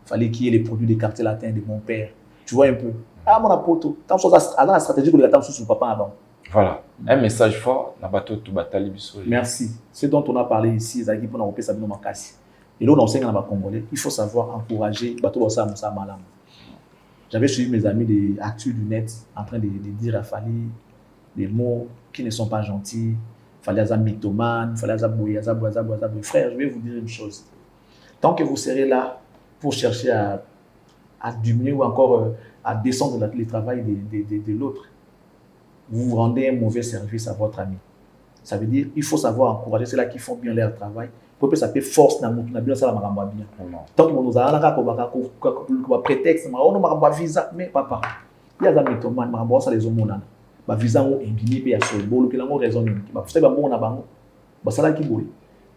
Fali qui est les produits des quartiers latins de mon père. Tu vois un peu. Ah mon poto. Tant chose à la stratégie que le gars sous papa avant. Voilà, un message fort. Merci. Ce dont on a parlé ici, et là, on enseigne à Congolais, il faut savoir encourager. J'avais suivi mes amis des actus du net en train de dire à Fali des mots qui ne sont pas gentils. Fali Azam mythomane, Fali Azam Azam. Frère, je vais vous dire une chose. Tant que vous serez là pour chercher à diminuer ou encore à descendre le travail de l'autre, vous rendez un mauvais service à votre ami. Ça veut dire qu'il faut savoir encourager ceux-là qui font bien leur travail. Pour que ça peut force dans bien ça la bien. Tant que nous avons un prétexte, on a un visa, mais papa, il y a des mythomanes, on a les hommes. Le visa est guiné, il y a des bolo qui ont raison. Parce que bon, on a ça là qui boit.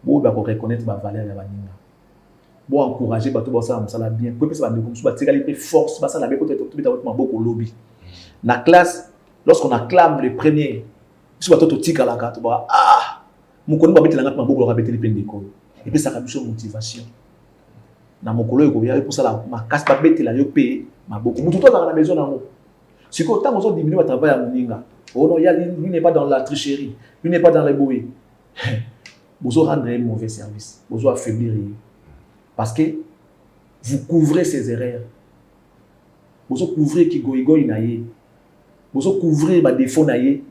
Bon, on reconnaître la valeur de la vanille. Bon, encourager, tout ça bien. Pour que ça va comme ça, tirer force, ça la peut-être beaucoup lobby. La classe. Lorsqu'on acclame les premiers, si vous avez tout à la carte, mokolo babetela ngati maboko bakabeteli mpe ndeko epesaka biso motivation na mokolo ekoya eposala makasi babetela yo mpe maboko moto to azalaka na besoin nango sikoyo ntango ozodiminue batravail ya moninga ono ya lui n'est pas dans la tricherie, lui n'est pas dans les bouées. Vous rendre un mauvais service, vous affaiblir. Parce que vous couvrez ses erreurs. Vous couvrez qui goïgoï naïe. Vous couvrez les défauts naïe.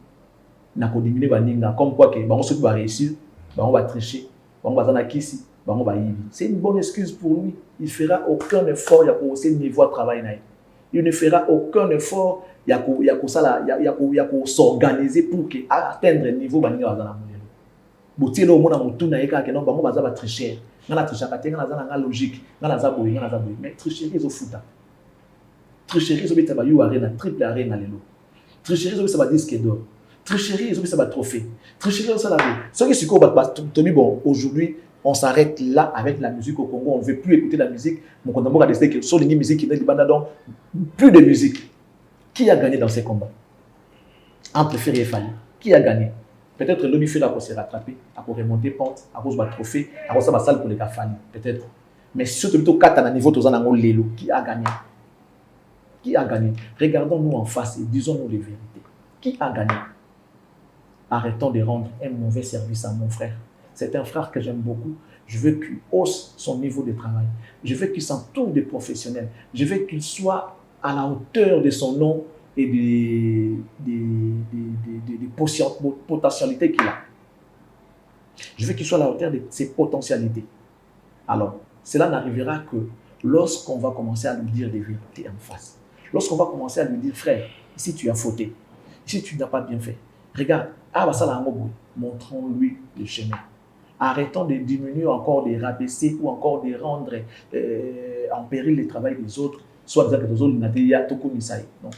Na ko diminuer baninga comme quoi que on se va réussir, on va tricher, on va zana kisi, on va yibi. C'est une bonne excuse pour lui. Il fera aucun effort pour hausser le niveau de travail naïe. Il ne fera aucun effort il y a s'organiser pour que atteindre le niveau baninga bazana monelo. Botelo mona mutuna eka ke non bango bazaba tricher. Ngana tricher ka tenga na za logique, ngana za boyi, ngana za boyi. Mais tricherie zo futa. Tricherie zo beta ba yu arena triple arena lelo. Tricherie zo beta ba disque d'or. Tricherie zo beta ba trophée. Tricherie zo la vie. Ce qui siko ba Tony bon aujourd'hui on s'arrête là avec la musique au Congo, on ne veut plus écouter la musique. Mon condamné a décidé que sur les musiques qui viennent du Bandadon, plus de musique. Qui a gagné dans ces combats? Entre Ferry et Fali. Qui a gagné? Peut-être le lobby fait là pour se rattraper, pour remonter pente, à cause de trophée, à cause de la salle pour les gars Fali. Peut-être. Mais surtout plutôt 4 à niveau de Zanango Lelo. Qui a gagné? Qui a gagné? Regardons-nous en face et disons-nous les vérités. Qui a gagné? Arrêtons de rendre un mauvais service à mon frère. C'est un frère que j'aime beaucoup. Je veux qu'il hausse son niveau de travail. Je veux qu'il s'entoure des professionnels. Je veux qu'il soit à la hauteur de son nom et des potentialités qu'il a. Je veux qu'il soit à la hauteur de ses potentialités. Alors, cela n'arrivera que lorsqu'on va commencer à lui dire des vérités en face. Lorsqu'on va commencer à lui dire, frère, ici tu as fauté, ici tu n'as pas bien fait. Regarde, montrons-lui le chemin. Arrêtons de diminuer encore, de rabaisser ou encore de rendre en péril le travail des autres. Soit disant que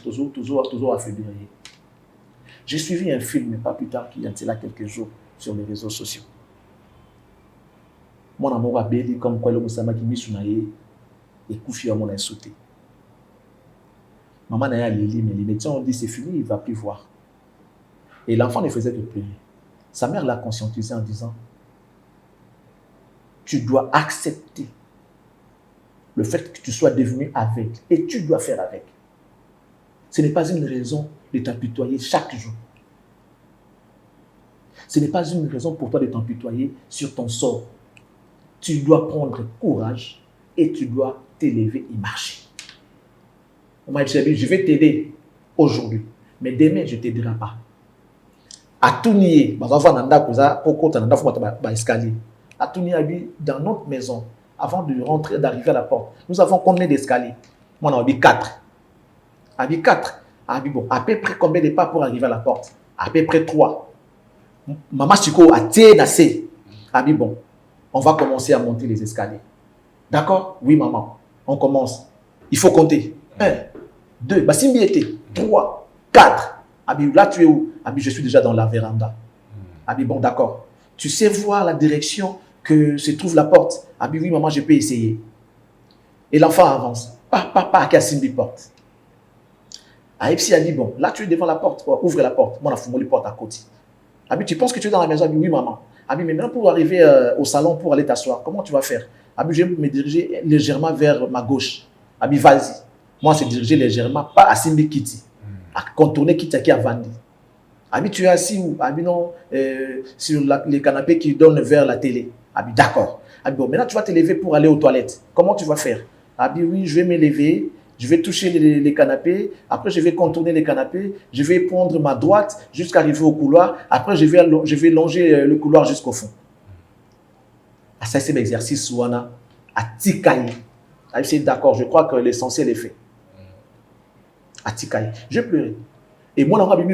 toujours donc toujours affaiblir. J'ai suivi un film, mais pas plus tard qu'il y a là quelques jours sur les réseaux sociaux. Mon amour a béni comme quoi le Moussama qui mis sounaye et Koufi a mon insulté. Maman n'a pas Lili, mais les médecins ont dit c'est fini, il ne va plus voir. Et l'enfant ne faisait que pleurer. Sa mère l'a conscientisé en disant tu dois accepter le fait que tu sois devenu aveugle et tu dois faire avec. Ce n'est pas une raison de t'apitoyer chaque jour. Ce n'est pas une raison pour toi de t'apitoyer sur ton sort. Tu dois prendre courage et tu dois t'élever et marcher. On m'a dit, je vais t'aider aujourd'hui, mais demain, je ne t'aiderai pas. À tout nier, dans notre maison, avant de rentrer, d'arriver à la porte, nous avons combien d'escaliers? Moi, on a mis 4. On a mis 4. Bon, à peu près combien de pas pour arriver à la porte? À peu près 3. Maman Chico a ténacé. Bon, on va commencer à monter les escaliers. D'accord? Oui, maman. On commence. Il faut compter. 1, 2, bah, si était 3, 4. Là, tu es où? Je suis déjà dans la véranda. Bon, d'accord. Tu sais voir la direction que se trouve la porte? Oui, maman, je peux essayer. Et l'enfant avance. Papa, qui a signé la porte. Aïpsi a dit, bon, là, tu es devant la porte. Ouvre la porte. Moi, on a fumé la porte à côté. Tu penses que tu es dans la maison? Oui, maman. Mais maintenant, pour arriver au salon, pour aller t'asseoir, comment tu vas faire? Je vais me diriger légèrement vers ma gauche. Vas-y. Moi, c'est diriger légèrement, pas à Simbi Kitty. À contourner Kitty qui a vendu. Tu es assis où? Non, sur les canapés qui donnent vers la télé. D'accord. Bon, maintenant, tu vas te lever pour aller aux toilettes. Comment tu vas faire? Oui, je vais me lever. Je vais toucher les canapés. Après, je vais contourner les canapés. Je vais prendre ma droite jusqu'à arriver au couloir. Après, je vais longer le couloir jusqu'au fond. Ça, c'est l'exercice où on a à Tikaï. C'est d'accord, je crois que l'essentiel est fait. À Tikaï. Je pleurais. Et moi, maman, viens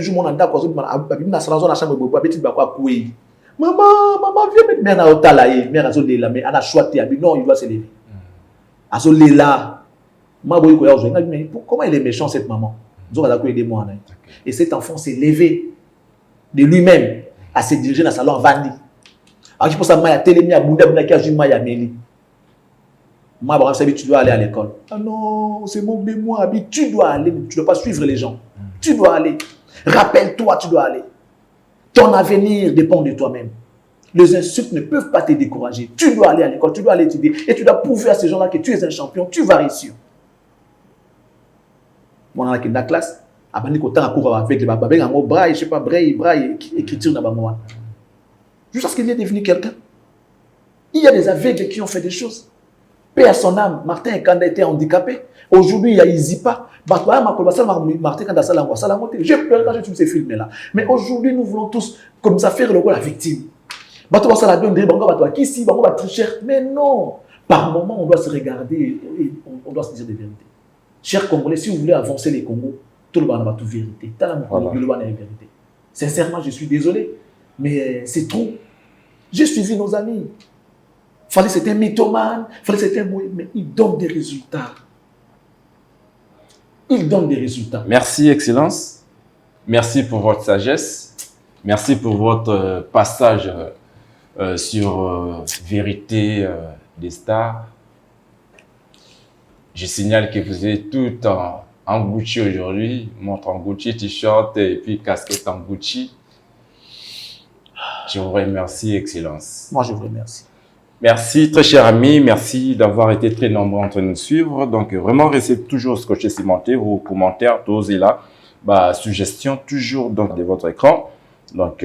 mettre au talaï, mais non, il doit se lever. Comment il est méchant, cette maman? Et cet enfant s'est levé de lui-même à se diriger dans le salon Vandi. Alors, je pense à Télémi, à Bouddha, à Juma, à Méli. Moi, tu dois aller à l'école. Ah non, c'est mon mémoire. Tu dois aller, tu ne dois pas suivre les gens. Tu dois aller. Rappelle-toi, tu dois aller. Ton avenir dépend de toi-même. Les insultes ne peuvent pas te décourager. Tu dois aller à l'école, tu dois aller étudier et tu dois prouver à ces gens-là que tu es un champion, tu vas réussir. Moi, dans la classe, abandi kotan cours avec les bababé en braille, je sais pas braille, écriture na bango. Jusqu'à ce qu'il ait devenu quelqu'un. Il y a des aveugles qui ont fait des choses. Paix à son âme, Martin Kanda était handicapé. Aujourd'hui, il y a Izipa. Martin Kanda Salango. J'ai pleuré quand j'ai vu ces films-là. Mais aujourd'hui, nous voulons tous, comme ça, faire le rôle de la victime. Mais non. Par moment, on doit se regarder et on doit se dire des vérités. Chers Congolais, si vous voulez avancer les Congos, tout le monde a toute vérité. Vérité. Sincèrement, je suis désolé. Mais c'est trop. J'ai suivi nos amis. Fallait que c'était un mythomane, fallait que c'était un mauvais, mais il donne des résultats. Il donne des résultats. Merci, Excellence. Merci pour votre sagesse. Merci pour votre passage sur Vérité des stars. Je signale que vous êtes tout en Gucci aujourd'hui, montre en Gucci, t-shirt et puis casquette en Gucci. Je vous remercie, Excellence. Moi, je vous remercie. Merci, très cher ami. Merci d'avoir été très nombreux en train de nous suivre. Donc, vraiment, restez toujours scotché cimenté. Vos commentaires, tous et là. Suggestions, toujours donc, de votre écran. Donc,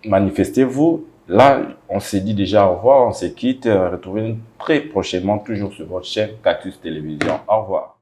manifestez-vous. Là, on s'est dit déjà au revoir. On se quitte. Retrouvez-nous très prochainement, toujours sur votre chaîne Cactus Télévision. Au revoir.